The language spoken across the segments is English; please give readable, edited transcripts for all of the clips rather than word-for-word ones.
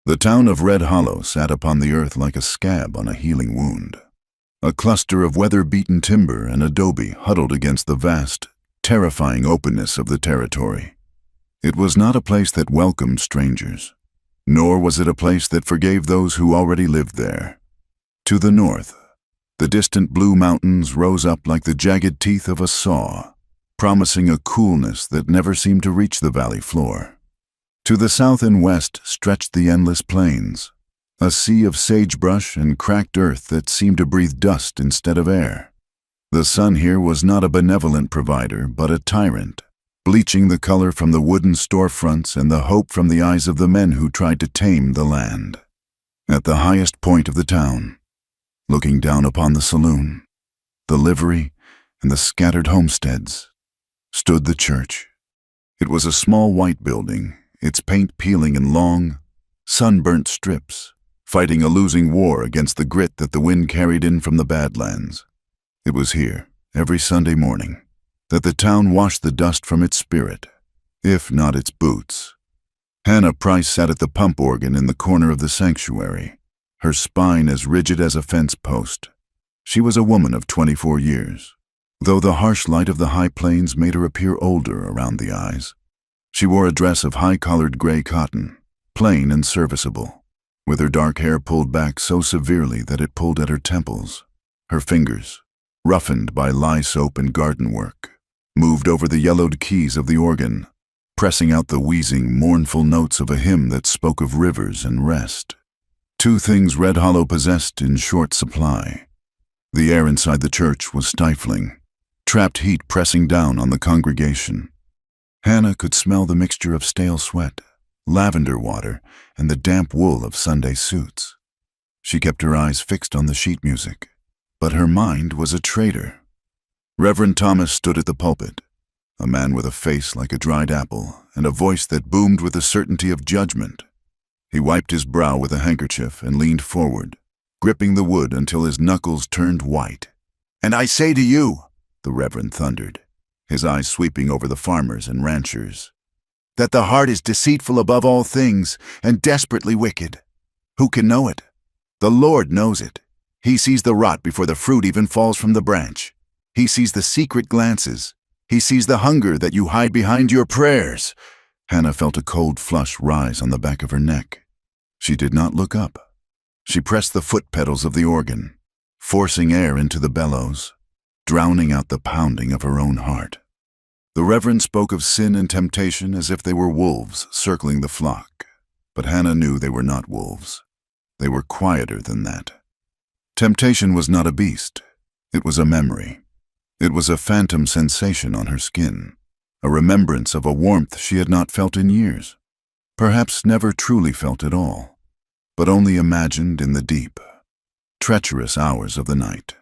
The town of Red Hollow sat upon the earth like a scab on a healing wound. A cluster of weather-beaten timber and adobe huddled against the vast, terrifying openness of the territory. It was not a place that welcomed strangers, nor was it a place that forgave those who already lived there. To the north, the distant blue mountains rose up like the jagged teeth of a saw, promising a coolness that never seemed to reach the valley floor. To the south and west stretched the endless plains, a sea of sagebrush and cracked earth that seemed to breathe dust instead of air. The sun here was not a benevolent provider, but a tyrant, bleaching the color from the wooden storefronts and the hope from the eyes of the men who tried to tame the land. At the highest point of the town, looking down upon the saloon, the livery, and the scattered homesteads, stood the church. It was a small white building, its paint peeling in long, sunburnt strips, fighting a losing war against the grit that the wind carried in from the Badlands. It was here, every Sunday morning, that the town washed the dust from its spirit, if not its boots. Hannah Price sat at the pump organ in the corner of the sanctuary, her spine as rigid as a fence post. She was a woman of 24 years, though the harsh light of the high plains made her appear older around the eyes. She wore a dress of high-collared gray cotton, plain and serviceable, with her dark hair pulled back so severely that it pulled at her temples. Her fingers, roughened by lye soap and garden work, moved over the yellowed keys of the organ, pressing out the wheezing, mournful notes of a hymn that spoke of rivers and rest. Two things Red Hollow possessed in short supply. The air inside the church was stifling, trapped heat pressing down on the congregation. Hannah could smell the mixture of stale sweat, lavender water, and the damp wool of Sunday suits. She kept her eyes fixed on the sheet music, but her mind was a traitor. Reverend Thomas stood at the pulpit, a man with a face like a dried apple and a voice that boomed with the certainty of judgment. He wiped his brow with a handkerchief and leaned forward, gripping the wood until his knuckles turned white. "And I say to you," the Reverend thundered, his eyes sweeping over the farmers and ranchers, "that the heart is deceitful above all things and desperately wicked. Who can know it? The Lord knows it. He sees the rot before the fruit even falls from the branch. He sees the secret glances. He sees the hunger that you hide behind your prayers." Hannah felt a cold flush rise on the back of her neck. She did not look up. She pressed the foot pedals of the organ, forcing air into the bellows, drowning out the pounding of her own heart. The Reverend spoke of sin and temptation as if they were wolves circling the flock, but Hannah knew they were not wolves. They were quieter than that. Temptation was not a beast. It was a memory. It was a phantom sensation on her skin, a remembrance of a warmth she had not felt in years, perhaps never truly felt at all, but only imagined in the deep, treacherous hours of the night.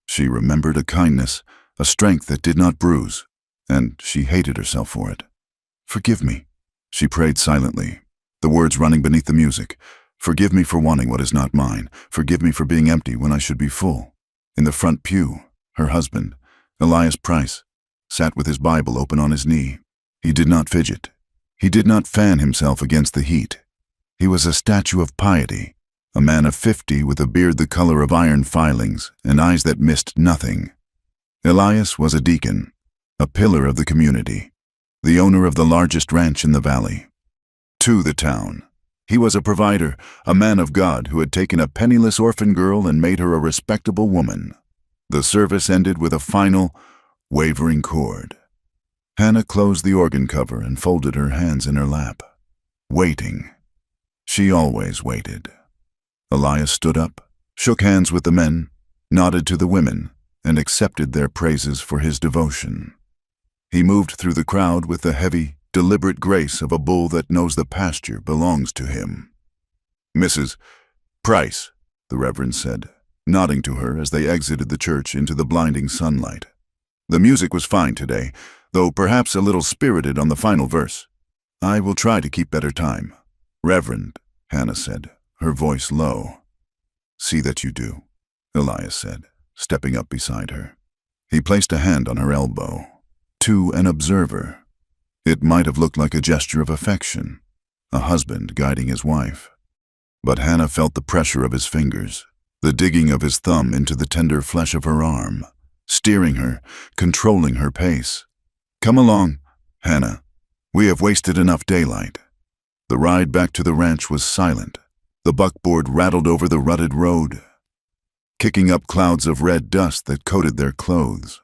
She remembered a kindness, a strength that did not bruise, and she hated herself for it. "Forgive me," she prayed silently, the words running beneath the music. "Forgive me for wanting what is not mine. Forgive me for being empty when I should be full." In the front pew, her husband, Elias Price, sat with his Bible open on his knee. He did not fidget. He did not fan himself against the heat. He was a statue of piety, a man of 50 with a beard the color of iron filings and eyes that missed nothing. Elias was a deacon, a pillar of the community, the owner of the largest ranch in the valley. To the town, he was a provider, a man of God who had taken a penniless orphan girl and made her a respectable woman. The service ended with a final, wavering chord. Hannah closed the organ cover and folded her hands in her lap, waiting. She always waited. Elias stood up, shook hands with the men, nodded to the women, and accepted their praises for his devotion. He moved through the crowd with the heavy, deliberate grace of a bull that knows the pasture belongs to him. "Mrs. Price," the Reverend said, nodding to her as they exited the church into the blinding sunlight. "The music was fine today, though perhaps a little spirited on the final verse. I will try to keep better time." "Reverend," Hannah said, her voice low. "See that you do," Elias said, stepping up beside her. He placed a hand on her elbow. To an observer, it might have looked like a gesture of affection, a husband guiding his wife. But Hannah felt the pressure of his fingers, the digging of his thumb into the tender flesh of her arm, steering her, controlling her pace. "Come along, Hannah. We have wasted enough daylight." The ride back to the ranch was silent. The buckboard rattled over the rutted road, kicking up clouds of red dust that coated their clothes.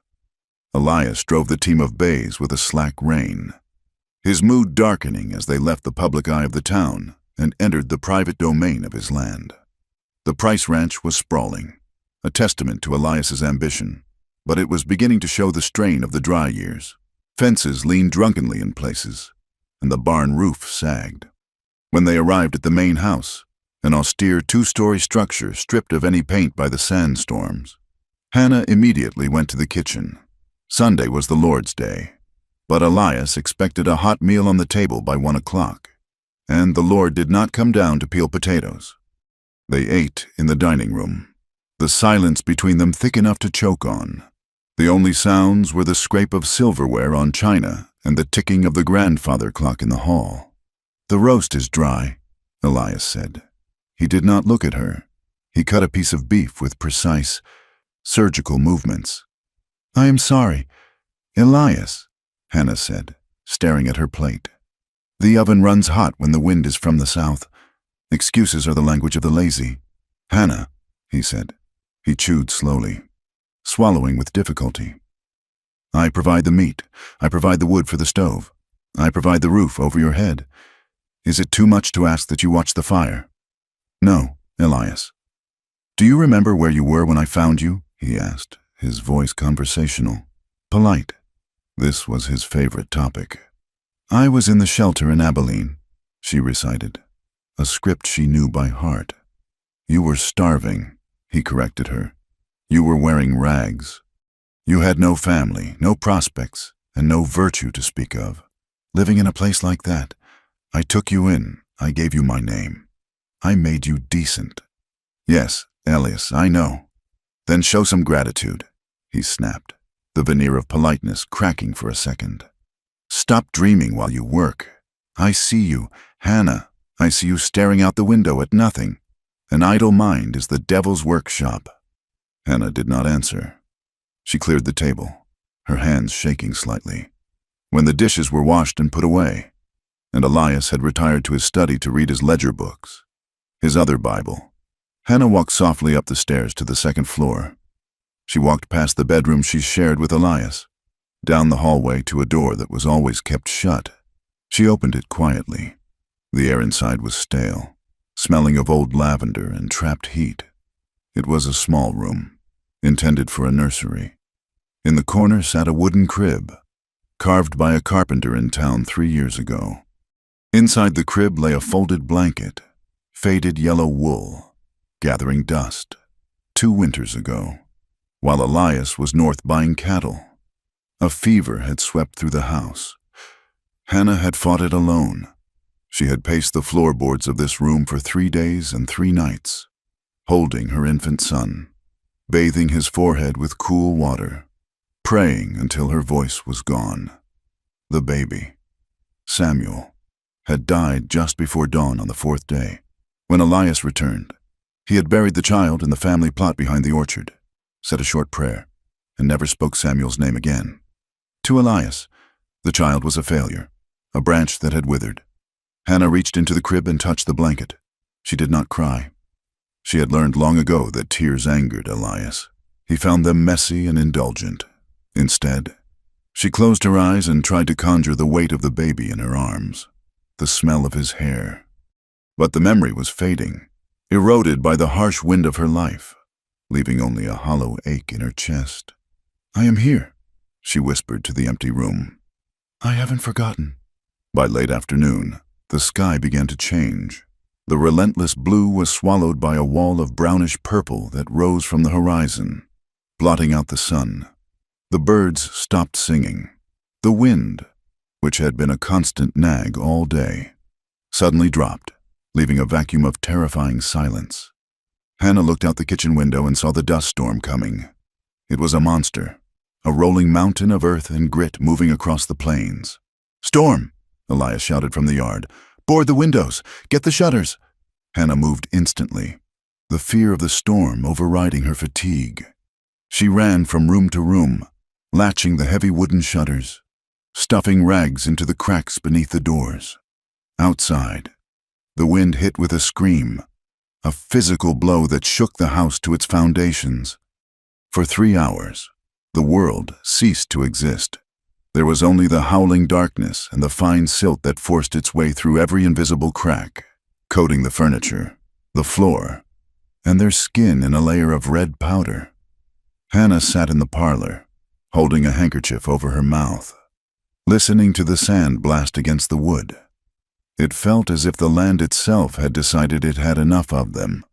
Elias drove the team of bays with a slack rein, his mood darkening as they left the public eye of the town and entered the private domain of his land. The Price Ranch was sprawling, a testament to Elias's ambition, but it was beginning to show the strain of the dry years. Fences leaned drunkenly in places, and the barn roof sagged. When they arrived at the main house, an austere two-story structure stripped of any paint by the sandstorms, Hannah immediately went to the kitchen. Sunday was the Lord's Day, but Elias expected a hot meal on the table by 1 o'clock, and the Lord did not come down to peel potatoes. They ate in the dining room, the silence between them thick enough to choke on. The only sounds were the scrape of silverware on china and the ticking of the grandfather clock in the hall. "The roast is dry," Elias said. He did not look at her. He cut a piece of beef with precise, surgical movements. "I am sorry, Elias," Hannah said, staring at her plate. "The oven runs hot when the wind is from the south. Excuses are the language of the lazy." "Hannah," he said. He chewed slowly, swallowing with difficulty. "I provide the meat. I provide the wood for the stove. I provide the roof over your head. Is it too much to ask that you watch the fire?" "No, Elias." "Do you remember where you were when I found you?" he asked, his voice conversational, polite. This was his favorite topic. "I was in the shelter in Abilene," she recited, a script she knew by heart. "You were starving," he corrected her. "You were wearing rags. You had no family, no prospects, and no virtue to speak of. Living in a place like that, I took you in, I gave you my name. I made you decent." "Yes, Elias, I know." "Then show some gratitude," he snapped, the veneer of politeness cracking for a second. "Stop dreaming while you work. I see you, Hannah. I see you staring out the window at nothing. An idle mind is the devil's workshop." Hannah did not answer. She cleared the table, her hands shaking slightly. When the dishes were washed and put away, and Elias had retired to his study to read his ledger books, his other Bible, Hannah walked softly up the stairs to the second floor. She walked past the bedroom she shared with Elias, down the hallway to a door that was always kept shut. She opened it quietly. The air inside was stale, smelling of old lavender and trapped heat. It was a small room, intended for a nursery. In the corner sat a wooden crib, carved by a carpenter in town 3 years ago. Inside the crib lay a folded blanket, faded yellow wool, gathering dust, 2 winters ago, while Elias was north buying cattle. A fever had swept through the house. Hannah had fought it alone. She had paced the floorboards of this room for 3 days and 3 nights, holding her infant son, bathing his forehead with cool water, praying until her voice was gone. The baby, Samuel, had died just before dawn on the 4th day. When Elias returned, he had buried the child in the family plot behind the orchard, said a short prayer, and never spoke Samuel's name again. To Elias, the child was a failure, a branch that had withered. Hannah reached into the crib and touched the blanket. She did not cry. She had learned long ago that tears angered Elias. He found them messy and indulgent. Instead, she closed her eyes and tried to conjure the weight of the baby in her arms, the smell of his hair. But the memory was fading, eroded by the harsh wind of her life, leaving only a hollow ache in her chest. "I am here," she whispered to the empty room. "I haven't forgotten." By late afternoon, the sky began to change. The relentless blue was swallowed by a wall of brownish purple that rose from the horizon, blotting out the sun. The birds stopped singing. The wind, which had been a constant nag all day, suddenly dropped, leaving a vacuum of terrifying silence. Hannah looked out the kitchen window and saw the dust storm coming. It was a monster, a rolling mountain of earth and grit moving across the plains. "Storm!" Elias shouted from the yard. "Board the windows! Get the shutters!" Hannah moved instantly, the fear of the storm overriding her fatigue. She ran from room to room, latching the heavy wooden shutters, stuffing rags into the cracks beneath the doors. Outside, the wind hit with a scream, a physical blow that shook the house to its foundations. For 3 hours, the world ceased to exist. There was only the howling darkness and the fine silt that forced its way through every invisible crack, coating the furniture, the floor, and their skin in a layer of red powder. Hannah sat in the parlor, holding a handkerchief over her mouth, listening to the sand blast against the wood. It felt as if the land itself had decided it had enough of them,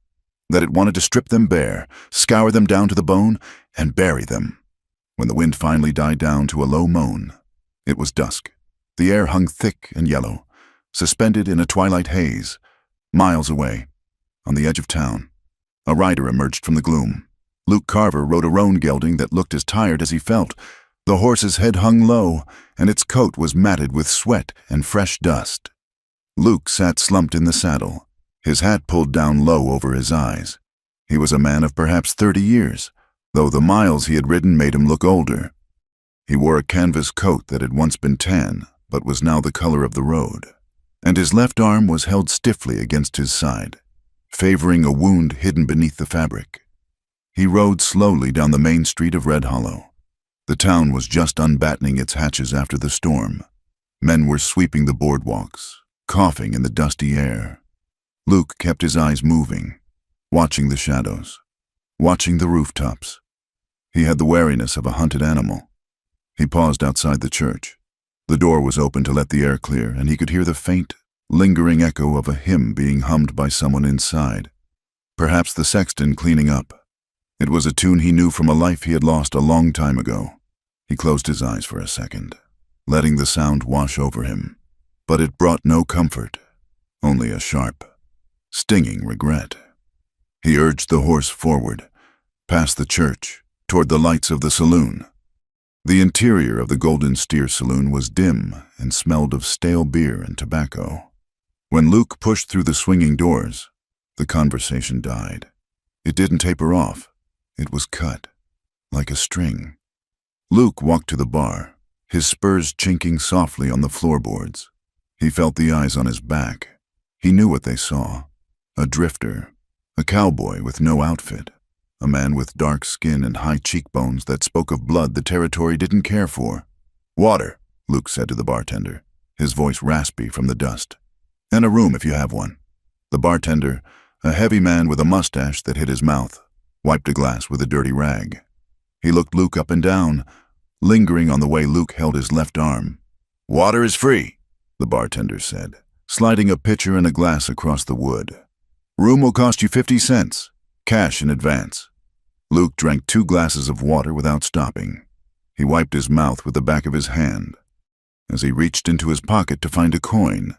that it wanted to strip them bare, scour them down to the bone, and bury them. When the wind finally died down to a low moan, it was dusk. The air hung thick and yellow, suspended in a twilight haze. Miles away, on the edge of town, a rider emerged from the gloom. Luke Carver rode a roan gelding that looked as tired as he felt. The horse's head hung low, and its coat was matted with sweat and fresh dust. Luke sat slumped in the saddle, his hat pulled down low over his eyes. He was a man of perhaps 30 years, though the miles he had ridden made him look older. He wore a canvas coat that had once been tan, but was now the color of the road, and his left arm was held stiffly against his side, favoring a wound hidden beneath the fabric. He rode slowly down the main street of Red Hollow. The town was just unbattening its hatches after the storm. Men were sweeping the boardwalks, coughing in the dusty air. Luke kept his eyes moving, watching the shadows, watching the rooftops. He had the wariness of a hunted animal. He paused outside the church. The door was open to let the air clear, and he could hear the faint, lingering echo of a hymn being hummed by someone inside. Perhaps the sexton cleaning up. It was a tune he knew from a life he had lost a long time ago. He closed his eyes for a second, letting the sound wash over him. But it brought no comfort, only a sharp, stinging regret. He urged the horse forward, past the church, toward the lights of the saloon. The interior of the Golden Steer Saloon was dim and smelled of stale beer and tobacco. When Luke pushed through the swinging doors, the conversation died. It didn't taper off. It was cut, like a string. Luke walked to the bar, his spurs chinking softly on the floorboards. He felt the eyes on his back. He knew what they saw. A drifter, a cowboy with no outfit, a man with dark skin and high cheekbones that spoke of blood the territory didn't care for. "Water," Luke said to the bartender, his voice raspy from the dust. "And a room if you have one." The bartender, a heavy man with a mustache that hid his mouth, wiped a glass with a dirty rag. He looked Luke up and down, lingering on the way Luke held his left arm. "Water is free," the bartender said, sliding a pitcher and a glass across the wood. "Room will cost you 50 cents, cash in advance." Luke drank 2 glasses of water without stopping. He wiped his mouth with the back of his hand. As he reached into his pocket to find a coin,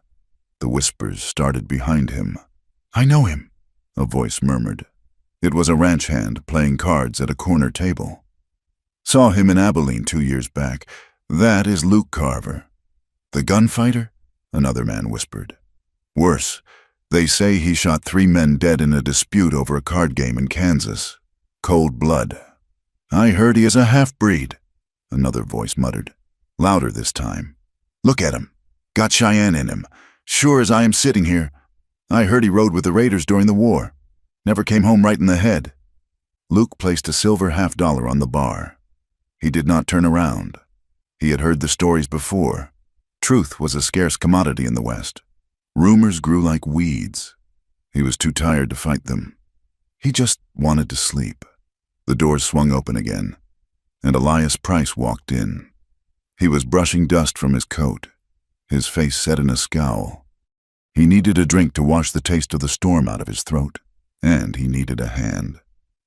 the whispers started behind him. "I know him," a voice murmured. It was a ranch hand playing cards at a corner table. "Saw him in Abilene 2 years back. That is Luke Carver." "The gunfighter?" another man whispered. "Worse. They say he shot 3 men dead in a dispute over a card game in Kansas. Cold blood." "I heard he is a half-breed," another voice muttered, louder this time. "Look at him. Got Cheyenne in him. Sure as I am sitting here. I heard he rode with the Raiders during the war. Never came home right in the head." Luke placed a silver $50 on the bar. He did not turn around. He had heard the stories before. Truth was a scarce commodity in the West. Rumors grew like weeds. He was too tired to fight them. He just wanted to sleep. The doors swung open again, and Elias Price walked in. He was brushing dust from his coat, his face set in a scowl. He needed a drink to wash the taste of the storm out of his throat, and he needed a hand.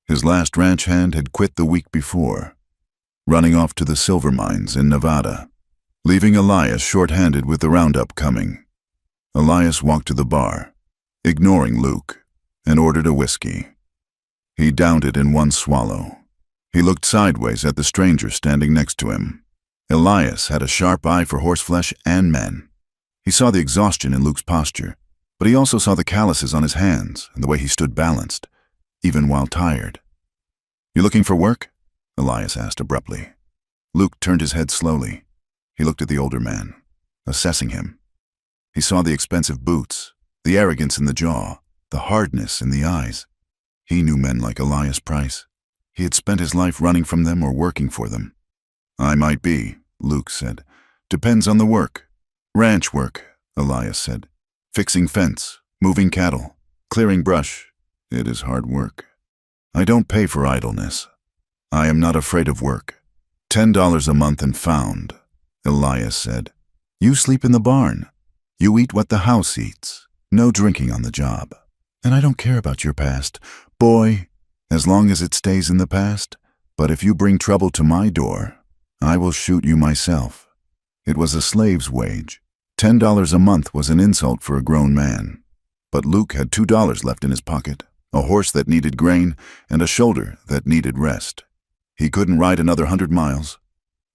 His last ranch hand had quit the week before, running off to the silver mines in Nevada, leaving Elias short-handed with the roundup coming. Elias walked to the bar, ignoring Luke, and ordered a whiskey. He downed it in one swallow. He looked sideways at the stranger standing next to him. Elias had a sharp eye for horseflesh and men. He saw the exhaustion in Luke's posture, but he also saw the calluses on his hands and the way he stood balanced, even while tired. "You looking for work?" Elias asked abruptly. Luke turned his head slowly. He looked at the older man, assessing him. He saw the expensive boots, the arrogance in the jaw, the hardness in the eyes. He knew men like Elias Price. He had spent his life running from them or working for them. "I might be," Luke said. "Depends on the work." "Ranch work," Elias said. "Fixing fence, moving cattle, clearing brush. It is hard work. I don't pay for idleness. I am not afraid of work. $10 a month and found," Elias said. "You sleep in the barn. You eat what the house eats. No drinking on the job. And I don't care about your past, boy, as long as it stays in the past. But if you bring trouble to my door, I will shoot you myself." It was a slave's wage. $10 a month was an insult for a grown man. But Luke had $2 left in his pocket, a horse that needed grain, and a shoulder that needed rest. He couldn't ride another 100 miles.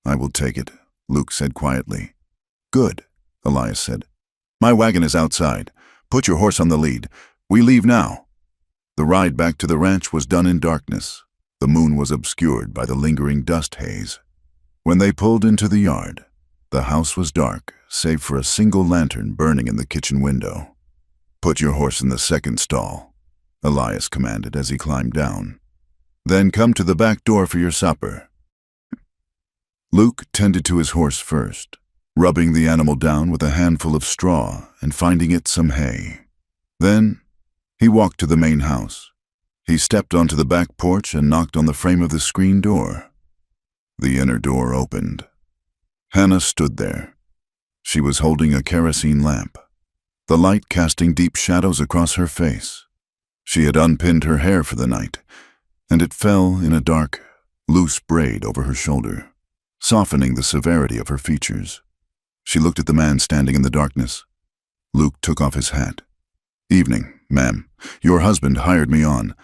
"I will take it," Luke said quietly. "Good," Elias said. "My wagon is outside. Put your horse on the lead. We leave now." The ride back to the ranch was done in darkness. The moon was obscured by the lingering dust haze. When they pulled into the yard, the house was dark, save for a single lantern burning in the kitchen window. "Put your horse in the second stall," Elias commanded as he climbed down. "Then come to the back door for your supper." Luke tended to his horse first, rubbing the animal down with a handful of straw and finding it some hay. Then he walked to the main house. He stepped onto the back porch and knocked on the frame of the screen door. The inner door opened. Hannah stood there. She was holding a kerosene lamp, the light casting deep shadows across her face. She had unpinned her hair for the night, and it fell in a dark, loose braid over her shoulder, softening the severity of her features. She looked at the man standing in the darkness. Luke took off his hat. "Evening, ma'am. Your husband hired me on."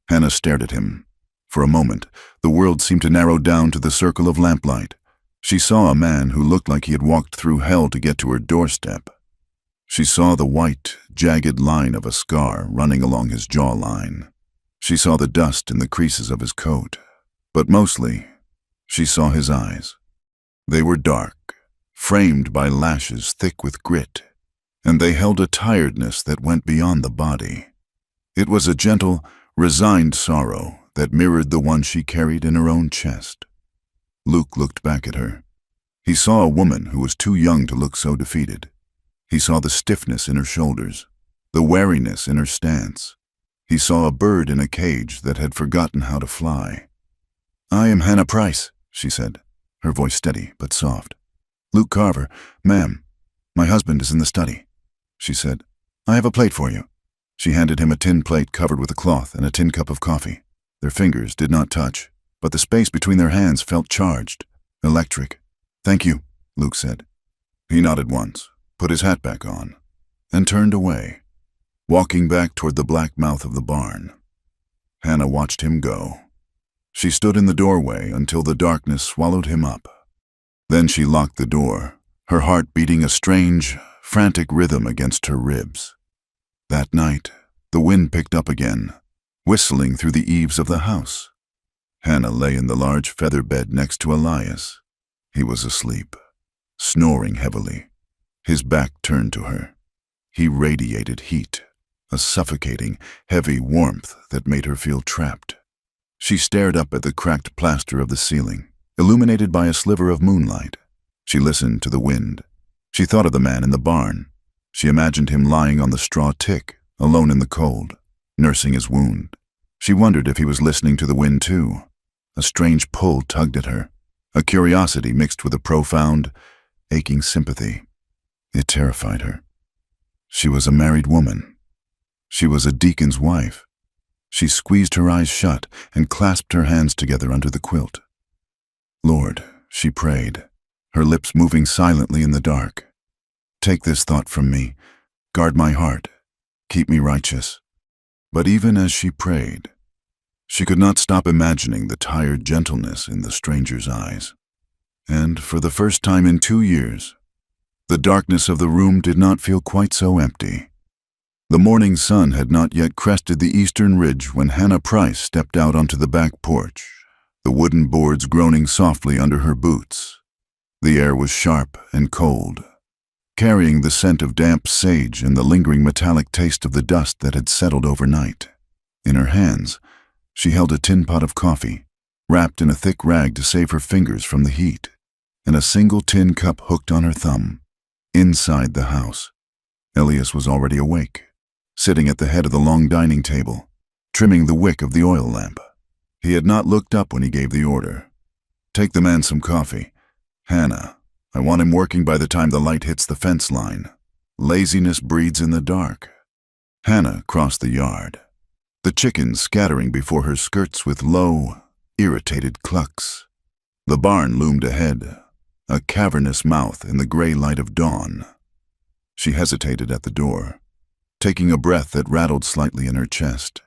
Hannah stared at him. For a moment, the world seemed to narrow down to the circle of lamplight. She saw a man who looked like he had walked through hell to get to her doorstep. She saw the white, jagged line of a scar running along his jawline. She saw the dust in the creases of his coat. But mostly, she saw his eyes. They were dark, framed by lashes thick with grit, and they held a tiredness that went beyond the body. It was a gentle, resigned sorrow that mirrored the one she carried in her own chest. Luke looked back at her. He saw a woman who was too young to look so defeated. He saw the stiffness in her shoulders, the wariness in her stance. He saw a bird in a cage that had forgotten how to fly. "I am Hannah Price," she said, her voice steady but soft. "Luke Carver, ma'am. My husband is in the study," she said. "I have a plate for you." She handed him a tin plate covered with a cloth and a tin cup of coffee. Their fingers did not touch, but the space between their hands felt charged, electric. "Thank you," Luke said. He nodded once, put his hat back on, and turned away, walking back toward the black mouth of the barn. Hannah watched him go. She stood in the doorway until the darkness swallowed him up. Then she locked the door, her heart beating a strange, frantic rhythm against her ribs. That night, the wind picked up again, whistling through the eaves of the house. Hannah lay in the large feather bed next to Elias. He was asleep, snoring heavily, his back turned to her. He radiated heat, a suffocating, heavy warmth that made her feel trapped. She stared up at the cracked plaster of the ceiling, illuminated by a sliver of moonlight. She listened to the wind. She thought of the man in the barn. She imagined him lying on the straw tick, alone in the cold, nursing his wound. She wondered if he was listening to the wind too. A strange pull tugged at her, a curiosity mixed with a profound, aching sympathy. It terrified her. She was a married woman. She was a deacon's wife. She squeezed her eyes shut and clasped her hands together under the quilt. "Lord," she prayed, her lips moving silently in the dark, "take this thought from me. Guard my heart. Keep me righteous." But even as she prayed, she could not stop imagining the tired gentleness in the stranger's eyes. And for the first time in 2 years, the darkness of the room did not feel quite so empty. The morning sun had not yet crested the eastern ridge when Hannah Price stepped out onto the back porch, the wooden boards groaning softly under her boots. The air was sharp and cold, carrying the scent of damp sage and the lingering metallic taste of the dust that had settled overnight. In her hands, she held a tin pot of coffee, wrapped in a thick rag to save her fingers from the heat, and a single tin cup hooked on her thumb. Inside the house, Elias was already awake, sitting at the head of the long dining table, trimming the wick of the oil lamp. He had not looked up when he gave the order. "Take the man some coffee. Hannah, I want him working by the time the light hits the fence line. Laziness breeds in the dark." Hannah crossed the yard, the chickens scattering before her skirts with low, irritated clucks. The barn loomed ahead, a cavernous mouth in the gray light of dawn. She hesitated at the door, taking a breath that rattled slightly in her chest.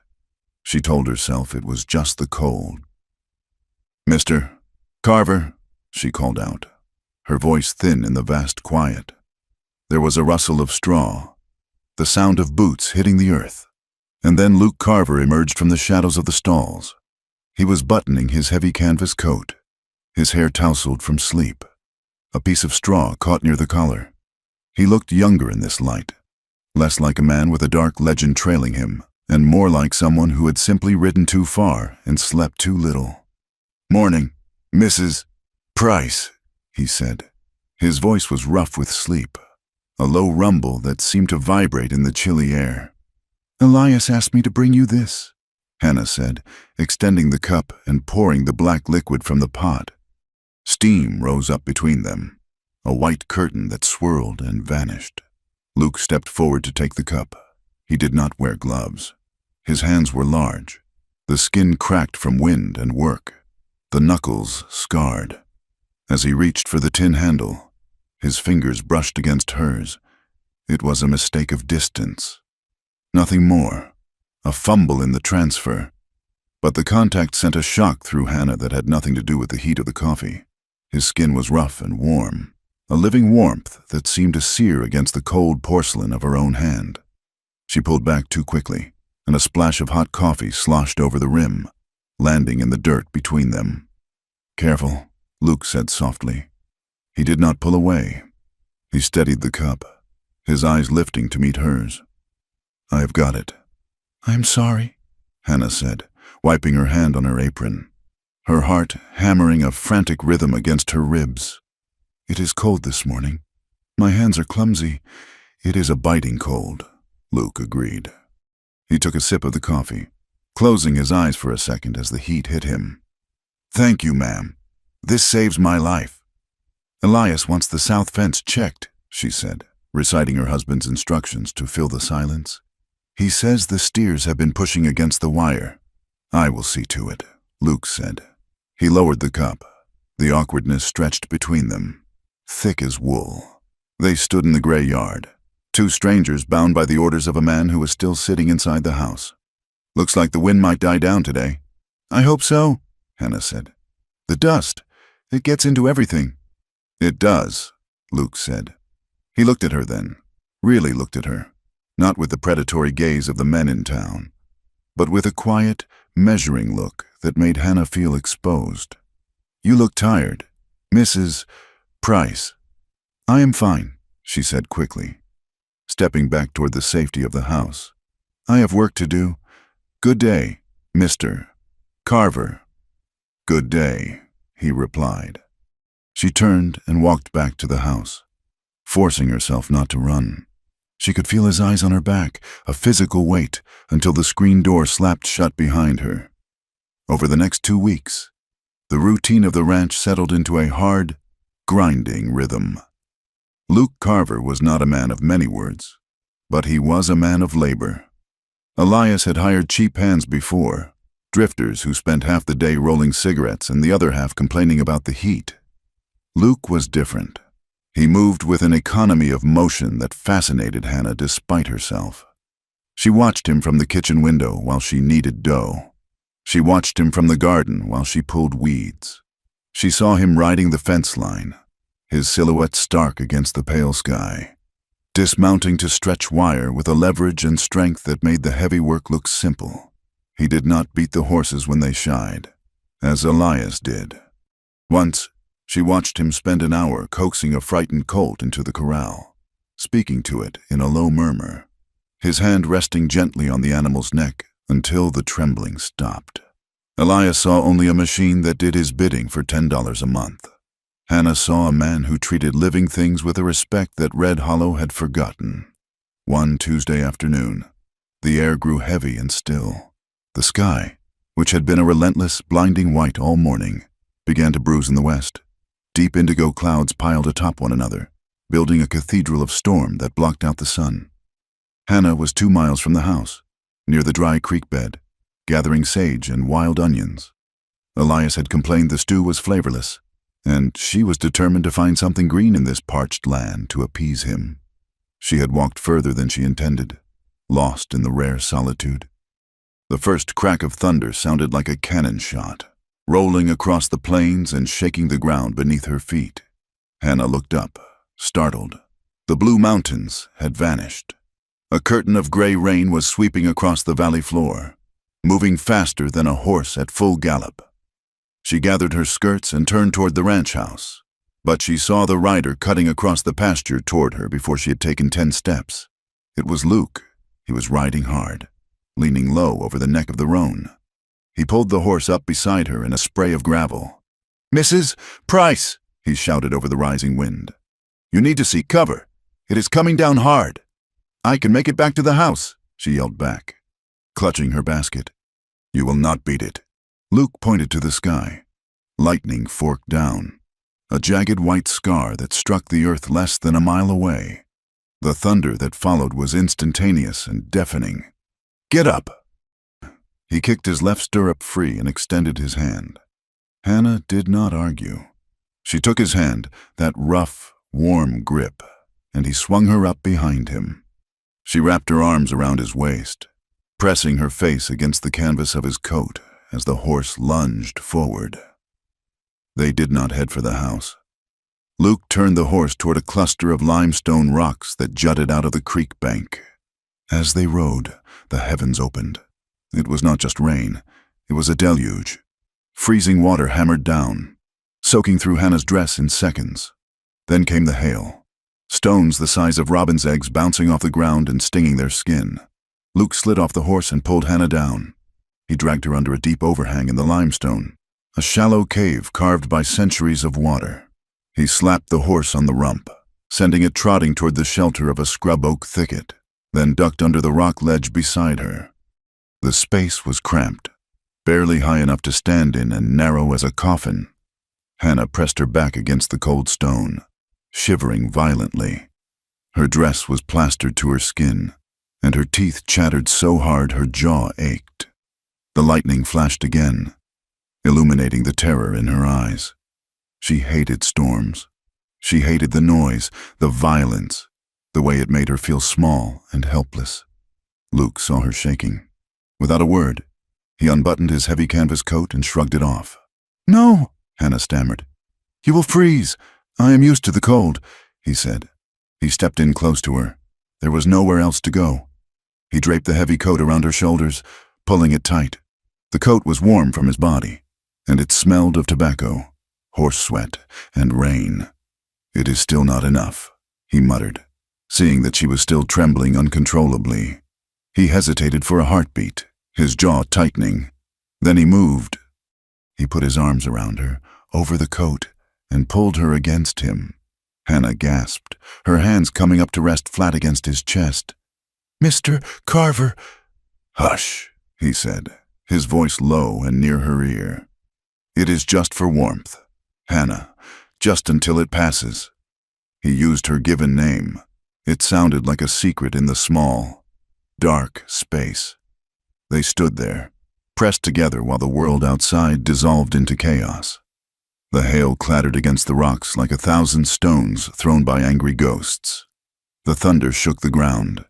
She told herself it was just the cold. "Mr. Carver," she called out, her voice thin in the vast quiet. There was a rustle of straw, the sound of boots hitting the earth, and then Luke Carver emerged from the shadows of the stalls. He was buttoning his heavy canvas coat, his hair tousled from sleep, a piece of straw caught near the collar. He looked younger in this light, less like a man with a dark legend trailing him, and more like someone who had simply ridden too far and slept too little. "Morning, Mrs. Price," he said. His voice was rough with sleep, a low rumble that seemed to vibrate in the chilly air. "Elias asked me to bring you this," Hannah said, extending the cup and pouring the black liquid from the pot. Steam rose up between them, a white curtain that swirled and vanished. Luke stepped forward to take the cup. He did not wear gloves. His hands were large, the skin cracked from wind and work, the knuckles scarred. As he reached for the tin handle, his fingers brushed against hers. It was a mistake of distance. Nothing more, a fumble in the transfer. But the contact sent a shock through Hannah that had nothing to do with the heat of the coffee. His skin was rough and warm, a living warmth that seemed to sear against the cold porcelain of her own hand. She pulled back too quickly, and a splash of hot coffee sloshed over the rim, landing in the dirt between them. "Careful," Luke said softly. He did not pull away. He steadied the cup, his eyes lifting to meet hers. "I have got it." "I'm sorry," Hannah said, wiping her hand on her apron, her heart hammering a frantic rhythm against her ribs. "It is cold this morning. My hands are clumsy." "It is a biting cold," Luke agreed. He took a sip of the coffee, closing his eyes for a second as the heat hit him. "Thank you, ma'am. This saves my life." "Elias wants the south fence checked," she said, reciting her husband's instructions to fill the silence. "He says the steers have been pushing against the wire." "I will see to it," Luke said. He lowered the cup, the awkwardness stretched between them, thick as wool. They stood in the gray yard, two strangers bound by the orders of a man who was still sitting inside the house. "Looks like the wind might die down today." "I hope so," Hannah said. "The dust, it gets into everything." "It does," Luke said. He looked at her then, really looked at her, not with the predatory gaze of the men in town, but with a quiet, measuring look that made Hannah feel exposed. "You look tired, Mrs. Price." "I am fine," she said quickly, stepping back toward the safety of the house. "I have work to do. Good day, Mr. Carver." "Good day," he replied. She turned and walked back to the house, forcing herself not to run. She could feel his eyes on her back, a physical weight, until the screen door slapped shut behind her. Over the next 2 weeks, the routine of the ranch settled into a hard, grinding rhythm. Luke Carver was not a man of many words, but he was a man of labor. Elias had hired cheap hands before, drifters who spent half the day rolling cigarettes and the other half complaining about the heat. Luke was different. He moved with an economy of motion that fascinated Hannah despite herself. She watched him from the kitchen window while she kneaded dough. She watched him from the garden while she pulled weeds. She saw him riding the fence line, his silhouette stark against the pale sky. dismounting to stretch wire with a leverage and strength that made the heavy work look simple. He did not beat the horses when they shied, as Elias did. Once, she watched him spend an hour coaxing a frightened colt into the corral, speaking to it in a low murmur, his hand resting gently on the animal's neck until the trembling stopped. Elias saw only a machine that did his bidding for $10 a month. Hannah saw a man who treated living things with a respect that Red Hollow had forgotten. One Tuesday afternoon, the air grew heavy and still. The sky, which had been a relentless, blinding white all morning, began to bruise in the west. Deep indigo clouds piled atop one another, building a cathedral of storm that blocked out the sun. Hannah was 2 miles from the house, near the dry creek bed, gathering sage and wild onions. Elias had complained the stew was flavorless, and she was determined to find something green in this parched land to appease him. She had walked further than she intended, lost in the rare solitude. The first crack of thunder sounded like a cannon shot, rolling across the plains and shaking the ground beneath her feet. Hannah looked up, startled. The blue mountains had vanished. A curtain of gray rain was sweeping across the valley floor, moving faster than a horse at full gallop. She gathered her skirts and turned toward the ranch house, but she saw the rider cutting across the pasture toward her before she had taken 10 steps. It was Luke. He was riding hard, leaning low over the neck of the roan. He pulled the horse up beside her in a spray of gravel. "Mrs. Price!" he shouted over the rising wind. "You need to seek cover. It is coming down hard." "I can make it back to the house," she yelled back, clutching her basket. "You will not beat it." Luke pointed to the sky. Lightning forked down, a jagged white scar that struck the earth less than a mile away. The thunder that followed was instantaneous and deafening. "Get up!" He kicked his left stirrup free and extended his hand. Hannah did not argue. She took his hand, that rough, warm grip, and he swung her up behind him. She wrapped her arms around his waist, pressing her face against the canvas of his coat as the horse lunged forward. They did not head for the house. Luke turned the horse toward a cluster of limestone rocks that jutted out of the creek bank. As they rode, the heavens opened. It was not just rain, it was a deluge. Freezing water hammered down, soaking through Hannah's dress in seconds. Then came the hail, stones the size of robin's eggs bouncing off the ground and stinging their skin. Luke slid off the horse and pulled Hannah down. He dragged her under a deep overhang in the limestone, a shallow cave carved by centuries of water. He slapped the horse on the rump, sending it trotting toward the shelter of a scrub oak thicket, then ducked under the rock ledge beside her. The space was cramped, barely high enough to stand in and narrow as a coffin. Hannah pressed her back against the cold stone, shivering violently. Her dress was plastered to her skin, and her teeth chattered so hard her jaw ached. The lightning flashed again, illuminating the terror in her eyes. She hated storms. She hated the noise, the violence, the way it made her feel small and helpless. Luke saw her shaking. Without a word, he unbuttoned his heavy canvas coat and shrugged it off. "No," Hannah stammered. "You will freeze. I am used to the cold," he said. He stepped in close to her. There was nowhere else to go. He draped the heavy coat around her shoulders, pulling it tight. The coat was warm from his body, and it smelled of tobacco, horse sweat, and rain. "It is still not enough," he muttered, seeing that she was still trembling uncontrollably. He hesitated for a heartbeat, his jaw tightening. Then he moved. He put his arms around her, over the coat, and pulled her against him. Hannah gasped, her hands coming up to rest flat against his chest. "Mr. Carver." "Hush," he said, his voice low and near her ear. "It is just for warmth, Hannah, just until it passes." He used her given name. It sounded like a secret in the small, dark space. They stood there, pressed together while the world outside dissolved into chaos. The hail clattered against the rocks like 1,000 stones thrown by angry ghosts. The thunder shook the ground,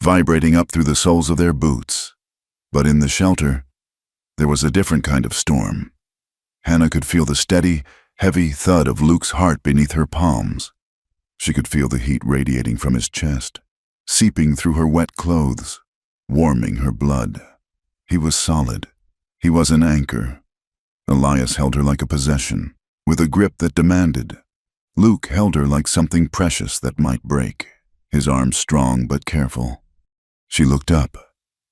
vibrating up through the soles of their boots. But in the shelter, there was a different kind of storm. Hannah could feel the steady, heavy thud of Luke's heart beneath her palms. She could feel the heat radiating from his chest, seeping through her wet clothes, warming her blood. He was solid. He was an anchor. Elias held her like a possession, with a grip that demanded. Luke held her like something precious that might break, his arms strong but careful. She looked up.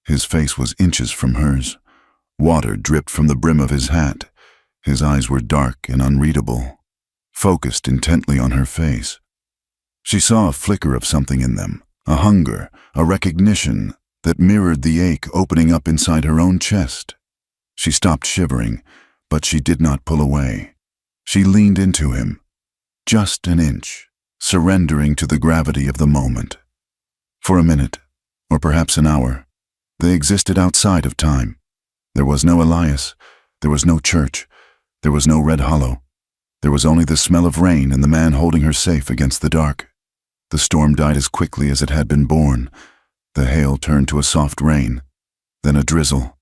His face was inches from hers. Water dripped from the brim of his hat. His eyes were dark and unreadable, focused intently on her face. She saw a flicker of something in them, a hunger, a recognition that mirrored the ache opening up inside her own chest. She stopped shivering, but she did not pull away. She leaned into him, just an inch, surrendering to the gravity of the moment. For a minute, or perhaps an hour, they existed outside of time. There was no Elias, there was no church, there was no red hollow. There was only the smell of rain and the man holding her safe against the dark. The storm died as quickly as it had been born. The hail turned to a soft rain, then a drizzle,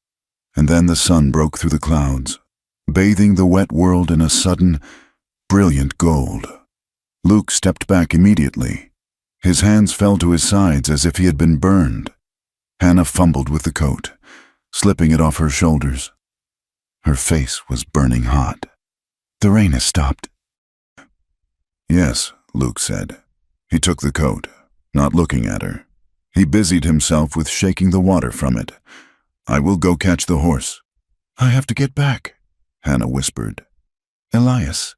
and then the sun broke through the clouds, bathing the wet world in a sudden, brilliant gold. Luke stepped back immediately. His hands fell to his sides as if he had been burned. Hannah fumbled with the coat, slipping it off her shoulders. Her face was burning hot. "The rain has stopped." "Yes," Luke said. He took the coat, not looking at her. He busied himself with shaking the water from it. "I will go catch the horse." "I have to get back," Hannah whispered. "Elias,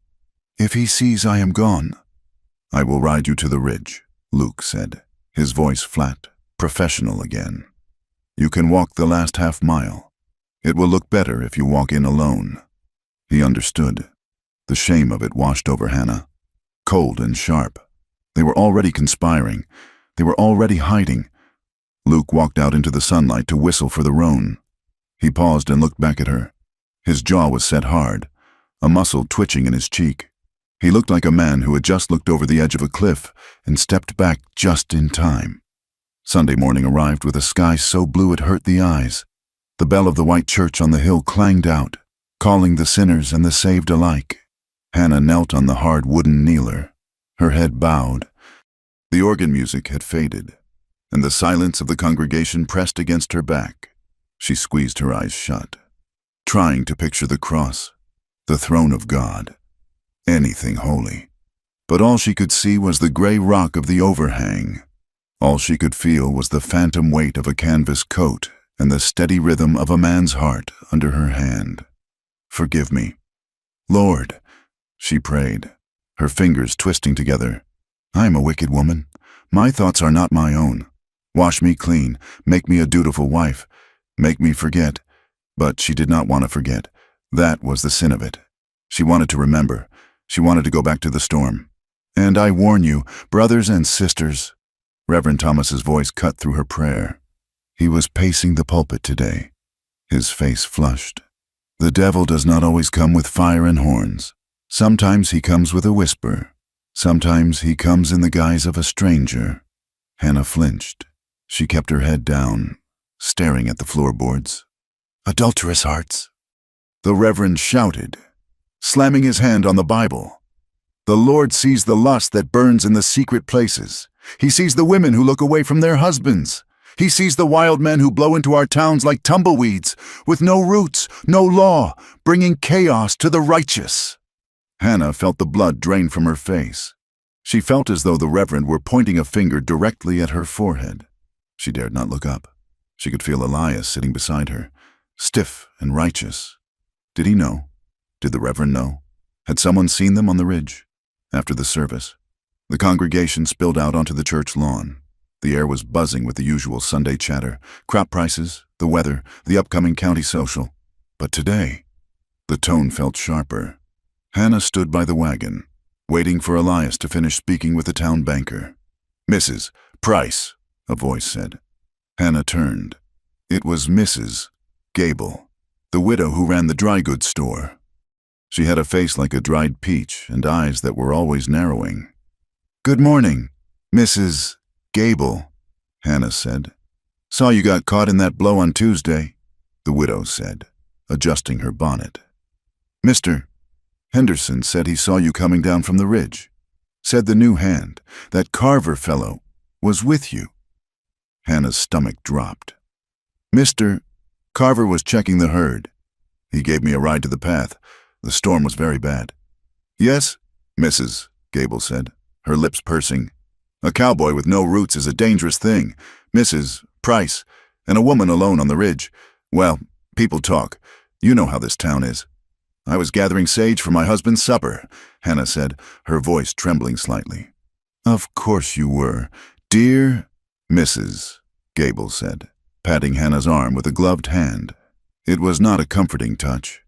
if he sees I am gone." "I will ride you to the ridge," Luke said, his voice flat, professional again. "You can walk the last half-mile. It will look better if you walk in alone." He understood. The shame of it washed over Hannah, cold and sharp. They were already conspiring. They were already hiding. Luke walked out into the sunlight to whistle for the roan. He paused and looked back at her. His jaw was set hard, a muscle twitching in his cheek. He looked like a man who had just looked over the edge of a cliff and stepped back just in time. Sunday morning arrived with a sky so blue it hurt the eyes. The bell of the white church on the hill clanged out, calling the sinners and the saved alike. Hannah knelt on the hard wooden kneeler, her head bowed. The organ music had faded, and the silence of the congregation pressed against her back. She squeezed her eyes shut, trying to picture the cross, the throne of God, anything holy. But all she could see was the gray rock of the overhang. All she could feel was the phantom weight of a canvas coat and the steady rhythm of a man's heart under her hand. "Forgive me, Lord," she prayed, her fingers twisting together. "I am a wicked woman. My thoughts are not my own. Wash me clean, make me a dutiful wife, make me forget." But she did not want to forget. That was the sin of it. She wanted to remember. She wanted to go back to the storm. "And I warn you, brothers and sisters," Reverend Thomas's voice cut through her prayer. He was pacing the pulpit today, his face flushed. "The devil does not always come with fire and horns. Sometimes he comes with a whisper. Sometimes he comes in the guise of a stranger." Hannah flinched. She kept her head down, staring at the floorboards. "Adulterous hearts," the Reverend shouted, slamming his hand on the Bible. "The Lord sees the lust that burns in the secret places. He sees the women who look away from their husbands. He sees the wild men who blow into our towns like tumbleweeds, with no roots, no law, bringing chaos to the righteous." Hannah felt the blood drain from her face. She felt as though the Reverend were pointing a finger directly at her forehead. She dared not look up. She could feel Elias sitting beside her, stiff and righteous. Did he know? Did the Reverend know? Had someone seen them on the ridge? After the service, the congregation spilled out onto the church lawn. The air was buzzing with the usual Sunday chatter, crop prices, the weather, the upcoming county social. But today, the tone felt sharper. Hannah stood by the wagon, waiting for Elias to finish speaking with the town banker. "Mrs. Price," a voice said. Hannah turned. It was Mrs. Gable, the widow who ran the dry goods store. She had a face like a dried peach and eyes that were always narrowing. "Good morning, Mrs. Gable," Hannah said. "Saw you got caught in that blow on Tuesday," the widow said, adjusting her bonnet. "Mr. Henderson said he saw you coming down from the ridge." Said the new hand, that Carver fellow, was with you. Hannah's stomach dropped. Mr. Carver was checking the herd. He gave me a ride to the path. The storm was very bad. Yes, Mrs., Gable said, her lips pursing. A cowboy with no roots is a dangerous thing, Mrs. Price, and a woman alone on the ridge. Well, people talk. You know how this town is. I was gathering sage for my husband's supper, Hannah said, her voice trembling slightly. Of course you were, dear Mrs., Gable said, patting Hannah's arm with a gloved hand. It was not a comforting touch.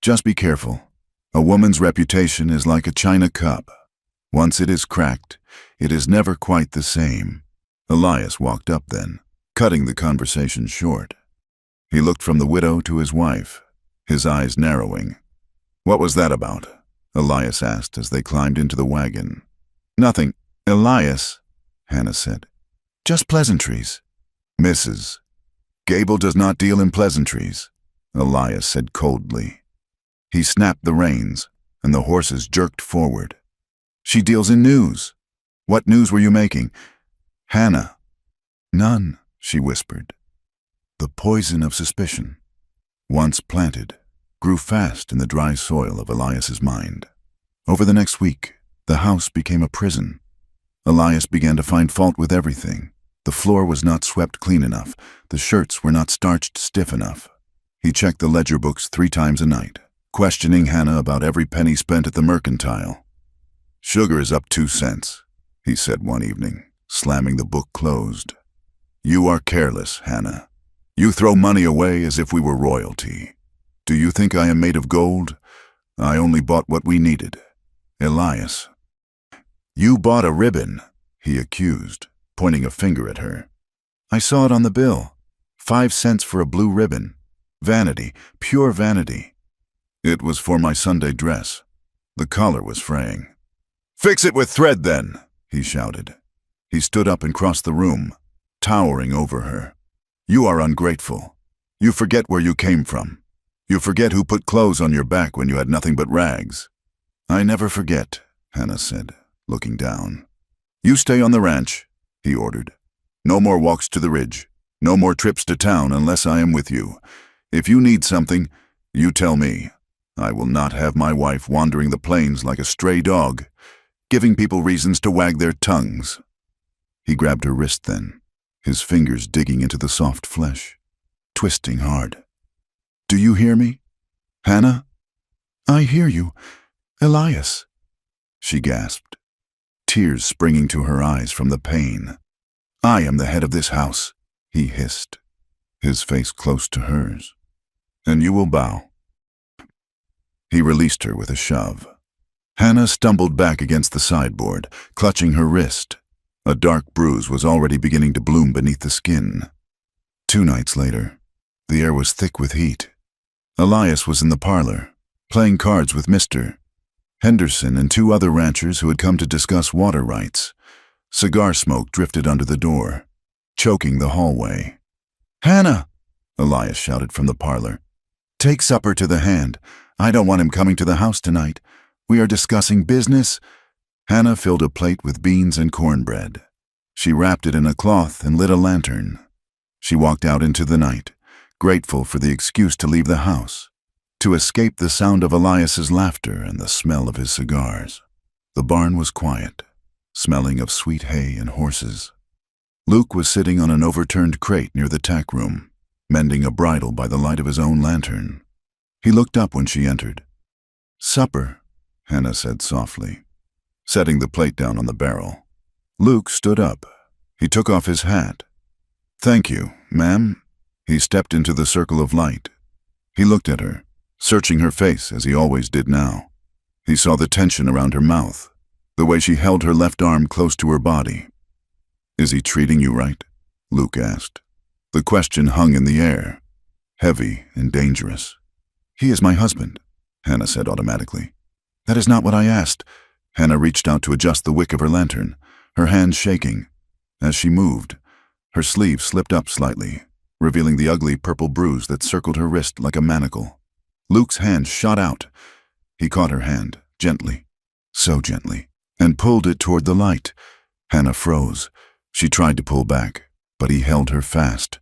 Just be careful. A woman's reputation is like a china cup. Once it is cracked, it is never quite the same. Elias walked up then, cutting the conversation short. He looked from the widow to his wife, his eyes narrowing. What was that about? Elias asked as they climbed into the wagon. Nothing, Elias, Hannah said. Just pleasantries. Mrs. Gable does not deal in pleasantries, Elias said coldly. He snapped the reins, and the horses jerked forward. She deals in news. What news were you making? Hannah. None, she whispered. The poison of suspicion, once planted, grew fast in the dry soil of Elias's mind. Over the next week, the house became a prison. Elias began to find fault with everything. The floor was not swept clean enough. The shirts were not starched stiff enough. He checked the ledger books 3 times a night, questioning Hannah about every penny spent at the mercantile. Sugar is up 2 cents, he said one evening, slamming the book closed. You are careless, Hannah. You throw money away as if we were royalty. Do you think I am made of gold? I only bought what we needed. Elias. You bought a ribbon, he accused, pointing a finger at her. I saw it on the bill. 5 cents for a blue ribbon. Vanity, pure vanity. It was for my Sunday dress. The collar was fraying. Fix it with thread, then, he shouted. He stood up and crossed the room, towering over her. You are ungrateful. You forget where you came from. You forget who put clothes on your back when you had nothing but rags. I never forget, Hannah said, looking down. You stay on the ranch, he ordered. No more walks to the ridge. No more trips to town unless I am with you. If you need something, you tell me. I will not have my wife wandering the plains like a stray dog, giving people reasons to wag their tongues. He grabbed her wrist then, his fingers digging into the soft flesh, twisting hard. Do you hear me? Hannah? I hear you. Elias, she gasped, tears springing to her eyes from the pain. I am the head of this house, he hissed, his face close to hers. And you will bow. He released her with a shove. Hannah stumbled back against the sideboard, clutching her wrist. A dark bruise was already beginning to bloom beneath the skin. 2 nights later, the air was thick with heat. Elias was in the parlor, playing cards with Mr. Henderson and 2 other ranchers who had come to discuss water rights. Cigar smoke drifted under the door, choking the hallway. Hannah, Elias shouted from the parlor. Take supper to the hand. I don't want him coming to the house tonight. We are discussing business. Hannah filled a plate with beans and cornbread. She wrapped it in a cloth and lit a lantern. She walked out into the night, grateful for the excuse to leave the house, to escape the sound of Elias's laughter and the smell of his cigars. The barn was quiet, smelling of sweet hay and horses. Luke was sitting on an overturned crate near the tack room, mending a bridle by the light of his own lantern. He looked up when she entered. Supper, Hannah said softly, setting the plate down on the barrel. Luke stood up. He took off his hat. Thank you, ma'am. He stepped into the circle of light. He looked at her, searching her face as he always did now. He saw the tension around her mouth, the way she held her left arm close to her body. Is he treating you right? Luke asked. The question hung in the air, heavy and dangerous. He is my husband, Hannah said automatically. That is not what I asked. Hannah reached out to adjust the wick of her lantern, her hands shaking. As she moved, her sleeve slipped up slightly, revealing the ugly purple bruise that circled her wrist like a manacle. Luke's hand shot out. He caught her hand, gently, so gently, and pulled it toward the light. Hannah froze. She tried to pull back, but he held her fast.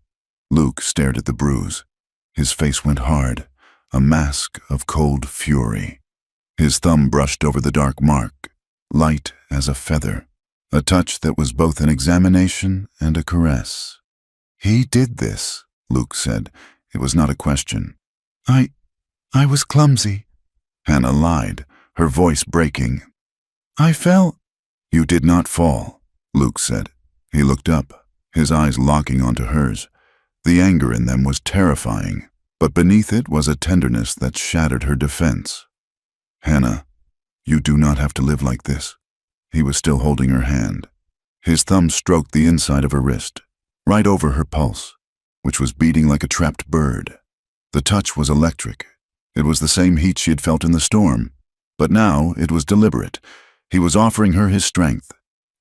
Luke stared at the bruise. His face went hard, a mask of cold fury. His thumb brushed over the dark mark, light as a feather, a touch that was both an examination and a caress. "He did this," Luke said. It was not a question. I was clumsy." Hannah lied, her voice breaking. "I fell." "You did not fall," Luke said. He looked up, his eyes locking onto hers. The anger in them was terrifying, but beneath it was a tenderness that shattered her defense. "Hannah, you do not have to live like this." He was still holding her hand. His thumb stroked the inside of her wrist, right over her pulse, which was beating like a trapped bird. The touch was electric. It was the same heat she had felt in the storm, but now it was deliberate. He was offering her his strength.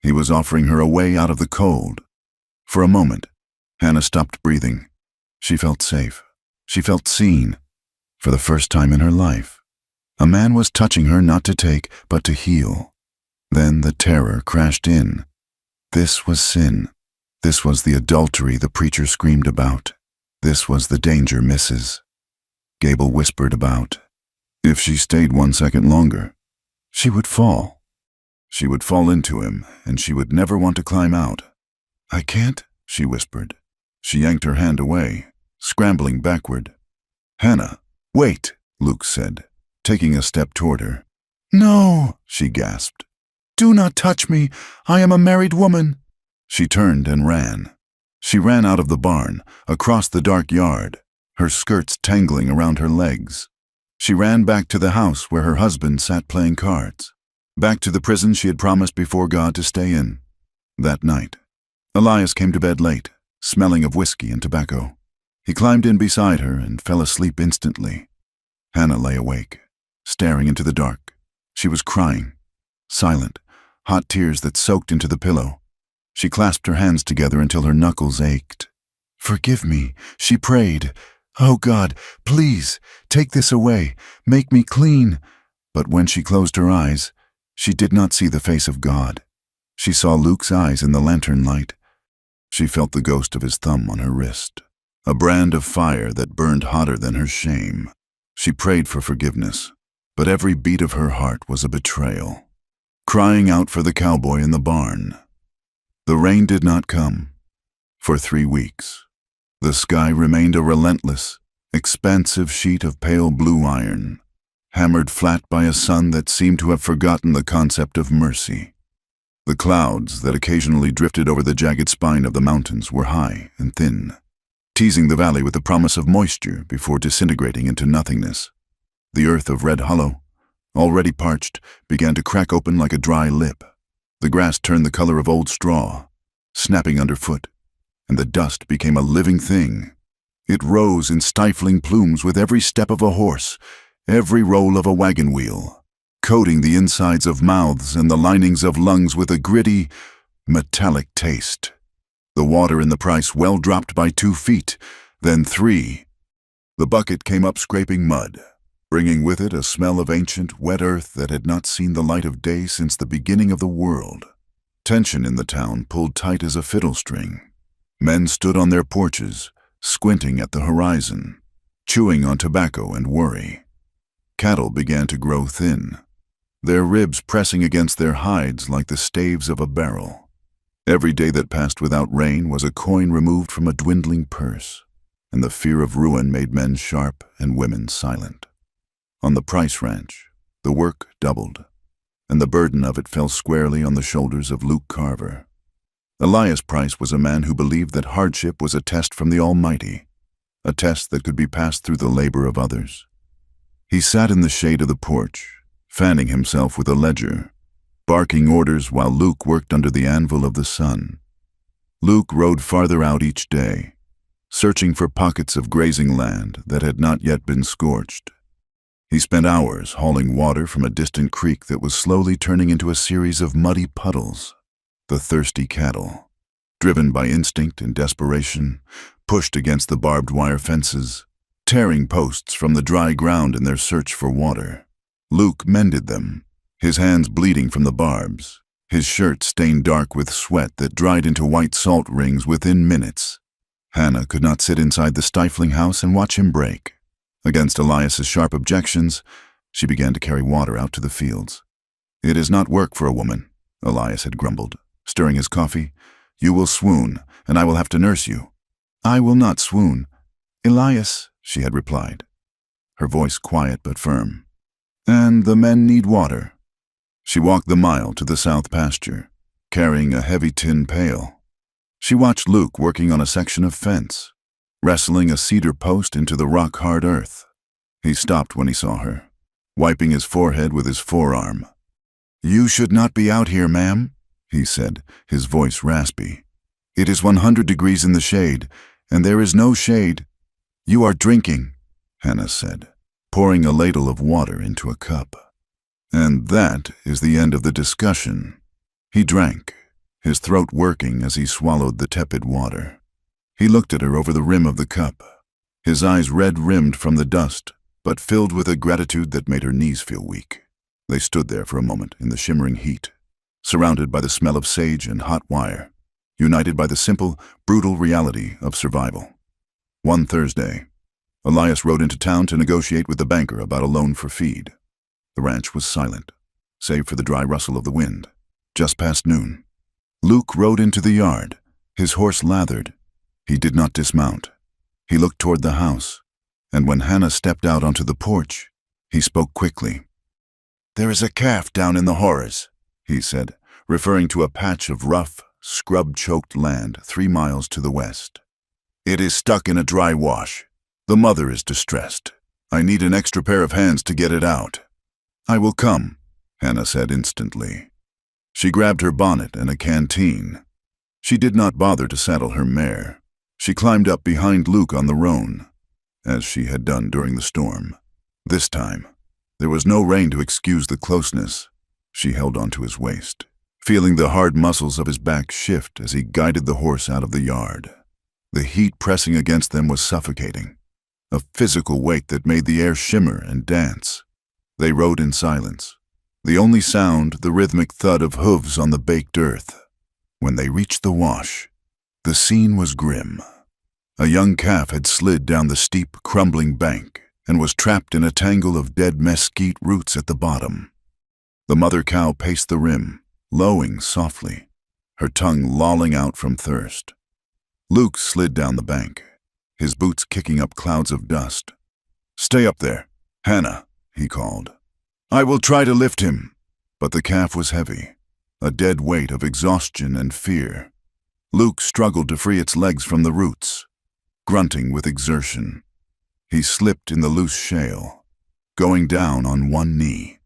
He was offering her a way out of the cold. For a moment, Hannah stopped breathing. She felt safe. She felt seen. For the first time in her life, a man was touching her not to take, but to heal. Then the terror crashed in. This was sin. This was the adultery the preacher screamed about. This was the danger Mrs. Gable whispered about. If she stayed 1 second longer, she would fall. She would fall into him, and she would never want to climb out. "I can't," she whispered. She yanked her hand away, scrambling backward. "Hannah, wait," Luke said, taking a step toward her. "No," she gasped. "Do not touch me. I am a married woman." She turned and ran. She ran out of the barn, across the dark yard, her skirts tangling around her legs. She ran back to the house where her husband sat playing cards, back to the prison she had promised before God to stay in. That night, Elias came to bed late, smelling of whiskey and tobacco. He climbed in beside her and fell asleep instantly. Hannah lay awake, staring into the dark. She was crying, silent, hot tears that soaked into the pillow. She clasped her hands together until her knuckles ached. "Forgive me," she prayed. "Oh God, please, take this away, make me clean." But when she closed her eyes, she did not see the face of God. She saw Luke's eyes in the lantern light. She felt the ghost of his thumb on her wrist, a brand of fire that burned hotter than her shame. She prayed for forgiveness, but every beat of her heart was a betrayal, crying out for the cowboy in the barn. The rain did not come. For 3 weeks, the sky remained a relentless, expansive sheet of pale blue iron, hammered flat by a sun that seemed to have forgotten the concept of mercy. The clouds that occasionally drifted over the jagged spine of the mountains were high and thin, teasing the valley with the promise of moisture before disintegrating into nothingness. The earth of Red Hollow, already parched, began to crack open like a dry lip. The grass turned the color of old straw, snapping underfoot, and the dust became a living thing. It rose in stifling plumes with every step of a horse, every roll of a wagon wheel, coating the insides of mouths and the linings of lungs with a gritty, metallic taste. The water in the Price well dropped by 2 feet, then 3. The bucket came up scraping mud, bringing with it a smell of ancient, wet earth that had not seen the light of day since the beginning of the world. Tension in the town pulled tight as a fiddle string. Men stood on their porches, squinting at the horizon, chewing on tobacco and worry. Cattle began to grow thin, their ribs pressing against their hides like the staves of a barrel. Every day that passed without rain was a coin removed from a dwindling purse, and the fear of ruin made men sharp and women silent. On the Price Ranch, the work doubled, and the burden of it fell squarely on the shoulders of Luke Carver. Elias Price was a man who believed that hardship was a test from the Almighty, a test that could be passed through the labor of others. He sat in the shade of the porch, fanning himself with a ledger, barking orders while Luke worked under the anvil of the sun. Luke rode farther out each day, searching for pockets of grazing land that had not yet been scorched. He spent hours hauling water from a distant creek that was slowly turning into a series of muddy puddles. The thirsty cattle, driven by instinct and desperation, pushed against the barbed wire fences, tearing posts from the dry ground in their search for water. Luke mended them, his hands bleeding from the barbs, his shirt stained dark with sweat that dried into white salt rings within minutes. Hannah could not sit inside the stifling house and watch him break. Against Elias's sharp objections, she began to carry water out to the fields. "It is not work for a woman," Elias had grumbled, stirring his coffee. "You will swoon, and I will have to nurse you." "I will not swoon, Elias," she had replied, her voice quiet but firm. "And the men need water." She walked the mile to the south pasture, carrying a heavy tin pail. She watched Luke working on a section of fence, wrestling a cedar post into the rock-hard earth. He stopped when he saw her, wiping his forehead with his forearm. "You should not be out here, ma'am," he said, his voice raspy. "It is 100 degrees in the shade, and there is no shade." "You are drinking," Hannah said, pouring a ladle of water into a cup. And that is the end of the discussion. He drank, his throat working as he swallowed the tepid water. He looked at her over the rim of the cup, his eyes red-rimmed from the dust, but filled with a gratitude that made her knees feel weak. They stood there for a moment in the shimmering heat, surrounded by the smell of sage and hot wire, united by the simple, brutal reality of survival. One Thursday, Elias rode into town to negotiate with the banker about a loan for feed. The ranch was silent, save for the dry rustle of the wind. Just past noon, Luke rode into the yard, his horse lathered. He did not dismount. He looked toward the house, and when Hannah stepped out onto the porch, he spoke quickly. "There is a calf down in the horrors," he said, referring to a patch of rough, scrub-choked land 3 miles to the west. "It is stuck in a dry wash. The mother is distressed. I need an extra pair of hands to get it out." "I will come," Hannah said instantly. She grabbed her bonnet and a canteen. She did not bother to saddle her mare. She climbed up behind Luke on the roan, as she had done during the storm. This time, there was no rain to excuse the closeness. She held onto his waist, feeling the hard muscles of his back shift as he guided the horse out of the yard. The heat pressing against them was suffocating, a physical weight that made the air shimmer and dance. They rode in silence, the only sound the rhythmic thud of hooves on the baked earth. When they reached the wash, the scene was grim. A young calf had slid down the steep, crumbling bank and was trapped in a tangle of dead mesquite roots at the bottom. The mother cow paced the rim, lowing softly, her tongue lolling out from thirst. Luke slid down the bank, his boots kicking up clouds of dust. "Stay up there, Hannah," he called. "I will try to lift him." But the calf was heavy, a dead weight of exhaustion and fear. Luke struggled to free its legs from the roots, grunting with exertion. He slipped in the loose shale, going down on one knee.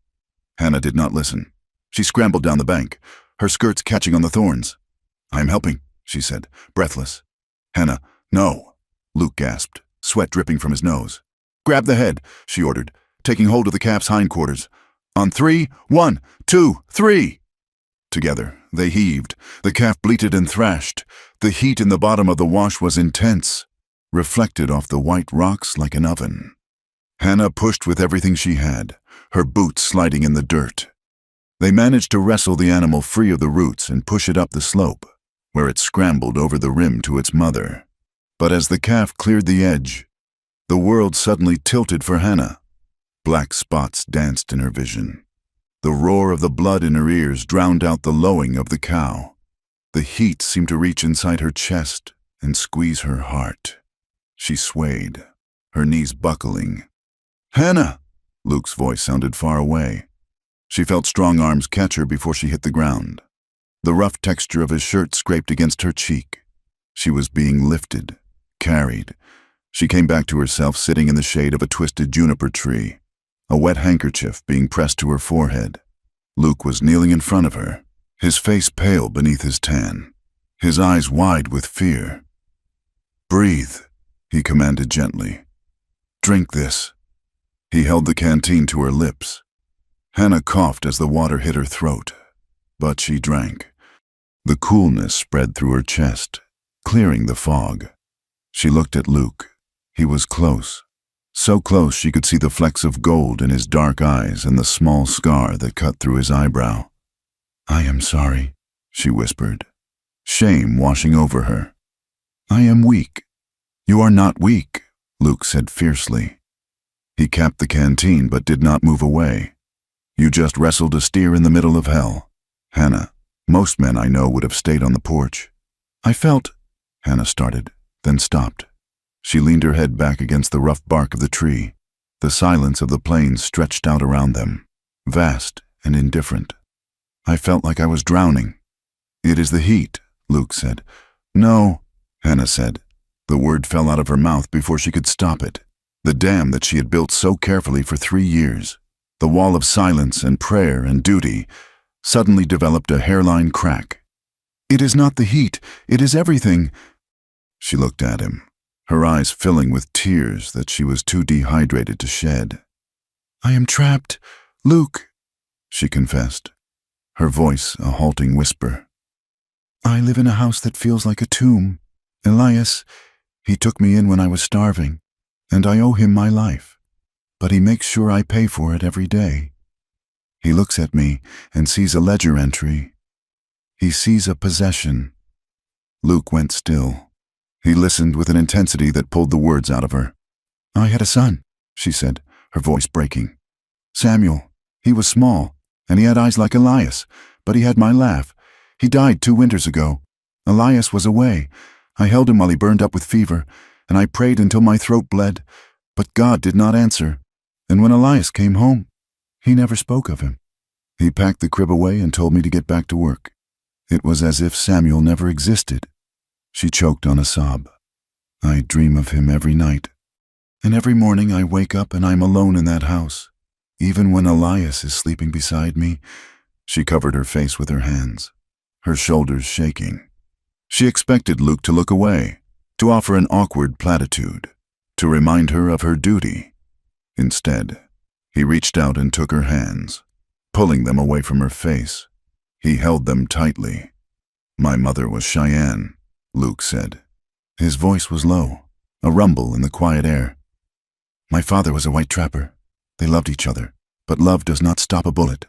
Hannah did not listen. She scrambled down the bank, her skirts catching on the thorns. "I am helping," she said, breathless. "Hannah, no," Luke gasped, sweat dripping from his nose. "Grab the head," she ordered, taking hold of the calf's hindquarters. "On 3, 1, 2, 3. Together, they heaved. The calf bleated and thrashed. The heat in the bottom of the wash was intense, reflected off the white rocks like an oven. Hannah pushed with everything she had, her boots sliding in the dirt. They managed to wrestle the animal free of the roots and push it up the slope, where it scrambled over the rim to its mother. But as the calf cleared the edge, the world suddenly tilted for Hannah. Black spots danced in her vision. The roar of the blood in her ears drowned out the lowing of the cow. The heat seemed to reach inside her chest and squeeze her heart. She swayed, her knees buckling. "Hannah!" Luke's voice sounded far away. She felt strong arms catch her before she hit the ground. The rough texture of his shirt scraped against her cheek. She was being lifted, carried. She came back to herself sitting in the shade of a twisted juniper tree, a wet handkerchief being pressed to her forehead. Luke was kneeling in front of her, his face pale beneath his tan, his eyes wide with fear. "Breathe," he commanded gently. "Drink this." He held the canteen to her lips. Hannah coughed as the water hit her throat, but she drank. The coolness spread through her chest, clearing the fog. She looked at Luke. He was close, So close she could see the flecks of gold in his dark eyes and the small scar that cut through his eyebrow. "I am sorry," she whispered, shame washing over her. "I am weak." "You are not weak," Luke said fiercely. He capped the canteen but did not move away. "You just wrestled a steer in the middle of hell. Hannah, most men I know would have stayed on the porch." "I felt," Hannah started, then stopped. She leaned her head back against the rough bark of the tree. The silence of the plains stretched out around them, vast and indifferent. "I felt like I was drowning." "It is the heat," Luke said. "No," Hannah said. The word fell out of her mouth before she could stop it. The dam that she had built so carefully for 3 years, the wall of silence and prayer and duty, suddenly developed a hairline crack. "It is not the heat, it is everything." She looked at him, her eyes filling with tears that she was too dehydrated to shed. "I am trapped, Luke," she confessed, her voice a halting whisper. "I live in a house that feels like a tomb. Elias, he took me in when I was starving, and I owe him my life, but he makes sure I pay for it every day. He looks at me and sees a ledger entry. He sees a possession." Luke went still. He listened with an intensity that pulled the words out of her. "I had a son," she said, her voice breaking. "Samuel. He was small, and he had eyes like Elias, but he had my laugh. He died 2 winters ago. Elias was away. I held him while he burned up with fever, and I prayed until my throat bled, but God did not answer. And when Elias came home, he never spoke of him. He packed the crib away and told me to get back to work. It was as if Samuel never existed." She choked on a sob. "I dream of him every night. And every morning I wake up and I'm alone in that house. Even when Elias is sleeping beside me." She covered her face with her hands, her shoulders shaking. She expected Luke to look away, to offer an awkward platitude, to remind her of her duty. Instead, he reached out and took her hands, pulling them away from her face. He held them tightly. "My mother was Cheyenne," Luke said. His voice was low, a rumble in the quiet air. "My father was a white trapper. They loved each other, but love does not stop a bullet."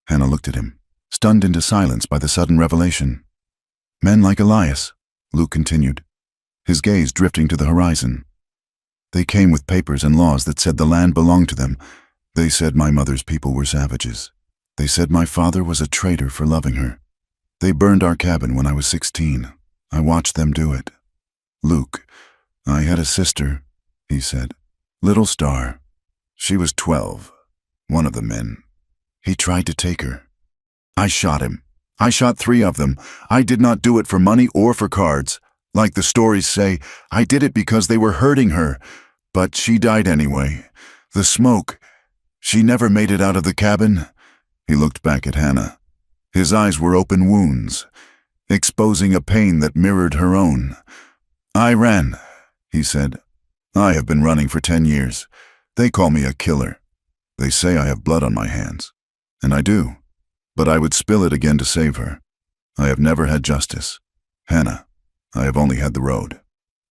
Hannah looked at him, stunned into silence by the sudden revelation. "Men like Elias," Luke continued, his gaze drifting to the horizon. "They came with papers and laws that said the land belonged to them. They said my mother's people were savages. They said my father was a traitor for loving her. They burned our cabin when I was 16. I watched them do it. Luke, I had a sister," he said. "Little Star. She was 12. One of the men. He tried to take her. I shot him. I shot 3 of them. I did not do it for money or for cards. Like the stories say, I did it because they were hurting her. But she died anyway. The smoke. She never made it out of the cabin." He looked back at Hannah. His eyes were open wounds, exposing a pain that mirrored her own. "I ran," he said. "I have been running for 10 years. They call me a killer. They say I have blood on my hands. And I do. But I would spill it again to save her. I have never had justice. Hannah, I have only had the road."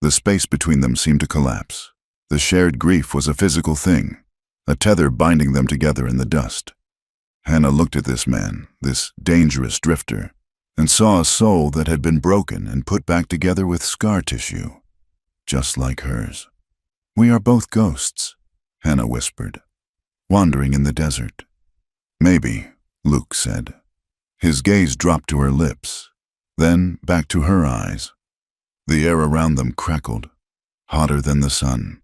The space between them seemed to collapse. The shared grief was a physical thing, a tether binding them together in the dust. Hannah looked at this man, this dangerous drifter, and saw a soul that had been broken and put back together with scar tissue, just like hers. "We are both ghosts," Hannah whispered, "wandering in the desert." "Maybe," Luke said. His gaze dropped to her lips, then back to her eyes. The air around them crackled, hotter than the sun.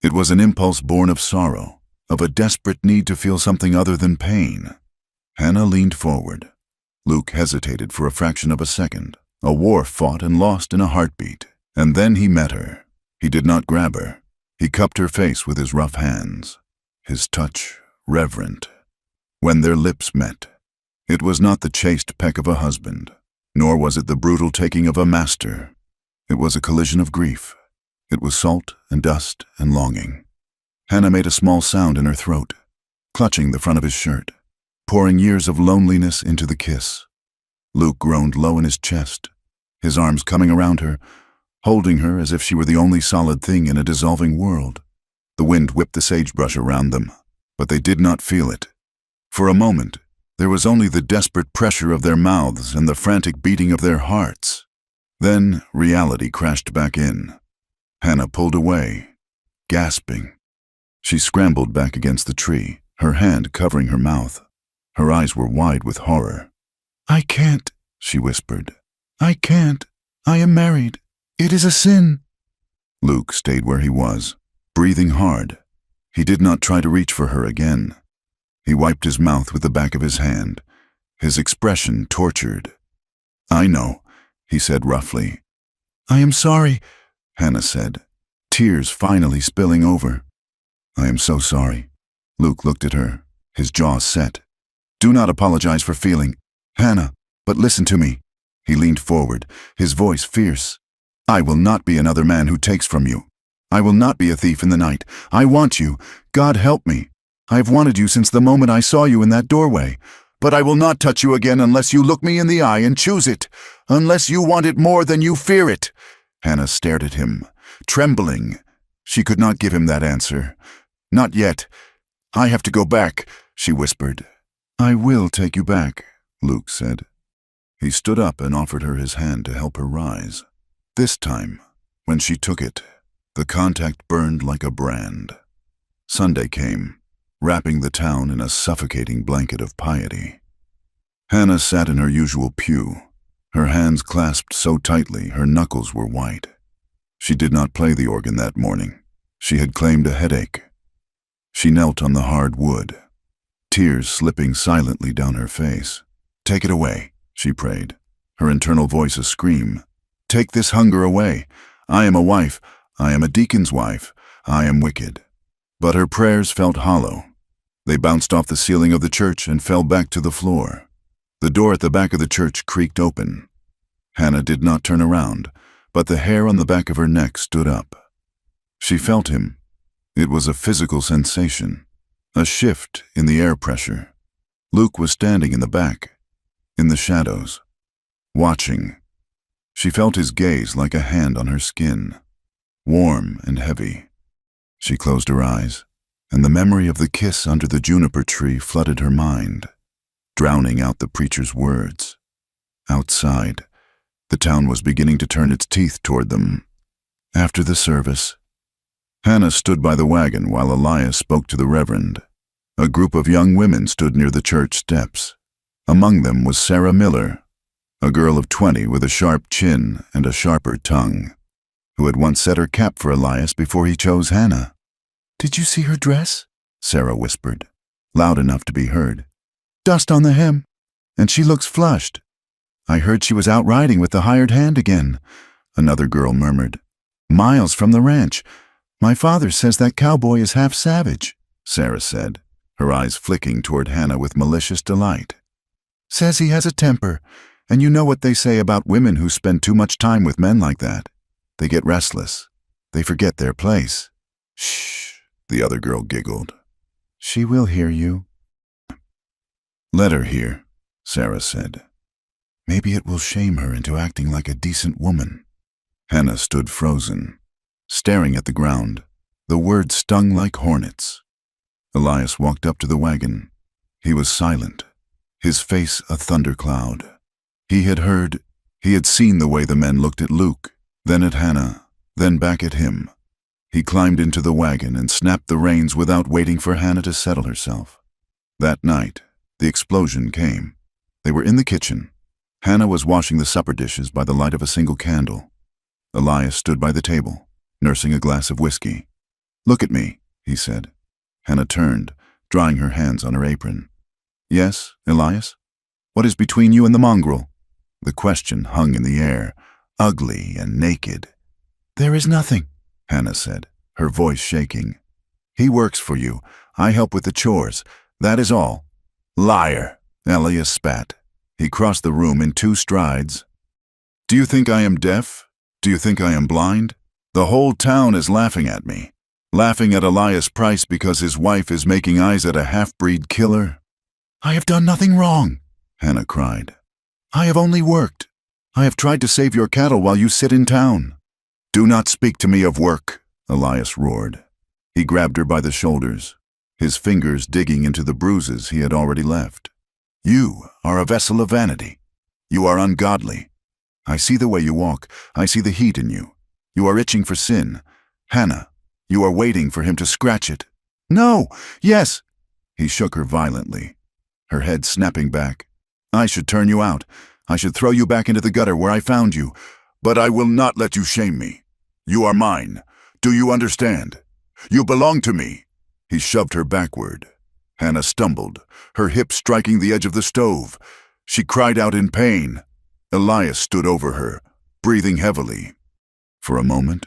It was an impulse born of sorrow, of a desperate need to feel something other than pain. Hannah leaned forward. Luke hesitated for a fraction of a second, a war fought and lost in a heartbeat, and then he met her. He did not grab her. He cupped her face with his rough hands, his touch reverent. When their lips met, it was not the chaste peck of a husband, nor was it the brutal taking of a master. It was a collision of grief. It was salt and dust and longing. Hannah made a small sound in her throat, clutching the front of his shirt, pouring years of loneliness into the kiss. Luke groaned low in his chest, his arms coming around her, holding her as if she were the only solid thing in a dissolving world. The wind whipped the sagebrush around them, but they did not feel it. For a moment, there was only the desperate pressure of their mouths and the frantic beating of their hearts. Then reality crashed back in. Hannah pulled away, gasping. She scrambled back against the tree, her hand covering her mouth. Her eyes were wide with horror. "I can't," she whispered. "I can't. I am married. It is a sin." Luke stayed where he was, breathing hard. He did not try to reach for her again. He wiped his mouth with the back of his hand, his expression tortured. "I know," he said roughly. "I am sorry," Hannah said, tears finally spilling over. "I am so sorry." Luke looked at her, his jaw set. "Do not apologize for feeling, Hannah, but listen to me." He leaned forward, his voice fierce. "I will not be another man who takes from you. I will not be a thief in the night. I want you. God help me. I have wanted you since the moment I saw you in that doorway. But I will not touch you again unless you look me in the eye and choose it. Unless you want it more than you fear it." Hannah stared at him, trembling. She could not give him that answer. "Not yet. I have to go back," she whispered. "I will take you back," Luke said. He stood up and offered her his hand to help her rise. This time, when she took it, the contact burned like a brand. Sunday came, wrapping the town in a suffocating blanket of piety. Hannah sat in her usual pew, her hands clasped so tightly her knuckles were white. She did not play the organ that morning. She had claimed a headache. She knelt on the hard wood, tears slipping silently down her face. "Take it away," she prayed, her internal voice a scream. "Take this hunger away. I am a wife. I am a deacon's wife. I am wicked." But her prayers felt hollow. They bounced off the ceiling of the church and fell back to the floor. The door at the back of the church creaked open. Hannah did not turn around, but the hair on the back of her neck stood up. She felt him. It was a physical sensation, a shift in the air pressure. Luke was standing in the back, in the shadows, watching. She felt his gaze like a hand on her skin, warm and heavy. She closed her eyes, and the memory of the kiss under the juniper tree flooded her mind, drowning out the preacher's words. Outside, the town was beginning to turn its teeth toward them. After the service, Hannah stood by the wagon while Elias spoke to the reverend. A group of young women stood near the church steps. Among them was Sarah Miller, a girl of 20 with a sharp chin and a sharper tongue, who had once set her cap for Elias before he chose Hannah. "Did you see her dress?" Sarah whispered, loud enough to be heard. "Dust on the hem, and she looks flushed." "I heard she was out riding with the hired hand again," another girl murmured. "Miles from the ranch. My father says that Cowboy is half savage," Sarah said, her eyes flicking toward Hannah with malicious delight. "Says he has a temper, and you know what they say about women who spend too much time with men like that. They get restless. They forget their place." "Shh," the other girl giggled. "She will hear you." "Let her hear," Sarah said. "Maybe it will shame her into acting like a decent woman." Hannah stood frozen, staring at the ground. The words stung like hornets. Elias walked up to the wagon. He was silent, his face a thundercloud. He had heard, he had seen the way the men looked at Luke, then at Hannah, then back at him. He climbed into the wagon and snapped the reins without waiting for Hannah to settle herself. That night, the explosion came. They were in the kitchen. Hannah was washing the supper dishes by the light of a single candle. Elias stood by the table, nursing a glass of whiskey. "Look at me," he said. Hannah turned, drying her hands on her apron. "Yes, Elias? What is between you and the mongrel?" The question hung in the air, ugly and naked. "There is nothing," Hannah said, her voice shaking. "He works for you. I help with the chores. That is all." "Liar," Elias spat. He crossed the room in 2 strides. "Do you think I am deaf? Do you think I am blind? The whole town is laughing at me. Laughing at Elias Price because his wife is making eyes at a half-breed killer." "I have done nothing wrong," Hannah cried. "I have only worked. I have tried to save your cattle while you sit in town." "Do not speak to me of work," Elias roared. He grabbed her by the shoulders, his fingers digging into the bruises he had already left. "You are a vessel of vanity. You are ungodly. I see the way you walk. I see the heat in you. You are itching for sin. Hannah, you are waiting for him to scratch it." "No! Yes!" He shook her violently, her head snapping back. "I should turn you out. I should throw you back into the gutter where I found you. But I will not let you shame me. You are mine. Do you understand? You belong to me." He shoved her backward. Hannah stumbled, her hip striking the edge of the stove. She cried out in pain. Elias stood over her, breathing heavily. For a moment,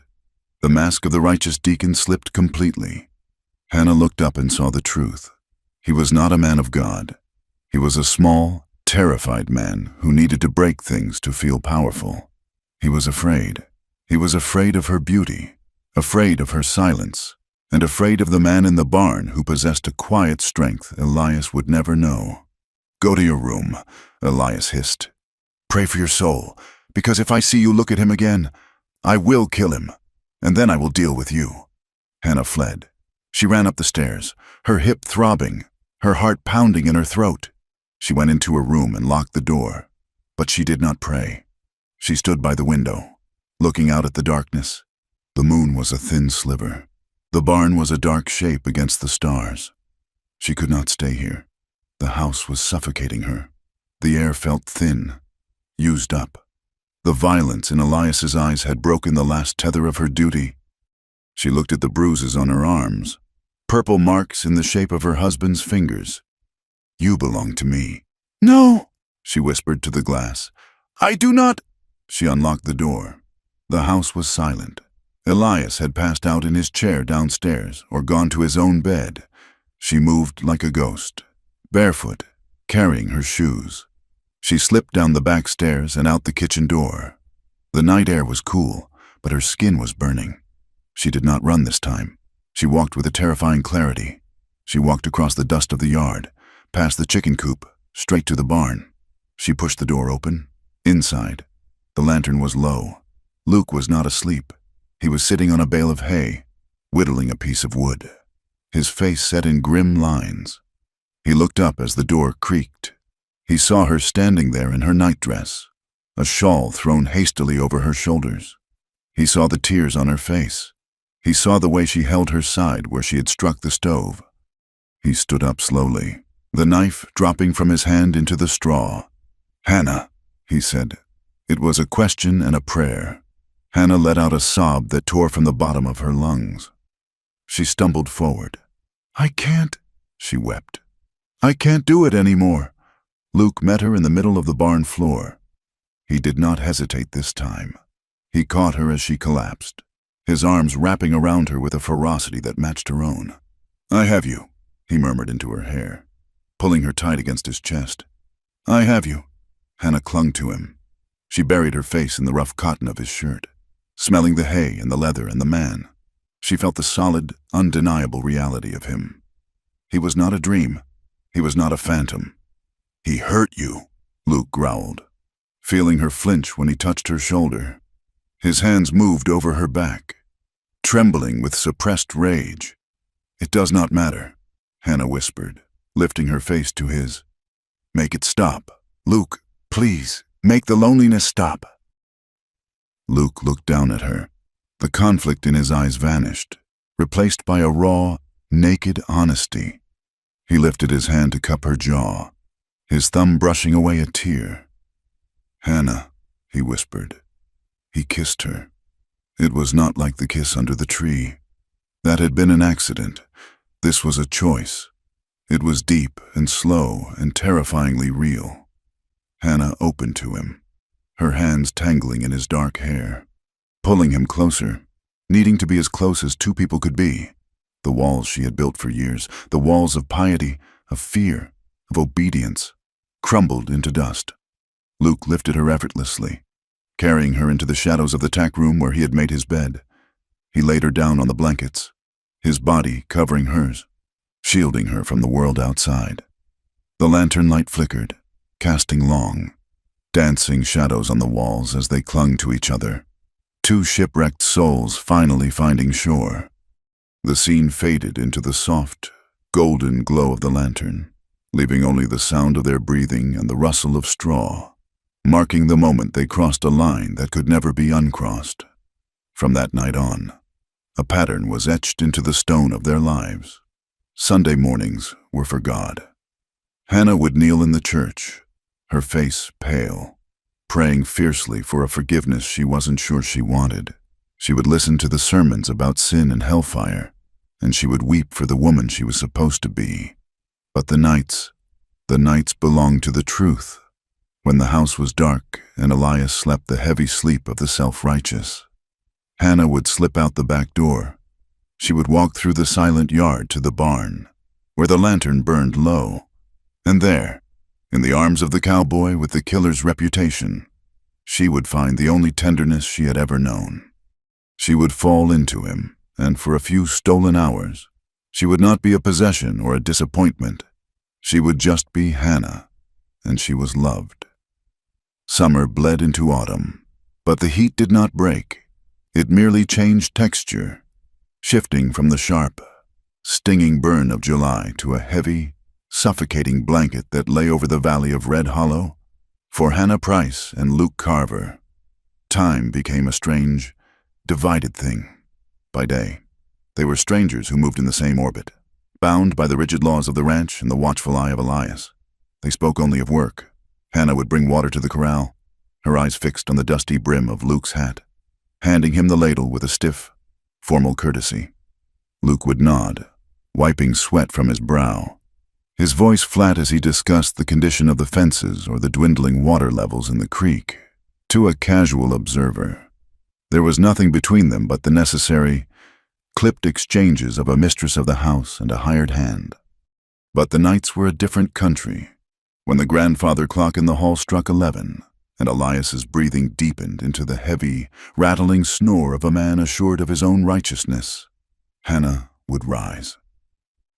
the mask of the righteous deacon slipped completely. Hannah looked up and saw the truth. He was not a man of God. He was a small, terrified man who needed to break things to feel powerful. He was afraid. He was afraid of her beauty, afraid of her silence, and afraid of the man in the barn who possessed a quiet strength Elias would never know. "Go to your room," Elias hissed. "Pray for your soul, because if I see you look at him again, I will kill him, and then I will deal with you." Hannah fled. She ran up the stairs, her hip throbbing, her heart pounding in her throat. She went into her room and locked the door, but she did not pray. She stood by the window, looking out at the darkness. The moon was a thin sliver. The barn was a dark shape against the stars. She could not stay here. The house was suffocating her. The air felt thin, used up. The violence in Elias's eyes had broken the last tether of her duty. She looked at the bruises on her arms, purple marks in the shape of her husband's fingers. "You belong to me." "No," she whispered to the glass. "I do not." She unlocked the door. The house was silent. Elias had passed out in his chair downstairs or gone to his own bed. She moved like a ghost, barefoot, carrying her shoes. She slipped down the back stairs and out the kitchen door. The night air was cool, but her skin was burning. She did not run this time. She walked with a terrifying clarity. She walked across the dust of the yard, past the chicken coop, straight to the barn. She pushed the door open. Inside, the lantern was low. Luke was not asleep. He was sitting on a bale of hay, whittling a piece of wood, his face set in grim lines. He looked up as the door creaked. He saw her standing there in her nightdress, a shawl thrown hastily over her shoulders. He saw the tears on her face. He saw the way she held her side where she had struck the stove. He stood up slowly, the knife dropping from his hand into the straw. "Hannah," he said. It was a question and a prayer. Hannah let out a sob that tore from the bottom of her lungs. She stumbled forward. "I can't," she wept. "I can't do it anymore." Luke met her in the middle of the barn floor. He did not hesitate this time. He caught her as she collapsed, his arms wrapping around her with a ferocity that matched her own. "I have you," he murmured into her hair, pulling her tight against his chest. "I have you." Hannah clung to him. She buried her face in the rough cotton of his shirt, smelling the hay and the leather and the man. She felt the solid, undeniable reality of him. He was not a dream. He was not a phantom. "He hurt you," Luke growled, feeling her flinch when he touched her shoulder. His hands moved over her back, trembling with suppressed rage. "It does not matter," Hannah whispered, lifting her face to his. "Make it stop. Luke, please, make the loneliness stop." Luke looked down at her. The conflict in his eyes vanished, replaced by a raw, naked honesty. He lifted his hand to cup her jaw, his thumb brushing away a tear. "Hannah," he whispered. He kissed her. It was not like the kiss under the tree. That had been an accident. This was a choice. It was deep and slow and terrifyingly real. Hannah opened to him, her hands tangling in his dark hair, pulling him closer, needing to be as close as two people could be. The walls she had built for years, the walls of piety, of fear, of obedience, crumbled into dust. Luke lifted her effortlessly, carrying her into the shadows of the tack room where he had made his bed. He laid her down on the blankets, his body covering hers, shielding her from the world outside. The lantern light flickered, casting long, dancing shadows on the walls as they clung to each other. Two shipwrecked souls finally finding shore. The scene faded into the soft, golden glow of the lantern, leaving only the sound of their breathing and the rustle of straw, marking the moment they crossed a line that could never be uncrossed. From that night on, a pattern was etched into the stone of their lives. Sunday mornings were for God. Hannah would kneel in the church, her face pale, praying fiercely for a forgiveness she wasn't sure she wanted. She would listen to the sermons about sin and hellfire, and she would weep for the woman she was supposed to be. But the nights belonged to the truth, when the house was dark and Elias slept the heavy sleep of the self-righteous. Hannah would slip out the back door. She would walk through the silent yard to the barn, where the lantern burned low, and there, in the arms of the cowboy with the killer's reputation, she would find the only tenderness she had ever known. She would fall into him, and for a few stolen hours, she would not be a possession or a disappointment. She would just be Hannah, and she was loved. Summer bled into autumn, but the heat did not break. It merely changed texture, shifting from the sharp, stinging burn of July to a heavy, suffocating blanket that lay over the valley of Red Hollow. For Hannah Price and Luke Carver, time became a strange, divided thing. By day, they were strangers who moved in the same orbit, bound by the rigid laws of the ranch and the watchful eye of Elias. They spoke only of work. Hannah would bring water to the corral, her eyes fixed on the dusty brim of Luke's hat, handing him the ladle with a stiff, formal courtesy. Luke would nod, wiping sweat from his brow, his voice flat as he discussed the condition of the fences or the dwindling water levels in the creek. To a casual observer, there was nothing between them but the necessary, clipped exchanges of a mistress of the house and a hired hand. But the nights were a different country. When the grandfather clock in the hall struck 11, and Elias's breathing deepened into the heavy, rattling snore of a man assured of his own righteousness, Hannah would rise.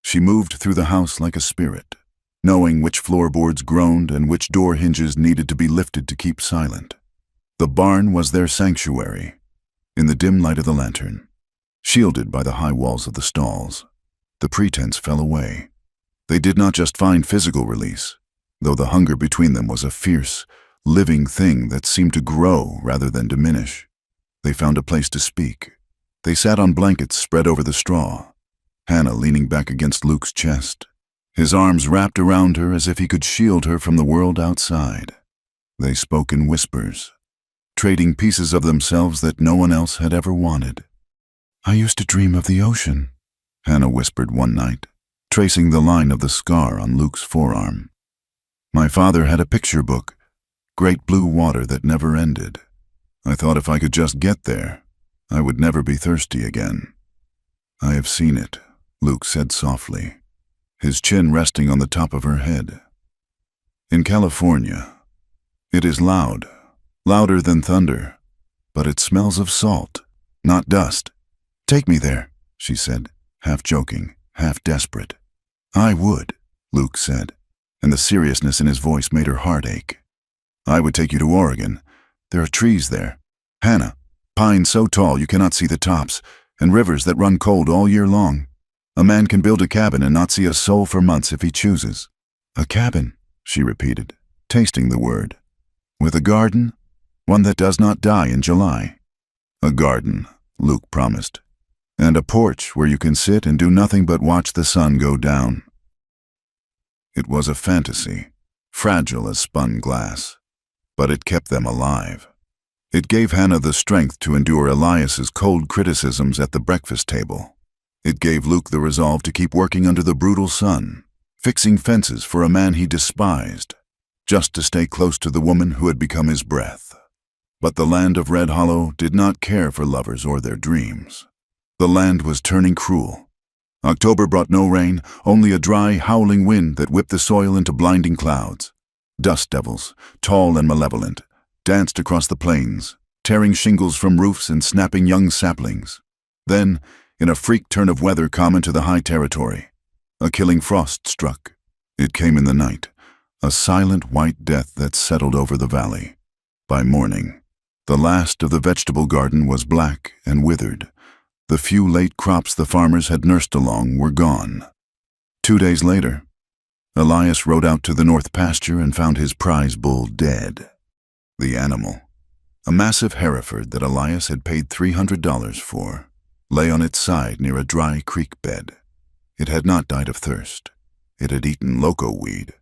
She moved through the house like a spirit, knowing which floorboards groaned and which door hinges needed to be lifted to keep silent. The barn was their sanctuary. In the dim light of the lantern, shielded by the high walls of the stalls, the pretense fell away. They did not just find physical release, though the hunger between them was a fierce, living thing that seemed to grow rather than diminish. They found a place to speak. They sat on blankets spread over the straw, Hannah leaning back against Luke's chest, his arms wrapped around her as if he could shield her from the world outside. They spoke in whispers, trading pieces of themselves that no one else had ever wanted. "I used to dream of the ocean," Hannah whispered one night, tracing the line of the scar on Luke's forearm. "My father had a picture book, great blue water that never ended. I thought if I could just get there, I would never be thirsty again." "I have seen it," Luke said softly, his chin resting on the top of her head. "In California, it is loud, louder than thunder, but it smells of salt, not dust. Take me there," she said, half joking, half desperate. "I would," Luke said, and the seriousness in his voice made her heart ache. "I would take you to Oregon. There are trees there, Hannah, pines so tall you cannot see the tops, and rivers that run cold all year long. A man can build a cabin and not see a soul for months if he chooses." "A cabin," she repeated, tasting the word. "With a garden? One that does not die in July." "A garden," Luke promised, "and a porch where you can sit and do nothing but watch the sun go down." It was a fantasy, fragile as spun glass, but it kept them alive. It gave Hannah the strength to endure Elias's cold criticisms at the breakfast table. It gave Luke the resolve to keep working under the brutal sun, fixing fences for a man he despised, just to stay close to the woman who had become his breath. But the land of Red Hollow did not care for lovers or their dreams. The land was turning cruel. October brought no rain, only a dry, howling wind that whipped the soil into blinding clouds. Dust devils, tall and malevolent, danced across the plains, tearing shingles from roofs and snapping young saplings. Then, in a freak turn of weather common to the high territory, a killing frost struck. It came in the night, a silent white death that settled over the valley. By morning, the last of the vegetable garden was black and withered, The few late crops the farmers had nursed along were gone. 2 days later, Elias rode out to the north pasture and found his prize bull dead. The animal, a massive Hereford that Elias had paid $300 for, lay on its side near a dry creek bed. It had not died of thirst. It had eaten loco weed,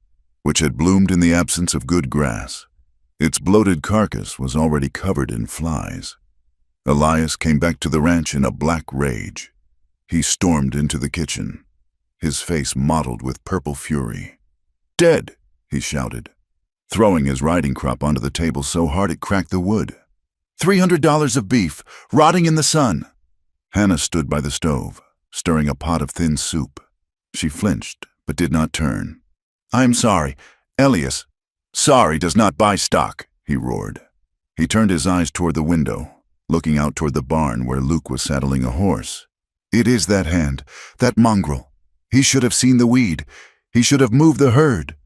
which had bloomed in the absence of good grass. Its bloated carcass was already covered in flies. Elias came back to the ranch in a black rage. He stormed into the kitchen, his face mottled with purple fury. "Dead!" he shouted, throwing his riding crop onto the table so hard it cracked the wood. $300 of beef, rotting in the sun. Hannah stood by the stove, stirring a pot of thin soup. She flinched, but did not turn. "I'm sorry, Elias. Sorry does not buy stock," he roared. He turned his eyes toward the window, looking out toward the barn where Luke was saddling a horse. "It is that hand, that mongrel. He should have seen the weed. He should have moved the herd."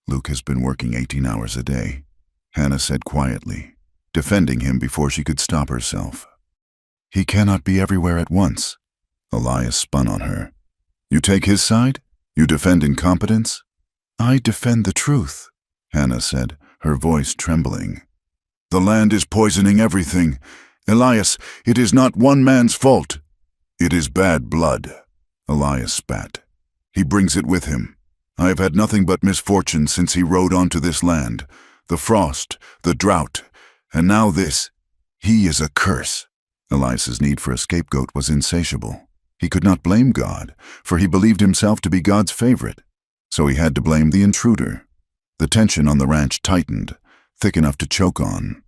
"Luke has been working 18 hours a day," Hannah said quietly, defending him before she could stop herself. "He cannot be everywhere at once." Elias spun on her. "You take his side? You defend incompetence?" "I defend the truth," Hannah said, her voice trembling. "The land is poisoning everything. Elias, it is not one man's fault." "It is bad blood," Elias spat. "He brings it with him. I have had nothing but misfortune since he rode onto this land. The frost, the drought, and now this. He is a curse." Elias's need for a scapegoat was insatiable. He could not blame God, for he believed himself to be God's favorite. So he had to blame the intruder. The tension on the ranch tightened, thick enough to choke on.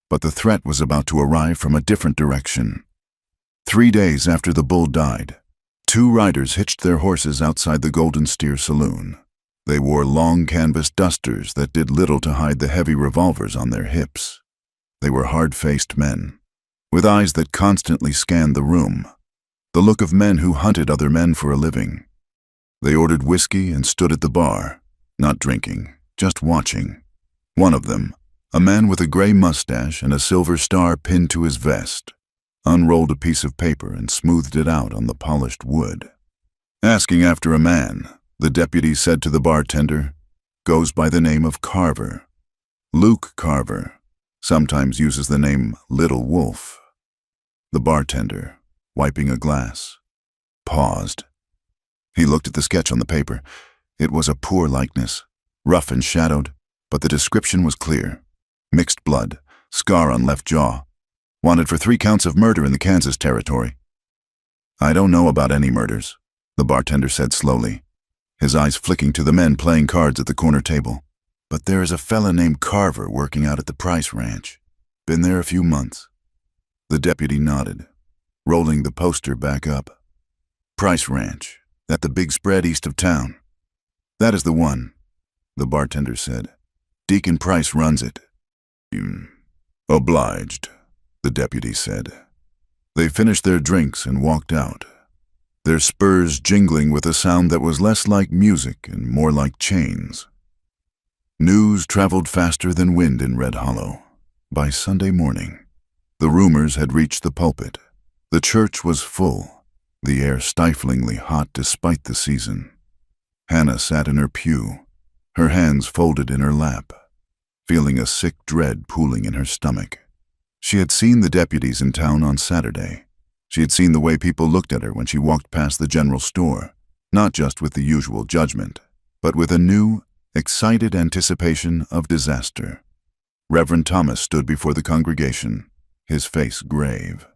But the threat was about to arrive from a different direction. 3 days after the bull died, 2 riders hitched their horses outside the Golden Steer Saloon. They wore long canvas dusters that did little to hide the heavy revolvers on their hips. They were hard-faced men, with eyes that constantly scanned the room, the look of men who hunted other men for a living. They ordered whiskey and stood at the bar, not drinking, just watching. One of them, a man with a gray mustache and a silver star pinned to his vest, unrolled a piece of paper and smoothed it out on the polished wood. Asking after a man, the deputy said to the bartender, "Goes by the name of Carver. Luke Carver. Sometimes uses the name Little Wolf." The bartender, wiping a glass, paused. He looked at the sketch on the paper. It was a poor likeness, rough and shadowed, but the description was clear. Mixed blood, scar on left jaw. Wanted for 3 counts of murder in the Kansas territory. "I don't know about any murders," the bartender said slowly, his eyes flicking to the men playing cards at the corner table. "But there is a fella named Carver working out at the Price Ranch. Been there a few months." The deputy nodded, rolling the poster back up. "Price Ranch, at the big spread east of town." "That is the one," the bartender said. "Deacon Price runs it." "Obliged," the deputy said. They finished their drinks and walked out, their spurs jingling with a sound that was less like music and more like chains. News traveled faster than wind in Red Hollow. By Sunday morning, the rumors had reached the pulpit. The church was full, the air stiflingly hot despite the season. Hannah sat in her pew, her hands folded in her lap, feeling a sick dread pooling in her stomach. She had seen the deputies in town on Saturday. She had seen the way people looked at her when she walked past the general store, not just with the usual judgment, but with a new, excited anticipation of disaster. Reverend Thomas stood before the congregation, his face grave.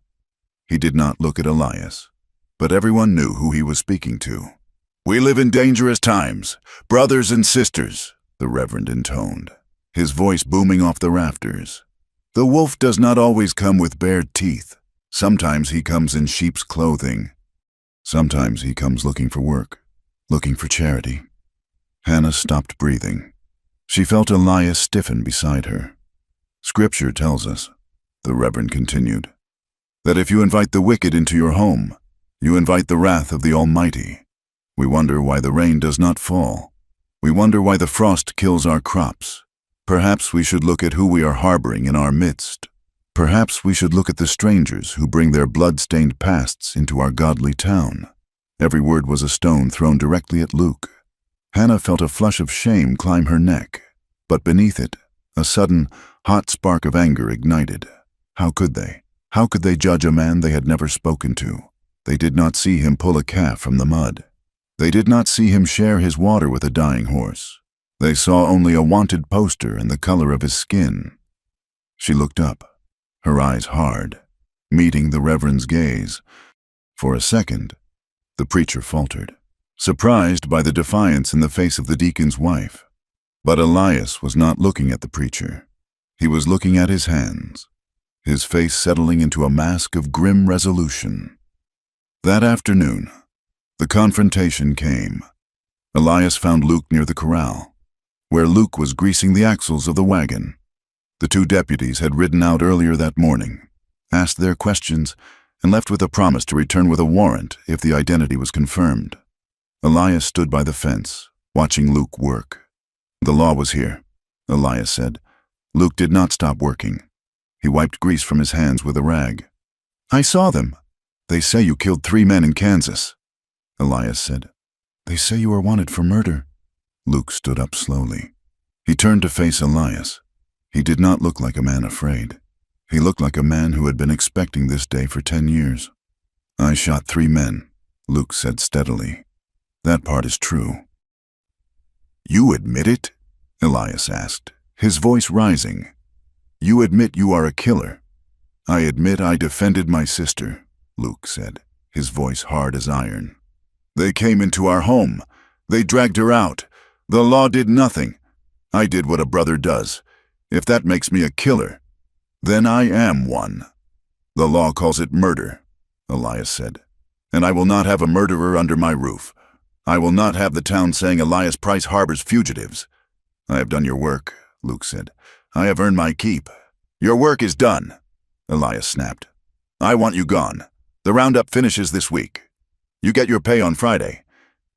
He did not look at Elias, but everyone knew who he was speaking to. "We live in dangerous times, brothers and sisters," the Reverend intoned, his voice booming off the rafters. "The wolf does not always come with bared teeth. Sometimes he comes in sheep's clothing. Sometimes he comes looking for work, looking for charity." Hannah stopped breathing. She felt Elias stiffen beside her. "Scripture tells us," the Reverend continued, "that if you invite the wicked into your home, you invite the wrath of the Almighty. We wonder why the rain does not fall. We wonder why the frost kills our crops. Perhaps we should look at who we are harboring in our midst. Perhaps we should look at the strangers who bring their blood-stained pasts into our godly town. Every word was a stone thrown directly at Luke. Hannah felt a flush of shame climb her neck, but beneath it, a sudden, hot spark of anger ignited. How could they? How could they judge a man they had never spoken to? They did not see him pull a calf from the mud. They did not see him share his water with a dying horse. They saw only a wanted poster and the color of his skin. She looked up, her eyes hard, meeting the Reverend's gaze. For a second, the preacher faltered, surprised by the defiance in the face of the deacon's wife. But Elias was not looking at the preacher. He was looking at his hands, his face settling into a mask of grim resolution. That afternoon, the confrontation came. Elias found Luke near the corral, where Luke was greasing the axles of the wagon. The two deputies had ridden out earlier that morning, asked their questions, and left with a promise to return with a warrant if the identity was confirmed. Elias stood by the fence, watching Luke work. "The law was here," Elias said. Luke did not stop working. He wiped grease from his hands with a rag. "I saw them. They say you killed 3 men in Kansas," Elias said. "They say you are wanted for murder." Luke stood up slowly. He turned to face Elias. He did not look like a man afraid. He looked like a man who had been expecting this day for 10 years. "I shot 3 men," Luke said steadily. "That part is true." "You admit it?" Elias asked, his voice rising. "You admit you are a killer?" "I admit I defended my sister," Luke said, his voice hard as iron. "They came into our home. They dragged her out. The law did nothing. I did what a brother does. If that makes me a killer, then I am one." "The law calls it murder," Elias said, "and I will not have a murderer under my roof. I will not have the town saying Elias Price harbors fugitives." "I have done your work," Luke said. "I have earned my keep." "Your work is done," Elias snapped. "I want you gone. The roundup finishes this week. You get your pay on Friday,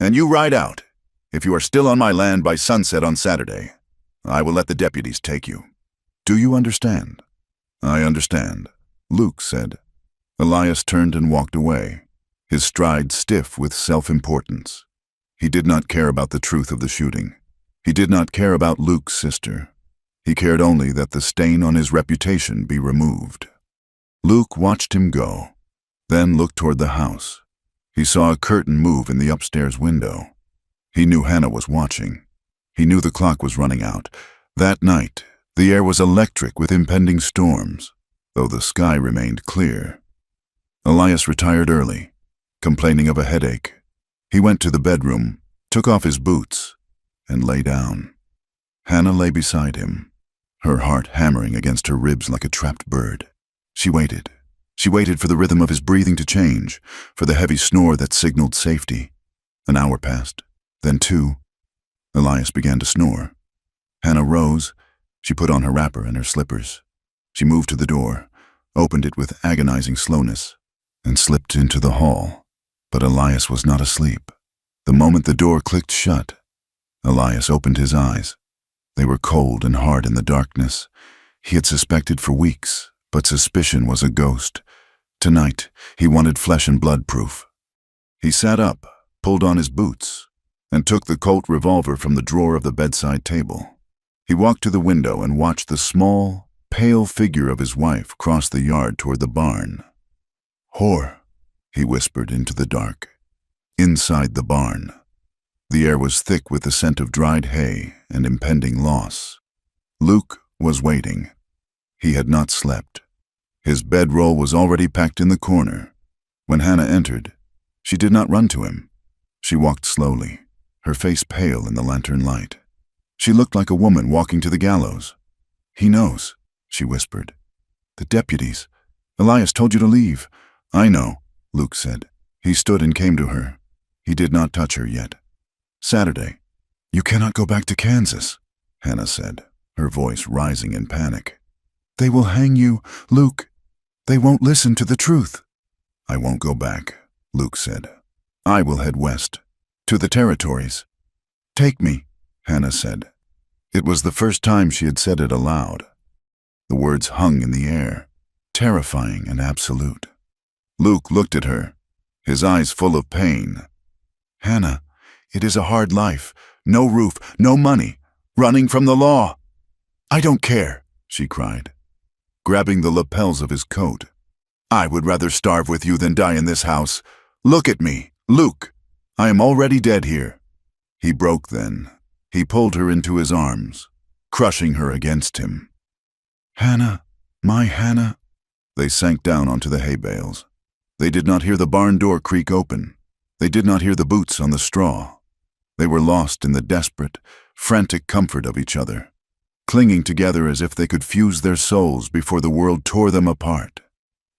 and you ride out. If you are still on my land by sunset on Saturday, I will let the deputies take you. Do you understand?" "I understand," Luke said. Elias turned and walked away, his stride stiff with self-importance. He did not care about the truth of the shooting. He did not care about Luke's sister. He cared only that the stain on his reputation be removed. Luke watched him go, then looked toward the house. He saw a curtain move in the upstairs window. He knew Hannah was watching. He knew the clock was running out. That night, the air was electric with impending storms, though the sky remained clear. Elias retired early, complaining of a headache. He went to the bedroom, took off his boots, and lay down. Hannah lay beside him, her heart hammering against her ribs like a trapped bird. She waited. She waited for the rhythm of his breathing to change, for the heavy snore that signaled safety. An hour passed, then 2. Elias began to snore. Hannah rose. She put on her wrapper and her slippers. She moved to the door, opened it with agonizing slowness, and slipped into the hall. But Elias was not asleep. The moment the door clicked shut, Elias opened his eyes. They were cold and hard in the darkness. He had suspected for weeks, but suspicion was a ghost. Tonight, he wanted flesh and blood proof. He sat up, pulled on his boots, and took the Colt revolver from the drawer of the bedside table. He walked to the window and watched the small, pale figure of his wife cross the yard toward the barn. "Whore," he whispered into the dark. Inside the barn, the air was thick with the scent of dried hay and impending loss. Luke was waiting. He had not slept. His bedroll was already packed in the corner. When Hannah entered, she did not run to him. She walked slowly, her face pale in the lantern light. She looked like a woman walking to the gallows. "He knows," she whispered. "The deputies. Elias told you to leave." "I know," Luke said. He stood and came to her. He did not touch her yet. "Saturday." "You cannot go back to Kansas," Hannah said, her voice rising in panic. "They will hang you, Luke. They won't listen to the truth." "I won't go back," Luke said. "I will head west, to the territories." "Take me," Hannah said. It was the first time she had said it aloud. The words hung in the air. terrifying and absolute. Luke looked at her, his eyes full of pain. "Hannah, it is a hard life. No roof, no money, running from the law." "I don't care," she cried, grabbing the lapels of his coat. "I would rather starve with you than die in this house. Look at me, Luke. I am already dead here." He broke then. He pulled her into his arms, crushing her against him. "Hannah, my Hannah." They sank down onto the hay bales. They did not hear the barn door creak open. They did not hear the boots on the straw. They were lost in the desperate, frantic comfort of each other, clinging together as if they could fuse their souls before the world tore them apart.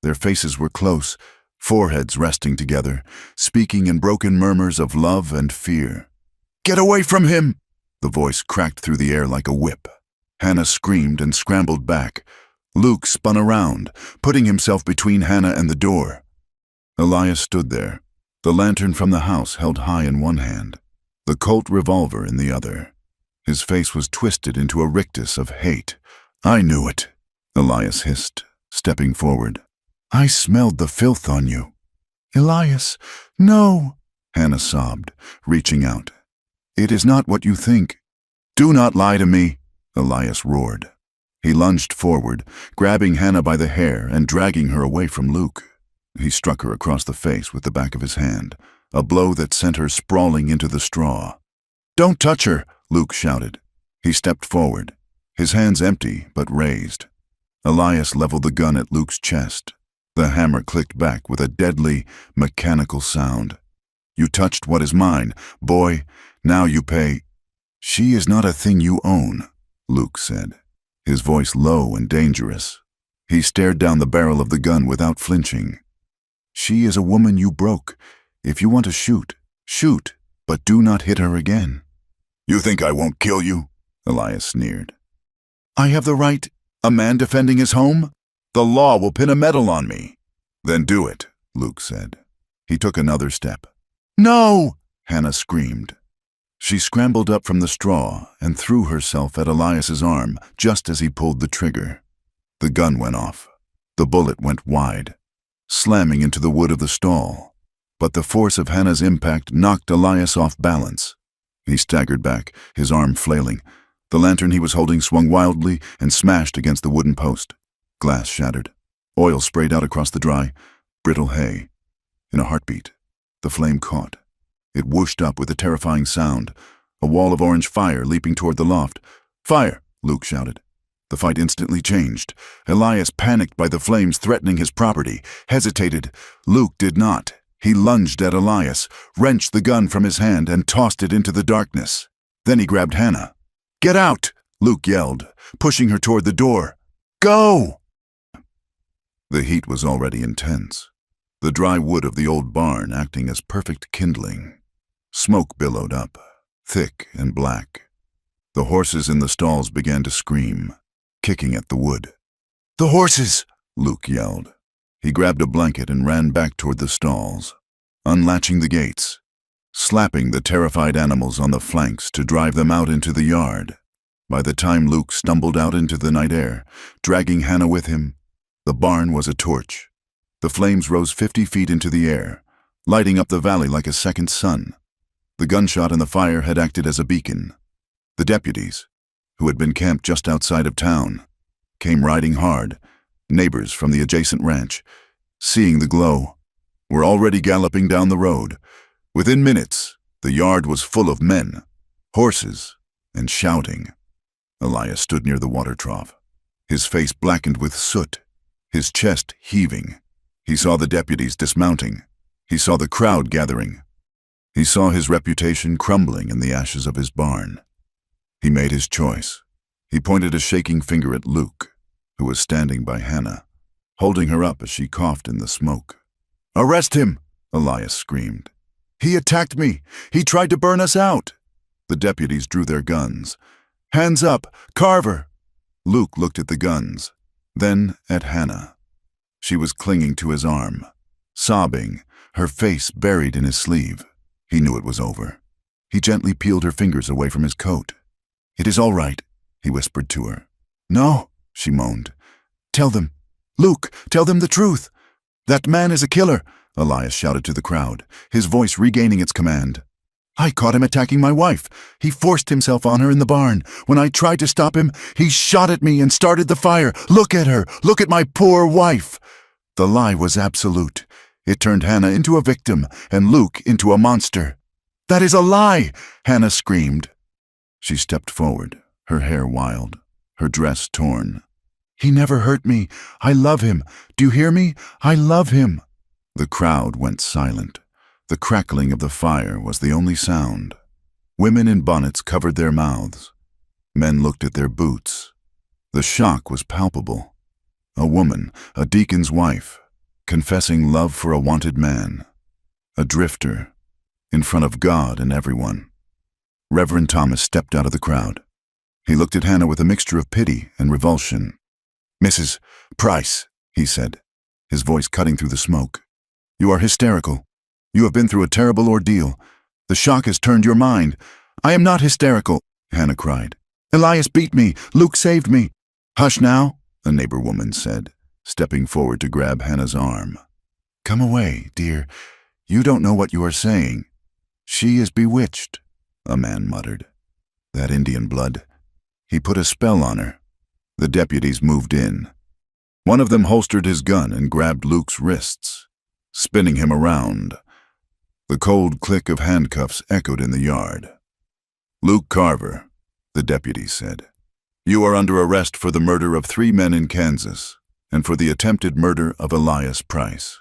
Their faces were close, foreheads resting together, speaking in broken murmurs of love and fear. "Get away from him!" The voice cracked through the air like a whip. Hannah screamed and scrambled back. Luke spun around, putting himself between Hannah and the door. Elias stood there, the lantern from the house held high in one hand, the Colt revolver in the other. His face was twisted into a rictus of hate. "I knew it," Elias hissed, stepping forward. "I smelled the filth on you." "Elias, no," Hannah sobbed, reaching out. "It is not what you think." "Do not lie to me," Elias roared. He lunged forward, grabbing Hannah by the hair and dragging her away from Luke. He struck her across the face with the back of his hand, a blow that sent her sprawling into the straw. "Don't touch her," Luke shouted. He stepped forward, his hands empty but raised. Elias leveled the gun at Luke's chest. The hammer clicked back with a deadly, mechanical sound. "You touched what is mine, boy. Now you pay." "She is not a thing you own," Luke said, his voice low and dangerous. He stared down the barrel of the gun without flinching. "She is a woman you broke. If you want to shoot, shoot, but do not hit her again." "You think I won't kill you?" Elias sneered. "I have the right. A man defending his home? The law will pin a medal on me." "Then do it," Luke said. He took another step. "No!" Hannah screamed. She scrambled up from the straw and threw herself at Elias's arm just as he pulled the trigger. The gun went off. The bullet went wide, slamming into the wood of the stall. But the force of Hannah's impact knocked Elias off balance. He staggered back, his arm flailing. The lantern he was holding swung wildly and smashed against the wooden post. Glass shattered. Oil sprayed out across the dry, brittle hay. In a heartbeat, the flame caught. It whooshed up with a terrifying sound, a wall of orange fire leaping toward the loft. "Fire!" Luke shouted. The fight instantly changed. Elias, panicked by the flames threatening his property, hesitated. Luke did not. He lunged at Elias, wrenched the gun from his hand, and tossed it into the darkness. Then he grabbed Hannah. "Get out!" Luke yelled, pushing her toward the door. "Go!" The heat was already intense, the dry wood of the old barn acting as perfect kindling. Smoke billowed up, thick and black. The horses in the stalls began to scream, kicking at the wood. "The horses!" Luke yelled. He grabbed a blanket and ran back toward the stalls, unlatching the gates, slapping the terrified animals on the flanks to drive them out into the yard. By the time Luke stumbled out into the night air, dragging Hannah with him, the barn was a torch. The flames rose 50 feet into the air, lighting up the valley like a second sun. The gunshot and the fire had acted as a beacon. The deputies, who had been camped just outside of town, came riding hard. Neighbors from the adjacent ranch, seeing the glow, were already galloping down the road. Within minutes, the yard was full of men, horses, and shouting. Elias stood near the water trough, his face blackened with soot, his chest heaving. He saw the deputies dismounting. He saw the crowd gathering. He saw his reputation crumbling in the ashes of his barn. He made his choice. He pointed a shaking finger at Luke, who was standing by Hannah, holding her up as she coughed in the smoke. "Arrest him!" Elias screamed. "He attacked me! He tried to burn us out!" The deputies drew their guns. "Hands up! Carver!" Luke looked at the guns, then at Hannah. She was clinging to his arm, sobbing, her face buried in his sleeve. He knew it was over. He gently peeled her fingers away from his coat. "It is all right," he whispered to her. "No," she moaned. "Tell them. "Luke, tell them the truth! That man is a killer!" Elias shouted to the crowd, his voice regaining its command. "I caught him attacking my wife. He forced himself on her in the barn. When I tried to stop him, he shot at me and started the fire. Look at her! Look at my poor wife!" The lie was absolute. It turned Hannah into a victim and Luke into a monster. "That is a lie!" Hannah screamed. She stepped forward, her hair wild, her dress torn. "He never hurt me. I love him. Do you hear me? I love him." The crowd went silent. The crackling of the fire was the only sound. Women in bonnets covered their mouths. Men looked at their boots. The shock was palpable. A woman, a deacon's wife, confessing love for a wanted man. A drifter, in front of God and everyone. Reverend Thomas stepped out of the crowd. He looked at Hannah with a mixture of pity and revulsion. "Mrs. Price," he said, his voice cutting through the smoke, "you are hysterical. You have been through a terrible ordeal. The shock has turned your mind." "I am not hysterical," Hannah cried. "Elias beat me. Luke saved me." "Hush now," a neighbor woman said, stepping forward to grab Hannah's arm. "Come away, dear. You don't know what you are saying. She is bewitched," a man muttered. "That Indian blood. He put a spell on her." The deputies moved in. One of them holstered his gun and grabbed Luke's wrists, spinning him around. The cold click of handcuffs echoed in the yard. "Luke Carver," the deputy said, "you are under arrest for the murder of 3 men in Kansas and for the attempted murder of Elias Price."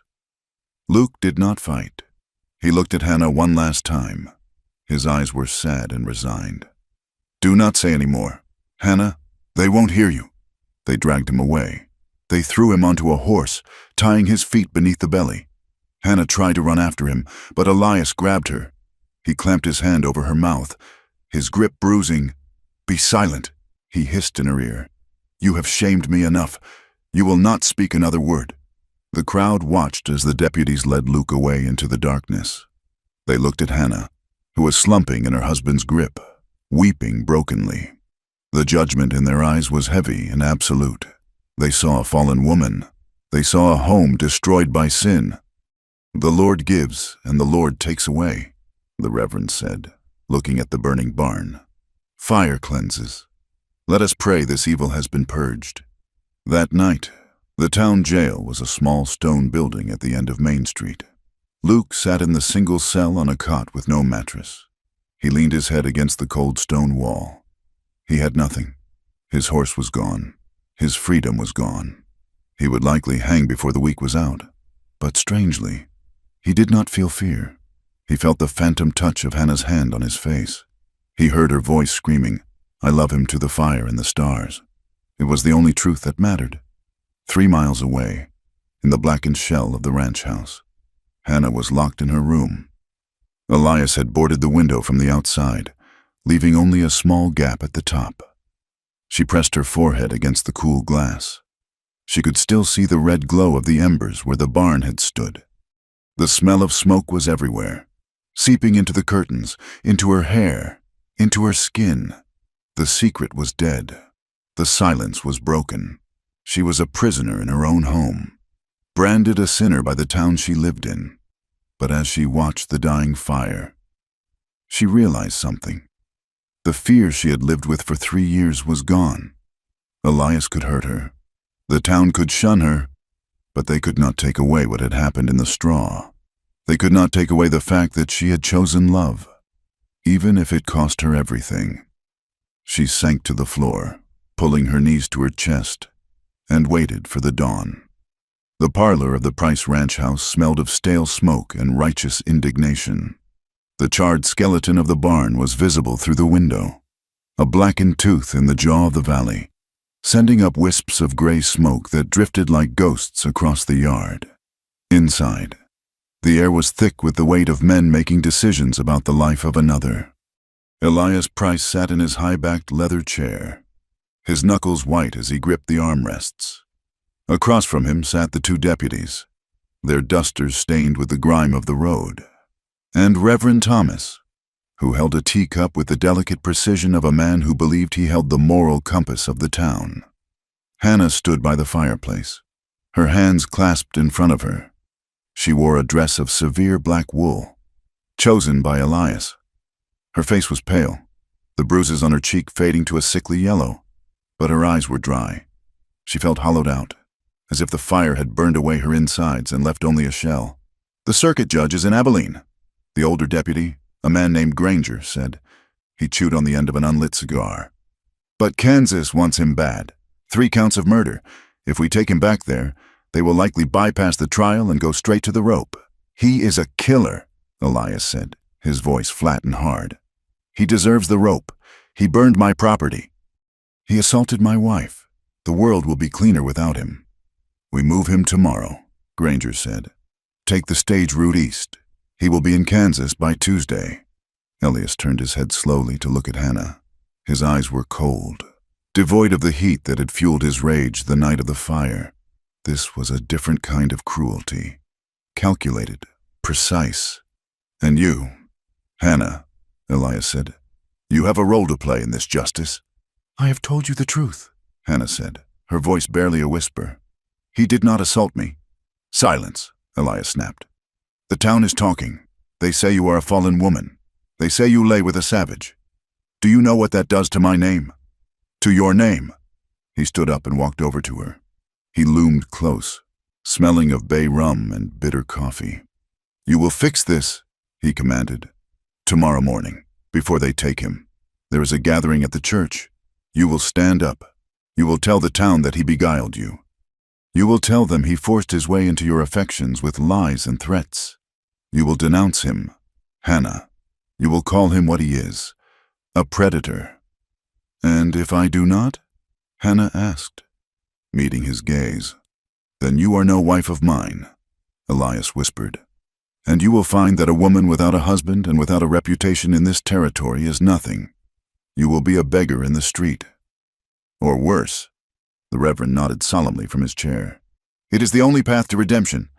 Luke did not fight. He looked at Hannah one last time. His eyes were sad and resigned. "Do not say any more. Hannah, they won't hear you." They dragged him away. They threw him onto a horse, tying his feet beneath the belly. Hannah tried to run after him, but Elias grabbed her. He clamped his hand over her mouth, his grip bruising. "Be silent," he hissed in her ear. "You have shamed me enough. You will not speak another word." The crowd watched as the deputies led Luke away into the darkness. They looked at Hannah, who was slumping in her husband's grip, weeping brokenly. The judgment in their eyes was heavy and absolute. They saw a fallen woman. They saw a home destroyed by sin. "The Lord gives and the Lord takes away," the Reverend said, looking at the burning barn. "Fire cleanses. Let us pray this evil has been purged." That night, the town jail was a small stone building at the end of Main Street. Luke sat in the single cell on a cot with no mattress. He leaned his head against the cold stone wall. He had nothing. His horse was gone. His freedom was gone. He would likely hang before the week was out. But strangely, he did not feel fear. He felt the phantom touch of Hannah's hand on his face. He heard her voice screaming, "I love him to the fire and the stars." It was the only truth that mattered. 3 miles away, in the blackened shell of the ranch house, Hannah was locked in her room. Elias had boarded the window from the outside, leaving only a small gap at the top. She pressed her forehead against the cool glass. She could still see the red glow of the embers where the barn had stood. The smell of smoke was everywhere, seeping into the curtains, into her hair, into her skin. The secret was dead. The silence was broken. She was a prisoner in her own home, branded a sinner by the town she lived in. But as she watched the dying fire, she realized something. The fear she had lived with for 3 years was gone. Elias could hurt her. The town could shun her, but they could not take away what had happened in the straw. They could not take away the fact that she had chosen love, even if it cost her everything. She sank to the floor, pulling her knees to her chest, and waited for the dawn. The parlor of the Price Ranch house smelled of stale smoke and righteous indignation. The charred skeleton of the barn was visible through the window, a blackened tooth in the jaw of the valley, sending up wisps of gray smoke that drifted like ghosts across the yard. Inside, the air was thick with the weight of men making decisions about the life of another. Elias Price sat in his high-backed leather chair, his knuckles white as he gripped the armrests. Across from him sat the 2 deputies, their dusters stained with the grime of the road, and Reverend Thomas, who held a teacup with the delicate precision of a man who believed he held the moral compass of the town. Hannah stood by the fireplace, her hands clasped in front of her. She wore a dress of severe black wool, chosen by Elias. Her face was pale, the bruises on her cheek fading to a sickly yellow, but her eyes were dry. She felt hollowed out, as if the fire had burned away her insides and left only a shell. "The circuit judge is in Abilene," the older deputy, a man named Granger, said. He chewed on the end of an unlit cigar. "But Kansas wants him bad. 3 counts of murder. If we take him back there, they will likely bypass the trial and go straight to the rope." "He is a killer," Elias said, his voice flat and hard. "He deserves the rope. He burned my property. He assaulted my wife. The world will be cleaner without him." "We move him tomorrow," Granger said. "Take the stage route east. He will be in Kansas by Tuesday." Elias turned his head slowly to look at Hannah. His eyes were cold, devoid of the heat that had fueled his rage the night of the fire. This was a different kind of cruelty. Calculated, precise. "And you, Hannah," Elias said, "you have a role to play in this justice." "I have told you the truth," Hannah said, her voice barely a whisper. "He did not assault me." "Silence," Elias snapped. "The town is talking. They say you are a fallen woman. They say you lay with a savage. Do you know what that does to my name? To your name?" He stood up and walked over to her. He loomed close, smelling of bay rum and bitter coffee. "You will fix this," he commanded. "Tomorrow morning, before they take him. There is a gathering at the church. You will stand up. You will tell the town that he beguiled you. You will tell them he forced his way into your affections with lies and threats. You will denounce him, Hannah. You will call him what he is, a predator." "And if I do not?" Hannah asked, meeting his gaze. "Then you are no wife of mine," Elias whispered. "And you will find that a woman without a husband and without a reputation in this territory is nothing. You will be a beggar in the street. Or worse." The Reverend nodded solemnly from his chair. "It is the only path to redemption.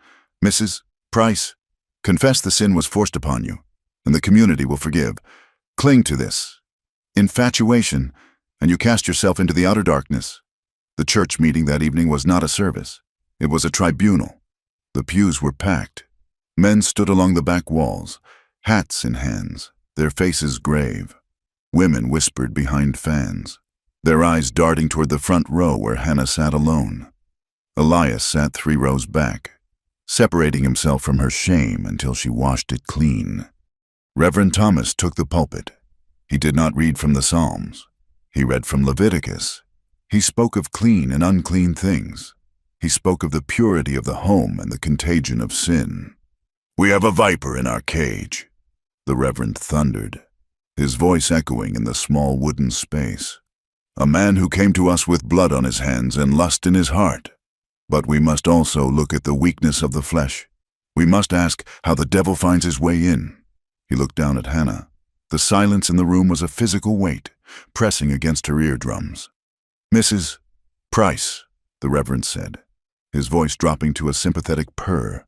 Mrs. Price, confess the sin was forced upon you, and the community will forgive. Cling to this infatuation, and you cast yourself into the outer darkness." The church meeting that evening was not a service. It was a tribunal. The pews were packed. Men stood along the back walls, hats in hands, their faces grave. Women whispered behind fans, their eyes darting toward the front row where Hannah sat alone. Elias sat 3 rows back, separating himself from her shame until she washed it clean. Reverend Thomas took the pulpit. He did not read from the Psalms. He read from Leviticus. He spoke of clean and unclean things. He spoke of the purity of the home and the contagion of sin. "We have a viper in our cage," the Reverend thundered, his voice echoing in the small wooden space. "A man who came to us with blood on his hands and lust in his heart. But we must also look at the weakness of the flesh. We must ask how the devil finds his way in." He looked down at Hannah. The silence in the room was a physical weight, pressing against her eardrums. "Mrs. Price," the Reverend said, his voice dropping to a sympathetic purr.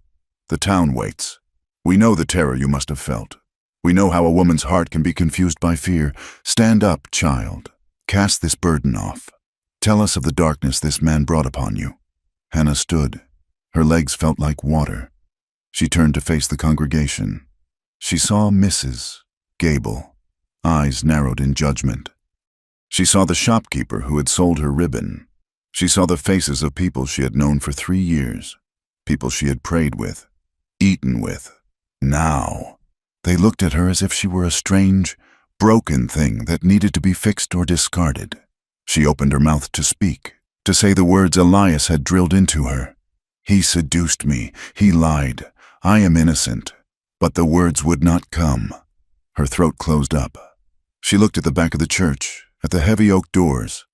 "The town waits. We know the terror you must have felt. We know how a woman's heart can be confused by fear. Stand up, child. Cast this burden off. Tell us of the darkness this man brought upon you." Hannah stood. Her legs felt like water. She turned to face the congregation. She saw Mrs. Gable, eyes narrowed in judgment. She saw the shopkeeper who had sold her ribbon. She saw the faces of people she had known for 3 years, people she had prayed with, eaten with. Now, they looked at her as if she were a strange, broken thing that needed to be fixed or discarded. She opened her mouth to speak, to say the words Elias had drilled into her. "He seduced me. He lied. I am innocent." But the words would not come. Her throat closed up. She looked at the back of the church, at the heavy oak doors,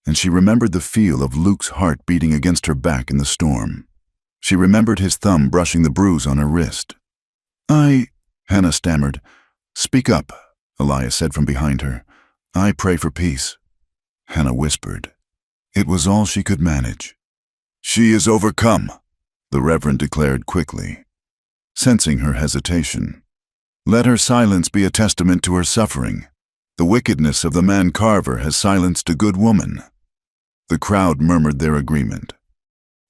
and she remembered the feel of Luke's heart beating against her back in the storm. She remembered his thumb brushing the bruise on her wrist. Hannah stammered. "Speak up," Elias said from behind her. "I pray for peace." Hannah whispered. It was all she could manage. "She is overcome," the Reverend declared quickly, sensing her hesitation. "Let her silence be a testament to her suffering. The wickedness of the man Carver has silenced a good woman." The crowd murmured their agreement.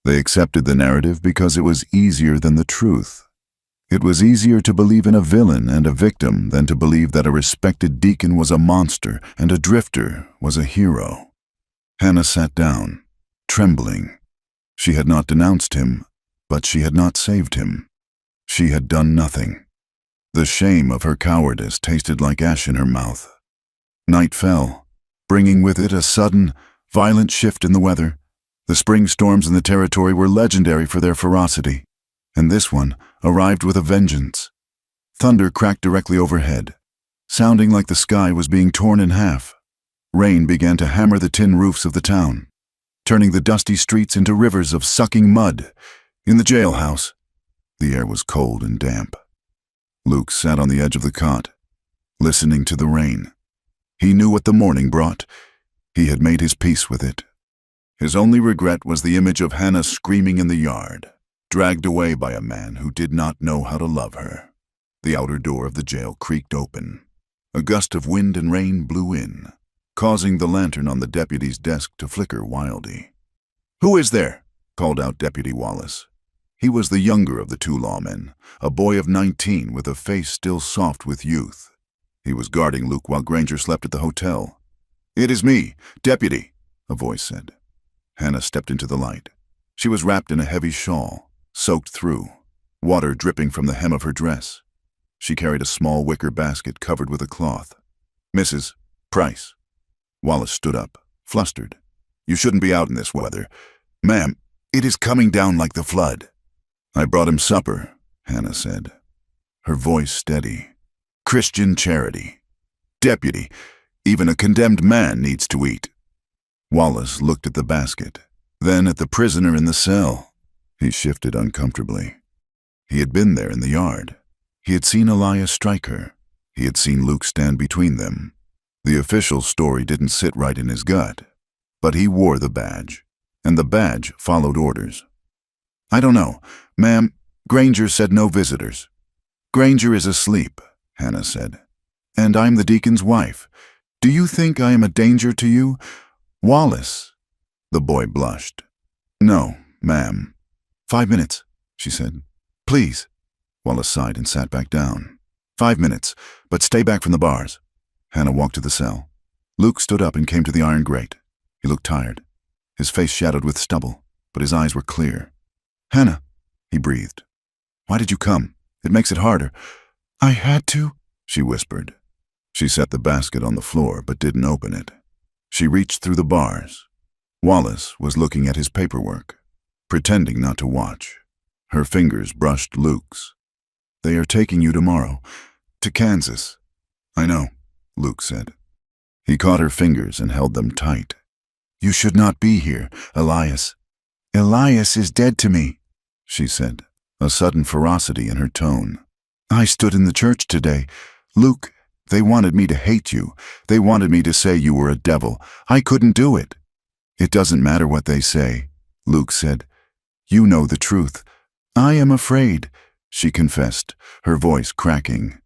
They accepted the narrative because it was easier than the truth. It was easier to believe in a villain and a victim than to believe that a respected deacon was a monster and a drifter was a hero. Hannah sat down, trembling. She had not denounced him, but she had not saved him. She had done nothing. The shame of her cowardice tasted like ash in her mouth. Night fell, bringing with it a sudden, violent shift in the weather. The spring storms in the territory were legendary for their ferocity, and this one arrived with a vengeance. Thunder cracked directly overhead, sounding like the sky was being torn in half. Rain began to hammer the tin roofs of the town, turning the dusty streets into rivers of sucking mud. In the jailhouse, the air was cold and damp. Luke sat on the edge of the cot, listening to the rain. He knew what the morning brought. He had made his peace with it. His only regret was the image of Hannah screaming in the yard, dragged away by a man who did not know how to love her. The outer door of the jail creaked open. A gust of wind and rain blew in, causing the lantern on the deputy's desk to flicker wildly. "Who is there?" called out Deputy Wallace. He was the younger of the two lawmen, a boy of 19 with a face still soft with youth. He was guarding Luke while Granger slept at the hotel. "It is me, Deputy," a voice said. Hannah stepped into the light. She was wrapped in a heavy shawl, soaked through, water dripping from the hem of her dress. She carried a small wicker basket covered with a cloth. "Mrs. Price." Wallace stood up, flustered. "You shouldn't be out in this weather. Ma'am, it is coming down like the flood." "I brought him supper," Hannah said, her voice steady. "Christian charity. Deputy, even a condemned man needs to eat." Wallace looked at the basket, then at the prisoner in the cell. He shifted uncomfortably. He had been there in the yard. He had seen Elias strike her. He had seen Luke stand between them. The official story didn't sit right in his gut, but he wore the badge, and the badge followed orders. "I don't know. Ma'am, Granger said no visitors." "Granger is asleep," Hannah said. "And I'm the deacon's wife. Do you think I am a danger to you?" "Wallace." The boy blushed. "No, ma'am." "5 minutes," she said. "Please." Wallace sighed and sat back down. "5 minutes, but stay back from the bars." Hannah walked to the cell. Luke stood up and came to the iron grate. He looked tired, his face shadowed with stubble, but his eyes were clear. "Hannah," he breathed. "Why did you come? It makes it harder." "I had to," she whispered. She set the basket on the floor but didn't open it. She reached through the bars. Wallace was looking at his paperwork, pretending not to watch. Her fingers brushed Luke's. "They are taking you tomorrow, to Kansas." "I know," Luke said. He caught her fingers and held them tight. "You should not be here, Elias." "Elias is dead to me," she said, a sudden ferocity in her tone. "I stood in the church today. Luke, they wanted me to hate you. They wanted me to say you were a devil. I couldn't do it." "It doesn't matter what they say," Luke said. "You know the truth." "I am afraid," she confessed, her voice cracking.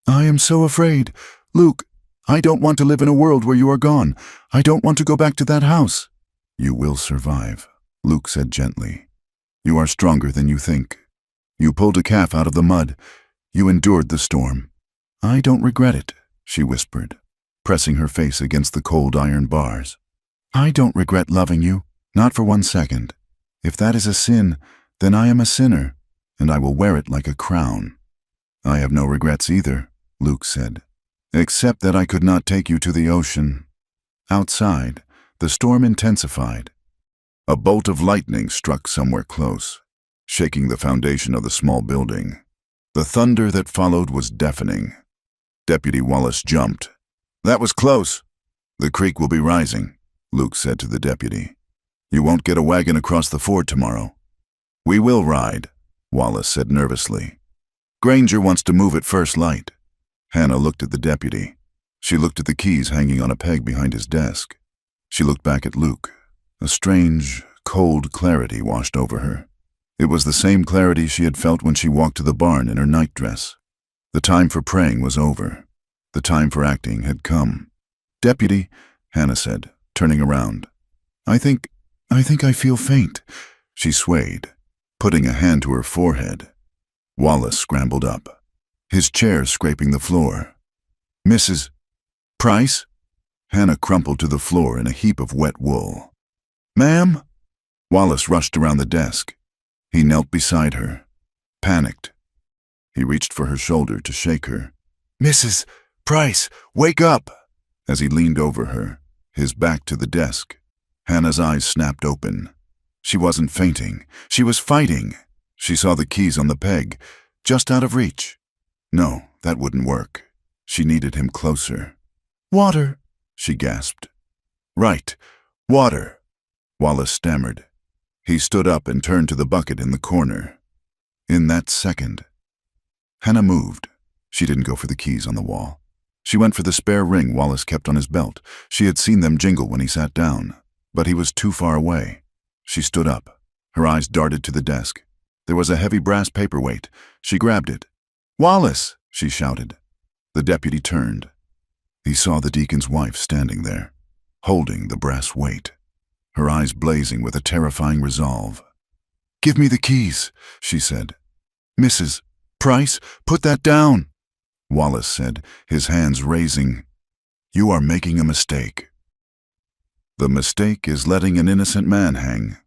"I am so afraid. Luke, I don't want to live in a world where you are gone. I don't want to go back to that house." "You will survive," Luke said gently. "You are stronger than you think. You pulled a calf out of the mud. You endured the storm." "I don't regret it," she whispered, pressing her face against the cold iron bars. "I don't regret loving you, not for 1 second. If that is a sin, then I am a sinner, and I will wear it like a crown." "I have no regrets either," Luke said, "except that I could not take you to the ocean." Outside, the storm intensified. A bolt of lightning struck somewhere close, shaking the foundation of the small building. The thunder that followed was deafening. Deputy Wallace jumped. "That was close." "The creek will be rising," Luke said to the deputy. "You won't get a wagon across the ford tomorrow." "We will ride," Wallace said nervously. "Granger wants to move at first light." Hannah looked at the deputy. She looked at the keys hanging on a peg behind his desk. She looked back at Luke. A strange, cold clarity washed over her. It was the same clarity she had felt when she walked to the barn in her nightdress. The time for praying was over. The time for acting had come. "Deputy," Hannah said, turning around. I think I feel faint. She swayed, putting a hand to her forehead. Wallace scrambled up, his chair scraping the floor. "Mrs. Price?" Hannah crumpled to the floor in a heap of wet wool. "Ma'am?" Wallace rushed around the desk. He knelt beside her, panicked. He reached for her shoulder to shake her. "Mrs. Price, wake up!" As he leaned over her, his back to the desk, Hannah's eyes snapped open. She wasn't fainting. She was fighting. She saw the keys on the peg, just out of reach. No, that wouldn't work. She needed him closer. "Water," she gasped. "Right, water," Wallace stammered. He stood up and turned to the bucket in the corner. In that second, Hannah moved. She didn't go for the keys on the wall. She went for the spare ring Wallace kept on his belt. She had seen them jingle when he sat down, but he was too far away. She stood up. Her eyes darted to the desk. There was a heavy brass paperweight. She grabbed it. "Wallace!" she shouted. The deputy turned. He saw the deacon's wife standing there, holding the brass weight, her eyes blazing with a terrifying resolve. "Give me the keys," she said. "Mrs. Price, put that down," Wallace said, his hands raising. "You are making a mistake." "The mistake is letting an innocent man hang,"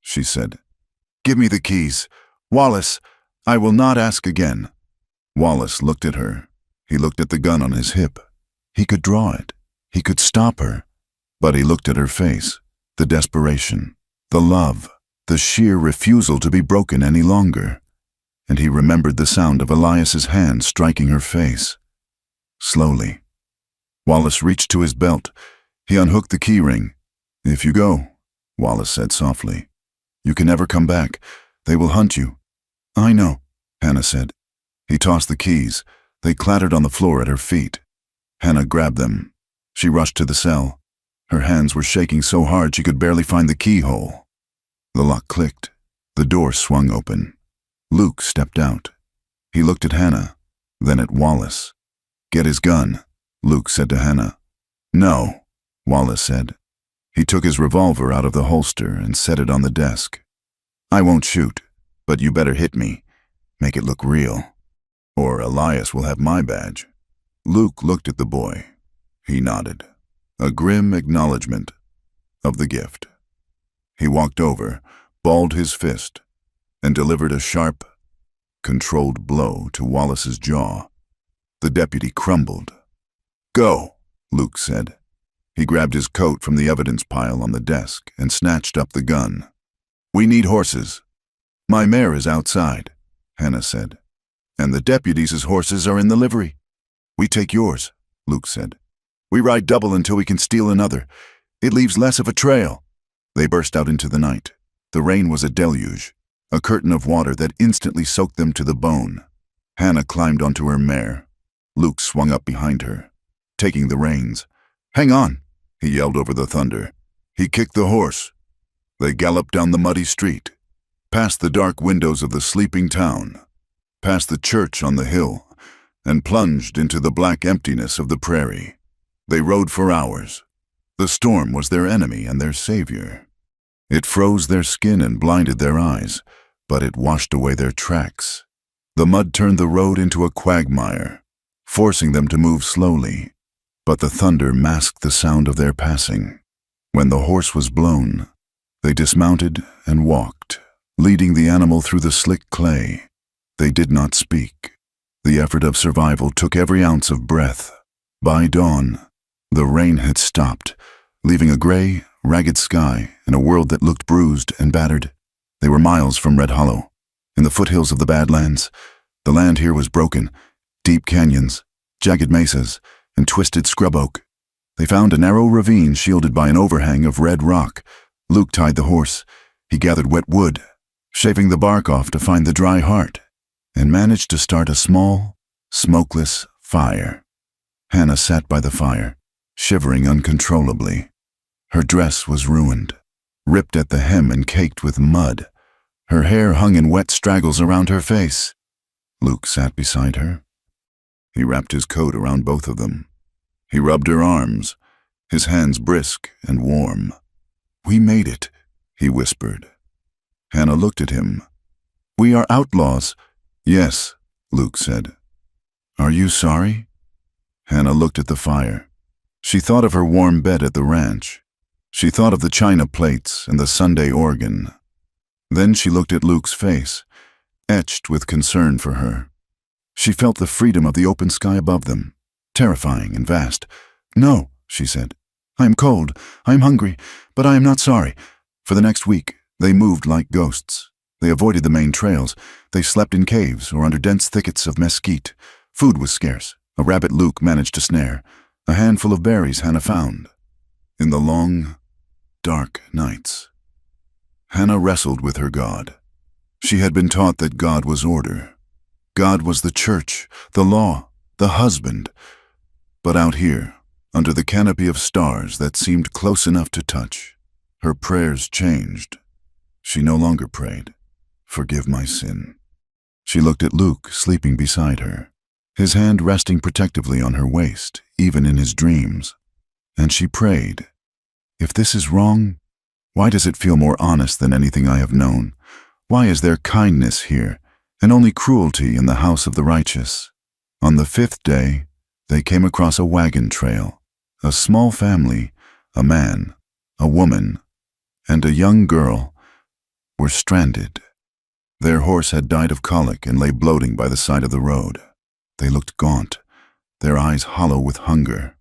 she said. "Give me the keys. Wallace, I will not ask again." Wallace looked at her. He looked at the gun on his hip. He could draw it. He could stop her. But he looked at her face, the desperation, the love, the sheer refusal to be broken any longer. And he remembered the sound of Elias's hand striking her face. Slowly, Wallace reached to his belt. He unhooked the key ring. "If you go," Wallace said softly, "you can never come back. They will hunt you." "I know," Hannah said. He tossed the keys. They clattered on the floor at her feet. Hannah grabbed them. She rushed to the cell. Her hands were shaking so hard she could barely find the keyhole. The lock clicked. The door swung open. Luke stepped out. He looked at Hannah, then at Wallace. "Get his gun," Luke said to Hannah. "No," Wallace said. He took his revolver out of the holster and set it on the desk. "I won't shoot, but you better hit me. Make it look real. Or Elias will have my badge." Luke looked at the boy. He nodded, a grim acknowledgement of the gift. He walked over, balled his fist, and delivered a sharp, controlled blow to Wallace's jaw. The deputy crumbled. "Go," Luke said. He grabbed his coat from the evidence pile on the desk and snatched up the gun. "We need horses." "My mare is outside," Hannah said. "And the deputy's horses are in the livery." "We take yours," Luke said. "We ride double until we can steal another. It leaves less of a trail." They burst out into the night. The rain was a deluge, a curtain of water that instantly soaked them to the bone. Hannah climbed onto her mare. Luke swung up behind her, taking the reins. "Hang on," he yelled over the thunder. He kicked the horse. They galloped down the muddy street, past the dark windows of the sleeping town, past the church on the hill, and plunged into the black emptiness of the prairie. They rode for hours. The storm was their enemy and their savior. It froze their skin and blinded their eyes, but it washed away their tracks. The mud turned the road into a quagmire, forcing them to move slowly, but the thunder masked the sound of their passing. When the horse was blown, they dismounted and walked, leading the animal through the slick clay. They did not speak. The effort of survival took every ounce of breath. By dawn, the rain had stopped, leaving a gray, ragged sky and a world that looked bruised and battered. They were miles from Red Hollow, in the foothills of the Badlands. The land here was broken, deep canyons, jagged mesas, and twisted scrub oak. They found a narrow ravine shielded by an overhang of red rock. Luke tied the horse. He gathered wet wood, shaving the bark off to find the dry heart, and managed to start a small, smokeless fire. Hannah sat by the fire, shivering uncontrollably. Her dress was ruined, ripped at the hem and caked with mud. Her hair hung in wet straggles around her face. Luke sat beside her. He wrapped his coat around both of them. He rubbed her arms, his hands brisk and warm. "We made it," he whispered. Hannah looked at him. "We are outlaws." "Yes," Luke said. "Are you sorry?" Hannah looked at the fire. She thought of her warm bed at the ranch. She thought of the china plates and the Sunday organ. Then she looked at Luke's face, etched with concern for her. She felt the freedom of the open sky above them, terrifying and vast. "No," she said. "I am cold, I am hungry, but I am not sorry." For the next week, they moved like ghosts. They avoided the main trails. They slept in caves or under dense thickets of mesquite. Food was scarce. A rabbit Luke managed to snare. A handful of berries Hannah found. In the long, dark nights, Hannah wrestled with her God. She had been taught that God was order. God was the church, the law, the husband. But out here, under the canopy of stars that seemed close enough to touch, her prayers changed. She no longer prayed, "Forgive my sin." She looked at Luke sleeping beside her, his hand resting protectively on her waist, even in his dreams. And she prayed, "If this is wrong, why does it feel more honest than anything I have known? Why is there kindness here, and only cruelty in the house of the righteous?" On the 5th day, they came across a wagon trail. A small family, a man, a woman, and a young girl, were stranded. Their horse had died of colic and lay bloating by the side of the road. They looked gaunt, their eyes hollow with hunger.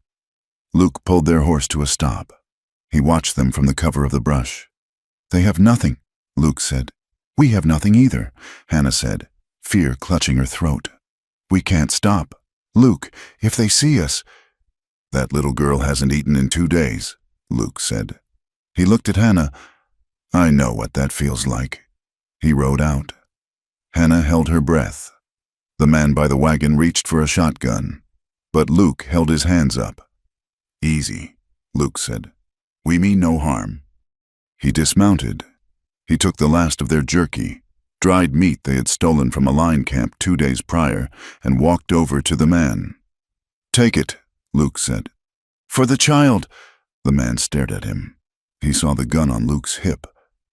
Luke pulled their horse to a stop. He watched them from the cover of the brush. "They have nothing," Luke said. "We have nothing either," Hannah said, fear clutching her throat. "We can't stop. Luke, if they see us—" "That little girl hasn't eaten in 2 days," Luke said. He looked at Hannah. "I know what that feels like." He rode out. Hannah held her breath. The man by the wagon reached for a shotgun, but Luke held his hands up. "Easy," Luke said. "We mean no harm." He dismounted. He took the last of their jerky, dried meat they had stolen from a line camp 2 days prior, and walked over to the man. "Take it," Luke said. "For the child." The man stared at him. He saw the gun on Luke's hip,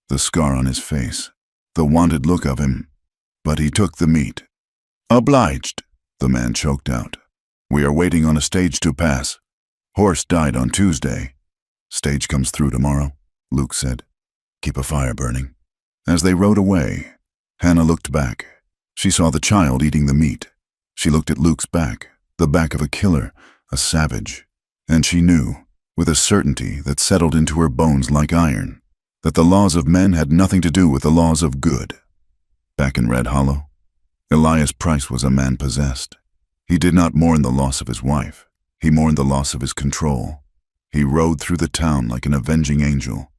the scar on his face, the wanted look of him. But he took the meat. "Obliged," the man choked out. "We are waiting on a stage to pass. Horse died on Tuesday. Stage comes through tomorrow," Luke said. "Keep a fire burning." As they rode away, Hannah looked back. She saw the child eating the meat. She looked at Luke's back, the back of a killer, a savage, and she knew, with a certainty that settled into her bones like iron, that the laws of men had nothing to do with the laws of good. Back in Red Hollow, Elias Price was a man possessed. He did not mourn the loss of his wife. He mourned the loss of his control. He rode through the town like an avenging angel.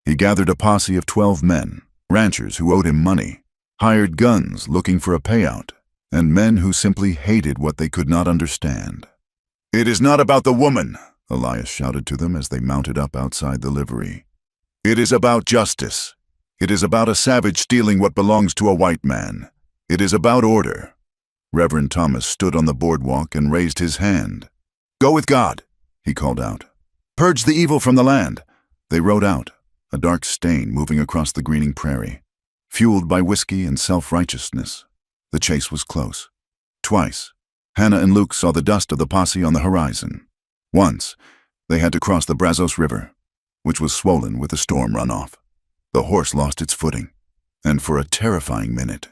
He gathered a posse of 12 men, ranchers who owed him money, hired guns looking for a payout, and men who simply hated what they could not understand. "It is not about the woman," Elias shouted to them as they mounted up outside the livery. "It is about justice. It is about a savage stealing what belongs to a white man. It is about order." Reverend Thomas stood on the boardwalk and raised his hand. "Go with God," he called out. "Purge the evil from the land." They rode out, a dark stain moving across the greening prairie, fueled by whiskey and self-righteousness. The chase was close. Twice, Hannah and Luke saw the dust of the posse on the horizon. Once, they had to cross the Brazos River, which was swollen with the storm runoff. The horse lost its footing, and for a terrifying minute,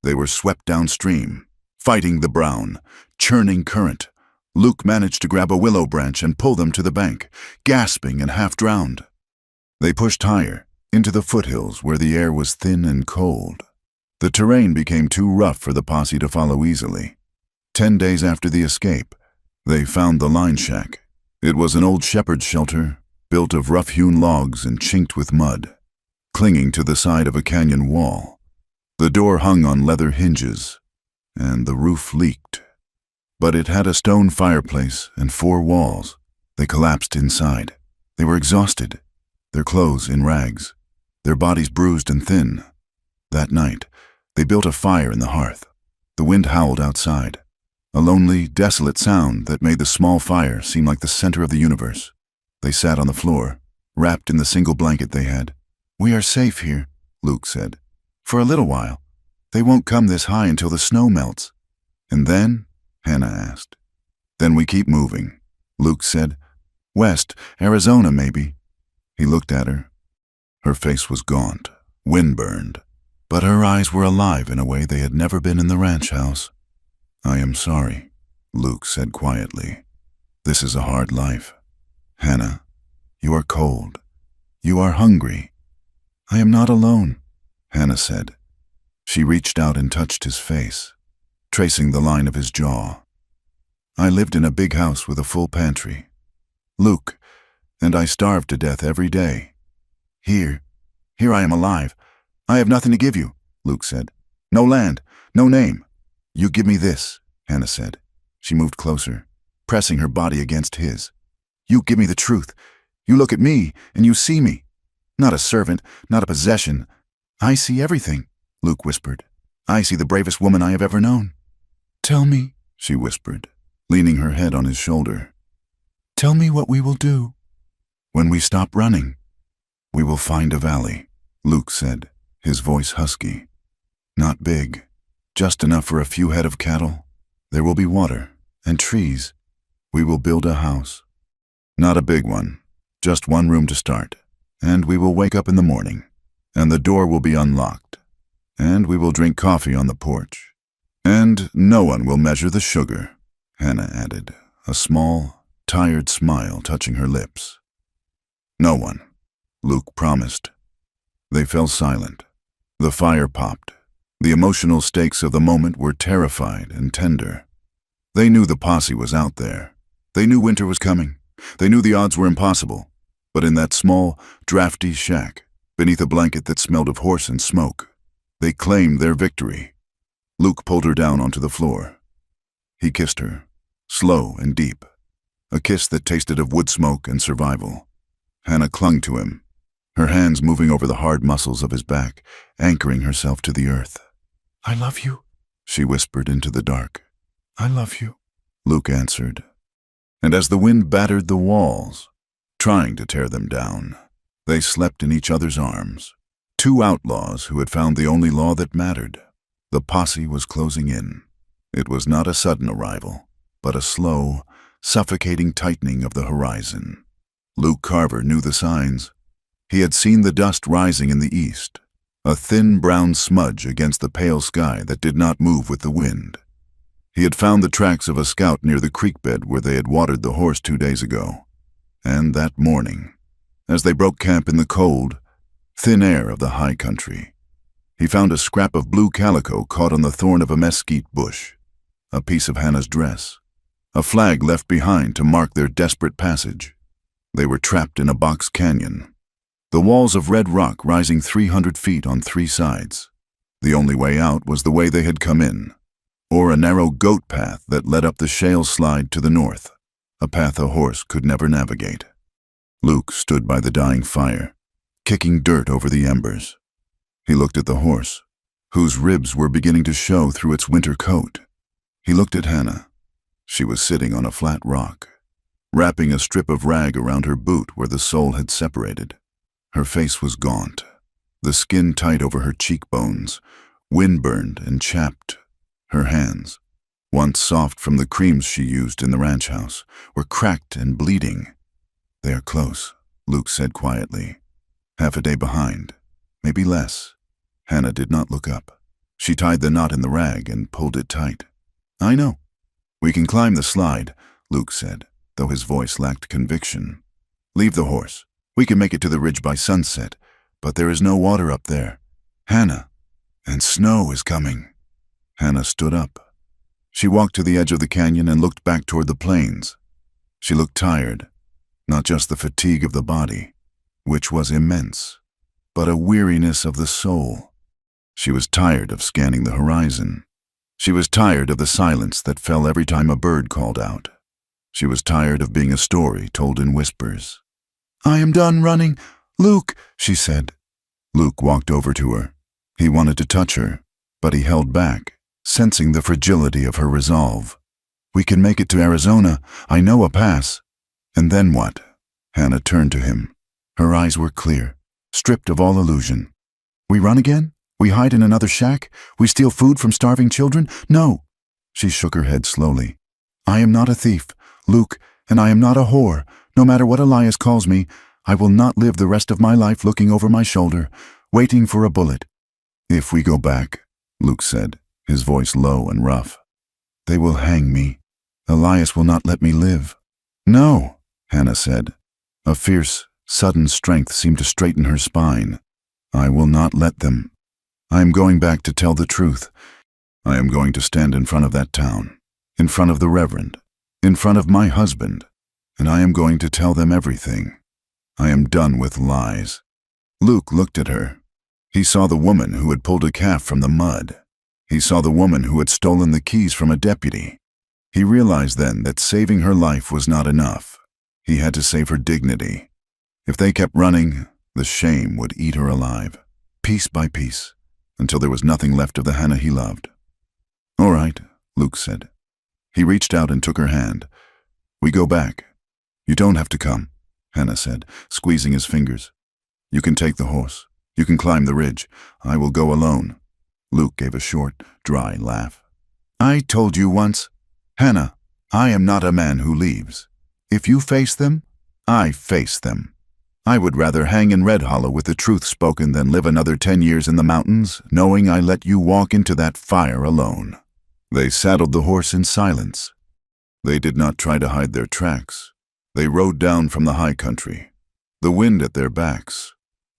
they were swept downstream, fighting the brown, churning current. Luke managed to grab a willow branch and pull them to the bank, gasping and half-drowned. They pushed higher, into the foothills where the air was thin and cold. The terrain became too rough for the posse to follow easily. 10 days after the escape, they found the line shack. It was an old shepherd's shelter, built of rough-hewn logs and chinked with mud, clinging to the side of a canyon wall. The door hung on leather hinges, and the roof leaked. But it had a stone fireplace and 4 walls. They collapsed inside. They were exhausted, their clothes in rags, their bodies bruised and thin. That night, they built a fire in the hearth. The wind howled outside, a lonely, desolate sound that made the small fire seem like the center of the universe. They sat on the floor, wrapped in the single blanket they had. "We are safe here," Luke said. "For a little while. They won't come this high until the snow melts." "And then?" Hannah asked. "Then we keep moving," Luke said. "West, Arizona, maybe." He looked at her. Her face was gaunt, wind-burned, but her eyes were alive in a way they had never been in the ranch house. "I am sorry," Luke said quietly. "This is a hard life. Hannah, you are cold. You are hungry." "I am not alone," Hannah said. She reached out and touched his face, tracing the line of his jaw. "I lived in a big house with a full pantry, Luke, and I starved to death every day. Here I am alive. I have nothing to give you," Luke said. "No land, no name." "You give me this," Hannah said. She moved closer, pressing her body against his. "You give me the truth. You look at me, and you see me. Not a servant, not a possession. I see everything," Luke whispered. "I see the bravest woman I have ever known." "Tell me," she whispered, leaning her head on his shoulder. "Tell me what we will do." "When we stop running, we will find a valley," Luke said, his voice husky. "Not big, just enough for a few head of cattle. There will be water and trees. We will build a house. Not a big one, just one room to start. And we will wake up in the morning, and the door will be unlocked. And we will drink coffee on the porch. And no one will measure the sugar," Hannah added, a small, tired smile touching her lips. "No one," Luke promised. They fell silent. The fire popped. The emotional stakes of the moment were terrified and tender. They knew the posse was out there. They knew winter was coming. They knew the odds were impossible. But in that small, drafty shack, beneath a blanket that smelled of horse and smoke, they claimed their victory. Luke pulled her down onto the floor. He kissed her, slow and deep, a kiss that tasted of wood smoke and survival. Hannah clung to him, her hands moving over the hard muscles of his back, anchoring herself to the earth. "I love you," she whispered into the dark. "I love you," Luke answered. And as the wind battered the walls, trying to tear them down, they slept in each other's arms. Two outlaws who had found the only law that mattered. The posse was closing in. It was not a sudden arrival, but a slow, suffocating tightening of the horizon. Luke Carver knew the signs. He had seen the dust rising in the east, a thin brown smudge against the pale sky that did not move with the wind. He had found the tracks of a scout near the creek bed where they had watered the horse 2 days ago. And that morning, as they broke camp in the cold, thin air of the high country, he found a scrap of blue calico caught on the thorn of a mesquite bush, a piece of Hannah's dress, a flag left behind to mark their desperate passage. They were trapped in a box canyon, the walls of red rock rising 300 feet on 3 sides. The only way out was the way they had come in, or a narrow goat path that led up the shale slide to the north, a path a horse could never navigate. Luke stood by the dying fire, kicking dirt over the embers. He looked at the horse, whose ribs were beginning to show through its winter coat. He looked at Hannah. She was sitting on a flat rock, wrapping a strip of rag around her boot where the sole had separated. Her face was gaunt, the skin tight over her cheekbones, wind-burned and chapped. Her hands, once soft from the creams she used in the ranch house, were cracked and bleeding. "They are close," Luke said quietly. "Half a day behind, maybe less." Hannah did not look up. She tied the knot in the rag and pulled it tight. "I know. We can climb the slide," Luke said, though his voice lacked conviction. "Leave the horse. We can make it to the ridge by sunset, but there is no water up there. Hannah, and snow is coming." Hannah stood up. She walked to the edge of the canyon and looked back toward the plains. She looked tired, not just the fatigue of the body, which was immense, but a weariness of the soul. She was tired of scanning the horizon. She was tired of the silence that fell every time a bird called out. She was tired of being a story told in whispers. "I am done running, Luke," she said. Luke walked over to her. He wanted to touch her, but he held back, sensing the fragility of her resolve. "We can make it to Arizona. I know a pass." "And then what?" Hannah turned to him. Her eyes were clear, stripped of all illusion. We run again? We hide in another shack? We steal food from starving children? No. She shook her head slowly. I am not a thief, Luke, and I am not a whore. No matter what Elias calls me, I will not live the rest of my life looking over my shoulder, waiting for a bullet. If we go back, Luke said, his voice low and rough, they will hang me. Elias will not let me live. No, Hannah said. A fierce, sudden strength seemed to straighten her spine. I will not let them. I am going back to tell the truth. I am going to stand in front of that town, in front of the Reverend, in front of my husband, and I am going to tell them everything. I am done with lies. Luke looked at her. He saw the woman who had pulled a calf from the mud. He saw the woman who had stolen the keys from a deputy. He realized then that saving her life was not enough. He had to save her dignity. If they kept running, the shame would eat her alive, piece by piece, until there was nothing left of the Hannah he loved. All right, Luke said. He reached out and took her hand. We go back. You don't have to come, Hannah said, squeezing his fingers. You can take the horse. You can climb the ridge. I will go alone. Luke gave a short, dry laugh. I told you once, Hannah, I am not a man who leaves. If you face them, I face them. I would rather hang in Red Hollow with the truth spoken than live another 10 years in the mountains, knowing I let you walk into that fire alone. They saddled the horse in silence. They did not try to hide their tracks. They rode down from the high country, the wind at their backs,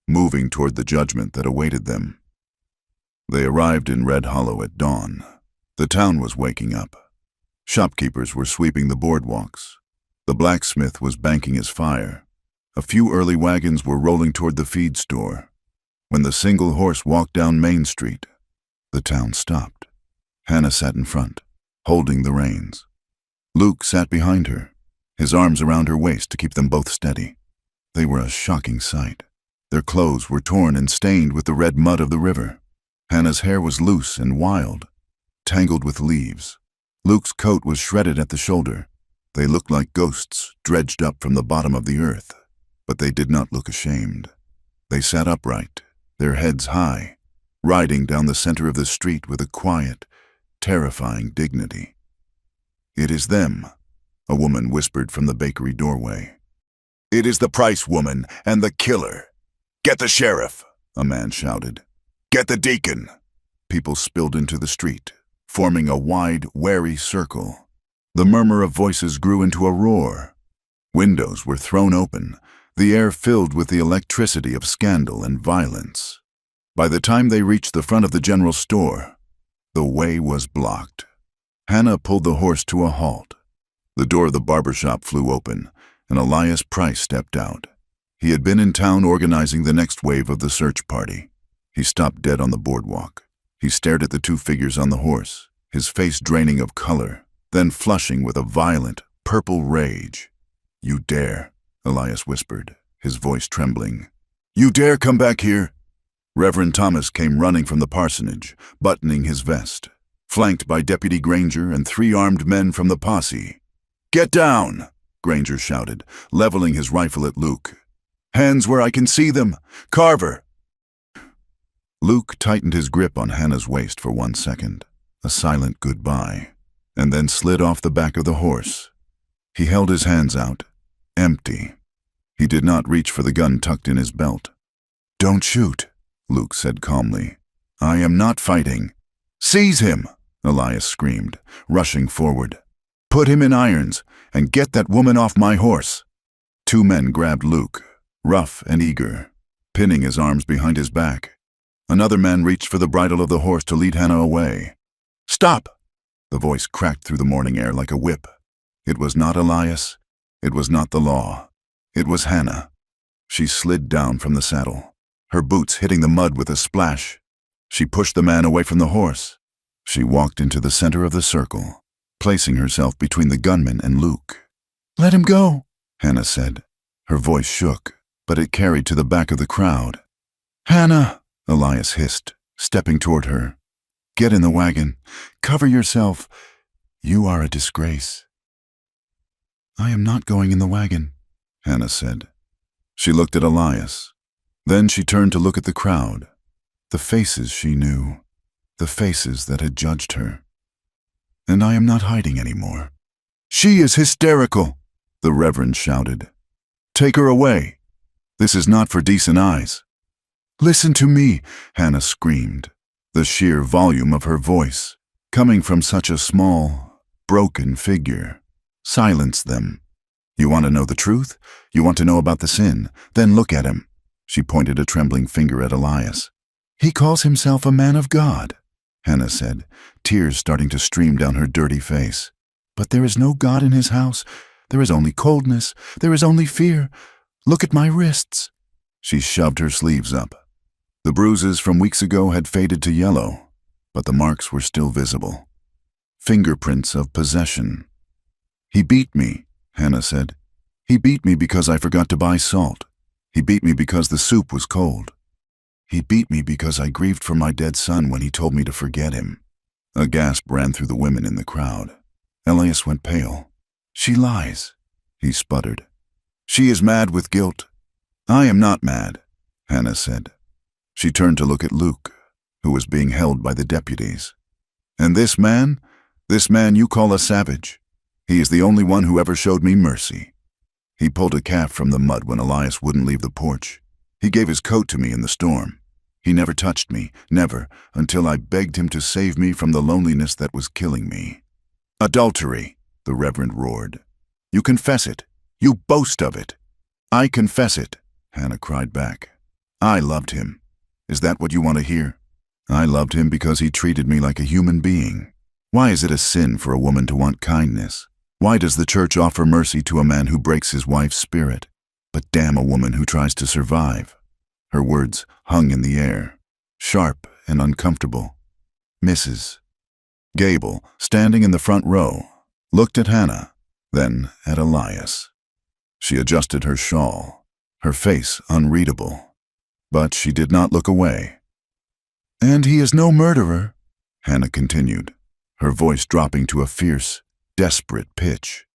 moving toward the judgment that awaited them. They arrived in Red Hollow at dawn. The town was waking up. Shopkeepers were sweeping the boardwalks. The blacksmith was banking his fire. A few early wagons were rolling toward the feed store. When the single horse walked down Main Street, the town stopped. Hannah sat in front, holding the reins. Luke sat behind her, his arms around her waist to keep them both steady. They were a shocking sight. Their clothes were torn and stained with the red mud of the river. Hannah's hair was loose and wild, tangled with leaves. Luke's coat was shredded at the shoulder. They looked like ghosts dredged up from the bottom of the earth, but they did not look ashamed. They sat upright, their heads high, riding down the center of the street with a quiet, terrifying dignity. It is them, a woman whispered from the bakery doorway. It is the Price woman and the killer. Get the sheriff, a man shouted. Get the deacon. People spilled into the street, forming a wide, wary circle. The murmur of voices grew into a roar. Windows were thrown open, the air filled with the electricity of scandal and violence. By the time they reached the front of the general store, the way was blocked. Hannah pulled the horse to a halt. The door of the barber shop flew open, and Elias Price stepped out. He had been in town organizing the next wave of the search party. He stopped dead on the boardwalk. He stared at the two figures on the horse, his face draining of color, then flushing with a violent, purple rage. You dare, Elias whispered, his voice trembling. You dare come back here? Reverend Thomas came running from the parsonage, buttoning his vest, flanked by Deputy Granger and 3 armed men from the posse. Get down, Granger shouted, leveling his rifle at Luke. Hands where I can see them! Carver! Luke tightened his grip on Hannah's waist for 1 second, a silent goodbye, and then slid off the back of the horse. He held his hands out, empty. He did not reach for the gun tucked in his belt. Don't shoot, Luke said calmly. I am not fighting. Seize him, Elias screamed, rushing forward. Put him in irons and get that woman off my horse. 2 men grabbed Luke, rough and eager, pinning his arms behind his back. Another man reached for the bridle of the horse to lead Hannah away. Stop! The voice cracked through the morning air like a whip. It was not Elias. It was not the law. It was Hannah. She slid down from the saddle, her boots hitting the mud with a splash. She pushed the man away from the horse. She walked into the center of the circle, placing herself between the gunman and Luke. Let him go, Hannah said. Her voice shook, but it carried to the back of the crowd. Hannah, Elias hissed, stepping toward her. Get in the wagon. Cover yourself. You are a disgrace. I am not going in the wagon, Hannah said. She looked at Elias. Then she turned to look at the crowd. The faces she knew, the faces that had judged her. And I am not hiding anymore. "She is hysterical," the Reverend shouted. "Take her away. This is not for decent eyes." "Listen to me," Hannah screamed, the sheer volume of her voice, coming from such a small, broken figure, silenced them. "You want to know the truth? You want to know about the sin? Then look at him." She pointed a trembling finger at Elias. "He calls himself a man of God," Hannah said, tears starting to stream down her dirty face. "But there is no God in his house. There is only coldness. There is only fear. Look at my wrists." She shoved her sleeves up. The bruises from weeks ago had faded to yellow, but the marks were still visible. Fingerprints of possession. "He beat me," Hannah said. "He beat me because I forgot to buy salt. He beat me because the soup was cold. He beat me because I grieved for my dead son when he told me to forget him." A gasp ran through the women in the crowd. Elias went pale. "She lies," he sputtered. "She is mad with guilt." "I am not mad," Hannah said. She turned to look at Luke, who was being held by the deputies. "And this man you call a savage. He is the only one who ever showed me mercy." He pulled a calf from the mud when Elias wouldn't leave the porch. He gave his coat to me in the storm. He never touched me, never, until I begged him to save me from the loneliness that was killing me. "Adultery," the Reverend roared. "You confess it. You boast of it." "I confess it," Hannah cried back. "I loved him. Is that what you want to hear? I loved him because he treated me like a human being. Why is it a sin for a woman to want kindness? Why does the church offer mercy to a man who breaks his wife's spirit? But damn a woman who tries to survive." Her words hung in the air, sharp and uncomfortable. Mrs. Gable, standing in the front row, looked at Hannah, then at Elias. She adjusted her shawl, her face unreadable, but she did not look away. "And he is no murderer," Hannah continued, her voice dropping to a fierce, desperate pitch.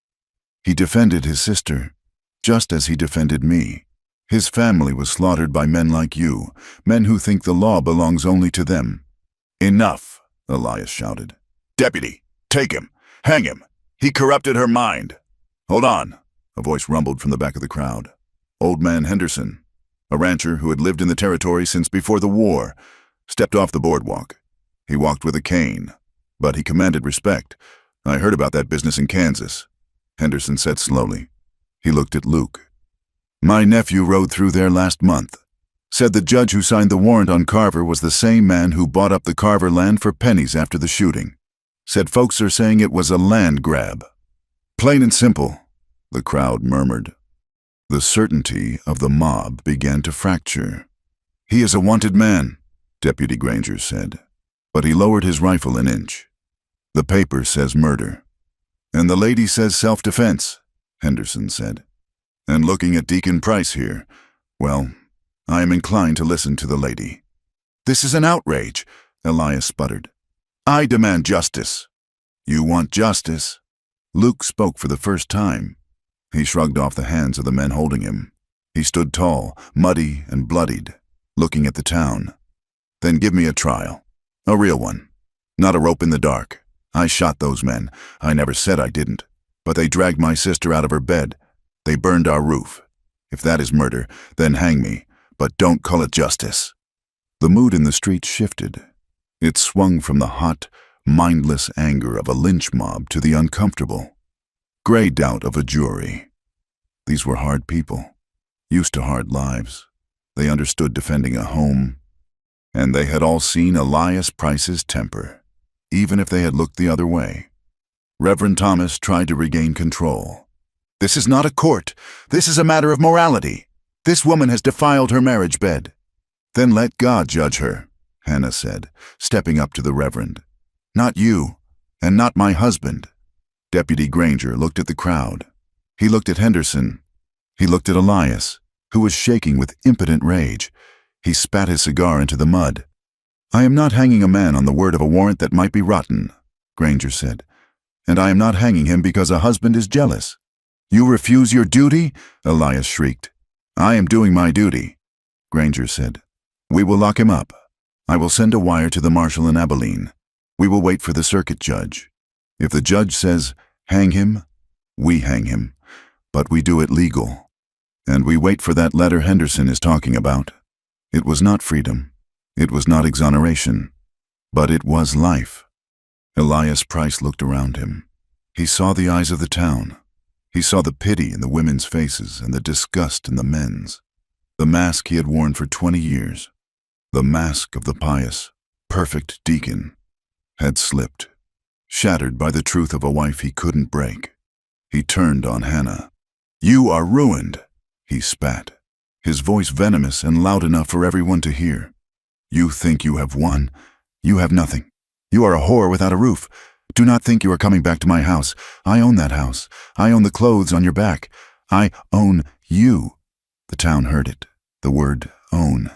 "He defended his sister, just as he defended me. His family was slaughtered by men like you, men who think the law belongs only to them." "Enough," Elias shouted. "Deputy, take him, hang him. He corrupted her mind." "Hold on," a voice rumbled from the back of the crowd. Old man Henderson, a rancher who had lived in the territory since before the war, stepped off the boardwalk. He walked with a cane, but he commanded respect. "I heard about that business in Kansas," Henderson said slowly. He looked at Luke. "My nephew rode through there last month. Said the judge who signed the warrant on Carver was the same man who bought up the Carver land for pennies after the shooting. Said folks are saying it was a land grab." "Plain and simple," the crowd murmured. The certainty of the mob began to fracture. "He is a wanted man," Deputy Granger said, but he lowered his rifle an inch. "The paper says murder." "And the lady says self-defense," Henderson said. "And looking at Deacon Price here, well, I am inclined to listen to the lady." "This is an outrage," Elias sputtered. "I demand justice." "You want justice?" Luke spoke for the first time. He shrugged off the hands of the men holding him. He stood tall, muddy and bloodied, looking at the town. "Then give me a trial. A real one. Not a rope in the dark. I shot those men. I never said I didn't. But they dragged my sister out of her bed. They burned our roof. If that is murder, then hang me, but don't call it justice." The mood in the street shifted. It swung from the hot, mindless anger of a lynch mob to the uncomfortable, gray doubt of a jury. These were hard people, used to hard lives. They understood defending a home, and they had all seen Elias Price's temper, even if they had looked the other way. Reverend Thomas tried to regain control. "This is not a court. This is a matter of morality. This woman has defiled her marriage bed." "Then let God judge her," Hannah said, stepping up to the Reverend. "Not you, and not my husband." Deputy Granger looked at the crowd. He looked at Henderson. He looked at Elias, who was shaking with impotent rage. He spat his cigar into the mud. "I am not hanging a man on the word of a warrant that might be rotten," Granger said. "And I am not hanging him because a husband is jealous." "You refuse your duty?" Elias shrieked. "I am doing my duty," Granger said. "We will lock him up. I will send a wire to the marshal in Abilene. We will wait for the circuit judge. If the judge says, hang him, we hang him, but we do it legal. And we wait for that letter Henderson is talking about. It was not freedom. It was not exoneration. But it was life. Elias Price looked around him. He saw the eyes of the town. He saw the pity in the women's faces and the disgust in the men's. The mask he had worn for 20 years, the mask of the pious, perfect deacon, had slipped, shattered by the truth of a wife he couldn't break. He turned on Hannah. "You are ruined," he spat, his voice venomous and loud enough for everyone to hear. "You think you have won. You have nothing. You are a whore without a roof. Do not think you are coming back to my house. I own that house. I own the clothes on your back. I own you." The town heard it, the word own.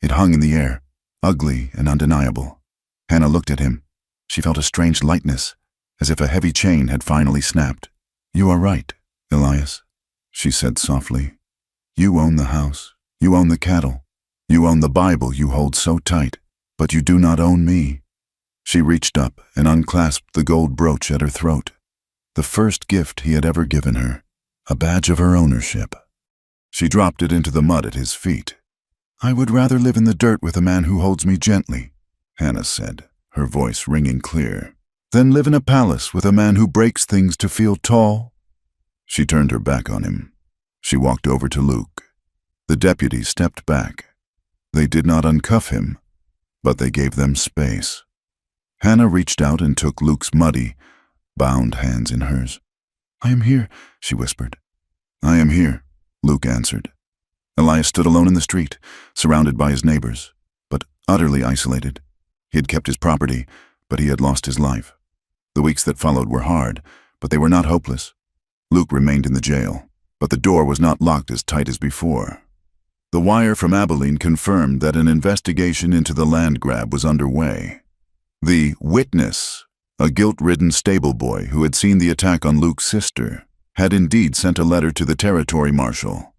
It hung in the air, ugly and undeniable. Hannah looked at him. She felt a strange lightness, as if a heavy chain had finally snapped. "You are right, Elias," she said softly. "You own the house. You own the cattle. You own the Bible you hold so tight, but you do not own me." She reached up and unclasped the gold brooch at her throat, the first gift he had ever given her, a badge of her ownership. She dropped it into the mud at his feet. "I would rather live in the dirt with a man who holds me gently," Hannah said, her voice ringing clear, "than live in a palace with a man who breaks things to feel tall." She turned her back on him. She walked over to Luke. The deputies stepped back. They did not uncuff him, but they gave them space. Hannah reached out and took Luke's muddy, bound hands in hers. "I am here," she whispered. "I am here," Luke answered. Elias stood alone in the street, surrounded by his neighbors, but utterly isolated. He had kept his property, but he had lost his life. The weeks that followed were hard, but they were not hopeless. Luke remained in the jail, but the door was not locked as tight as before. The wire from Abilene confirmed that an investigation into the land grab was underway. The witness, a guilt-ridden stable boy who had seen the attack on Luke's sister, had indeed sent a letter to the territory marshal.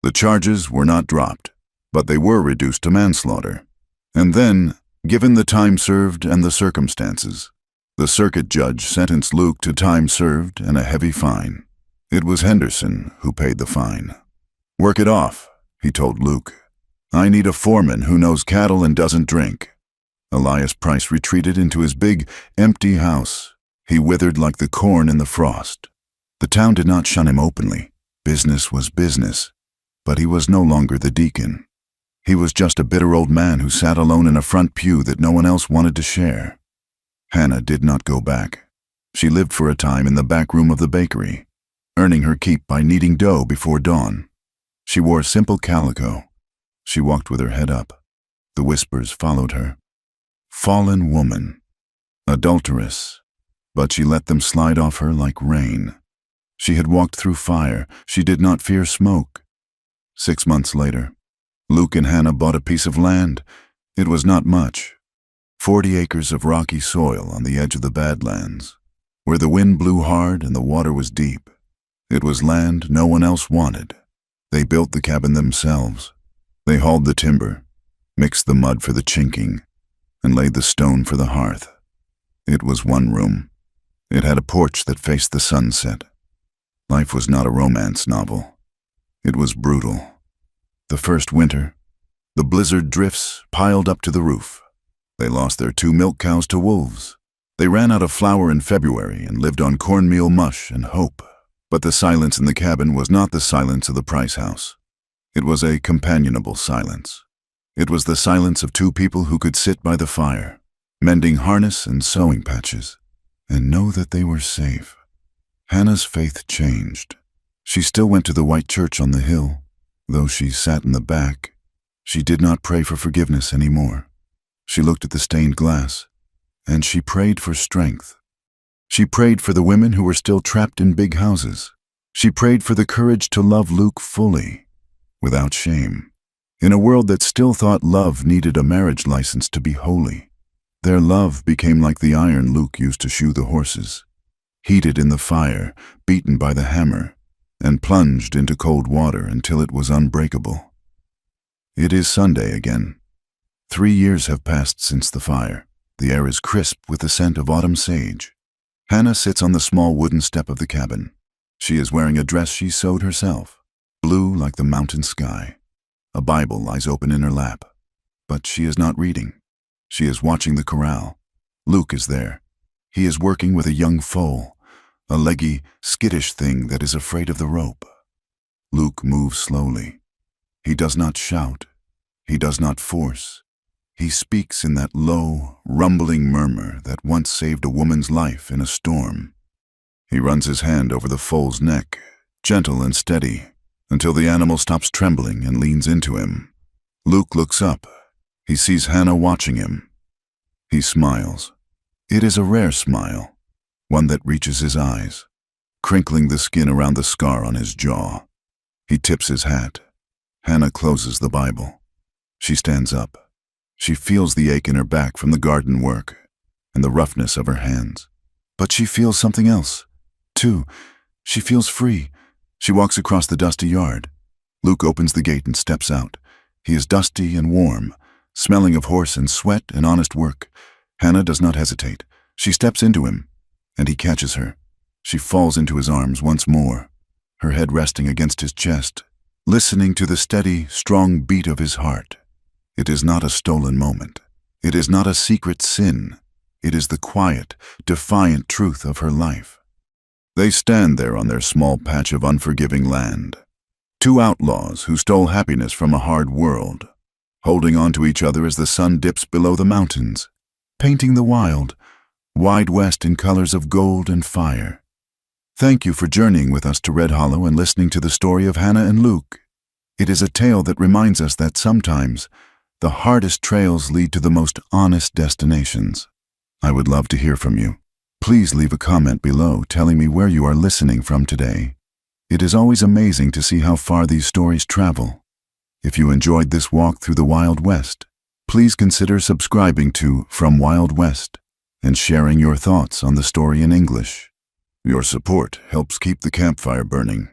The charges were not dropped, but they were reduced to manslaughter. And then, given the time served and the circumstances, the circuit judge sentenced Luke to time served and a heavy fine. It was Henderson who paid the fine. "Work it off," he told Luke. "I need a foreman who knows cattle and doesn't drink." Elias Price retreated into his big, empty house. He withered like the corn in the frost. The town did not shun him openly. Business was business. But he was no longer the deacon. He was just a bitter old man who sat alone in a front pew that no one else wanted to share. Hannah did not go back. She lived for a time in the back room of the bakery, earning her keep by kneading dough before dawn. She wore simple calico. She walked with her head up. The whispers followed her. Fallen woman, adulteress, but she let them slide off her like rain. She had walked through fire. She did not fear smoke. 6 months later, Luke and Hannah bought a piece of land. It was not much. 40 acres of rocky soil on the edge of the Badlands, where the wind blew hard and the water was deep. It was land no one else wanted. They built the cabin themselves. They hauled the timber, mixed the mud for the chinking, and laid the stone for the hearth. It was one room. It had a porch that faced the sunset. Life was not a romance novel. It was brutal. The first winter, the blizzard drifts piled up to the roof. They lost their 2 milk cows to wolves. They ran out of flour in February and lived on cornmeal mush and hope. But the silence in the cabin was not the silence of the Price house. It was a companionable silence. It was the silence of 2 people who could sit by the fire, mending harness and sewing patches, and know that they were safe. Hannah's faith changed. She still went to the white church on the hill. Though she sat in the back, she did not pray for forgiveness anymore. She looked at the stained glass, and she prayed for strength. She prayed for the women who were still trapped in big houses. She prayed for the courage to love Luke fully, without shame. In a world that still thought love needed a marriage license to be holy, their love became like the iron Luke used to shoe the horses, heated in the fire, beaten by the hammer, and plunged into cold water until it was unbreakable. It is Sunday again. 3 years have passed since the fire. The air is crisp with the scent of autumn sage. Hannah sits on the small wooden step of the cabin. She is wearing a dress she sewed herself, blue like the mountain sky. A Bible lies open in her lap. But she is not reading. She is watching the corral. Luke is there. He is working with a young foal, a leggy, skittish thing that is afraid of the rope. Luke moves slowly. He does not shout. He does not force. He speaks in that low, rumbling murmur that once saved a woman's life in a storm. He runs his hand over the foal's neck, gentle and steady, until the animal stops trembling and leans into him. Luke looks up. He sees Hannah watching him. He smiles. It is a rare smile, one that reaches his eyes, crinkling the skin around the scar on his jaw. He tips his hat. Hannah closes the Bible. She stands up. She feels the ache in her back from the garden work and the roughness of her hands. But she feels something else, too. She feels free. She walks across the dusty yard. Luke opens the gate and steps out. He is dusty and warm, smelling of horse and sweat and honest work. Hannah does not hesitate. She steps into him, and he catches her. She falls into his arms once more, her head resting against his chest, listening to the steady, strong beat of his heart. It is not a stolen moment. It is not a secret sin. It is the quiet, defiant truth of her life. They stand there on their small patch of unforgiving land, two outlaws who stole happiness from a hard world, holding on to each other as the sun dips below the mountains, painting the wild, wide west in colors of gold and fire. Thank you for journeying with us to Red Hollow and listening to the story of Hannah and Luke. It is a tale that reminds us that sometimes the hardest trails lead to the most honest destinations. I would love to hear from you. Please leave a comment below telling me where you are listening from today. It is always amazing to see how far these stories travel. If you enjoyed this walk through the Wild West, please consider subscribing to From Wild West and sharing your thoughts on the story in English. Your support helps keep the campfire burning.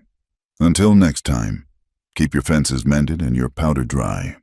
Until next time, keep your fences mended and your powder dry.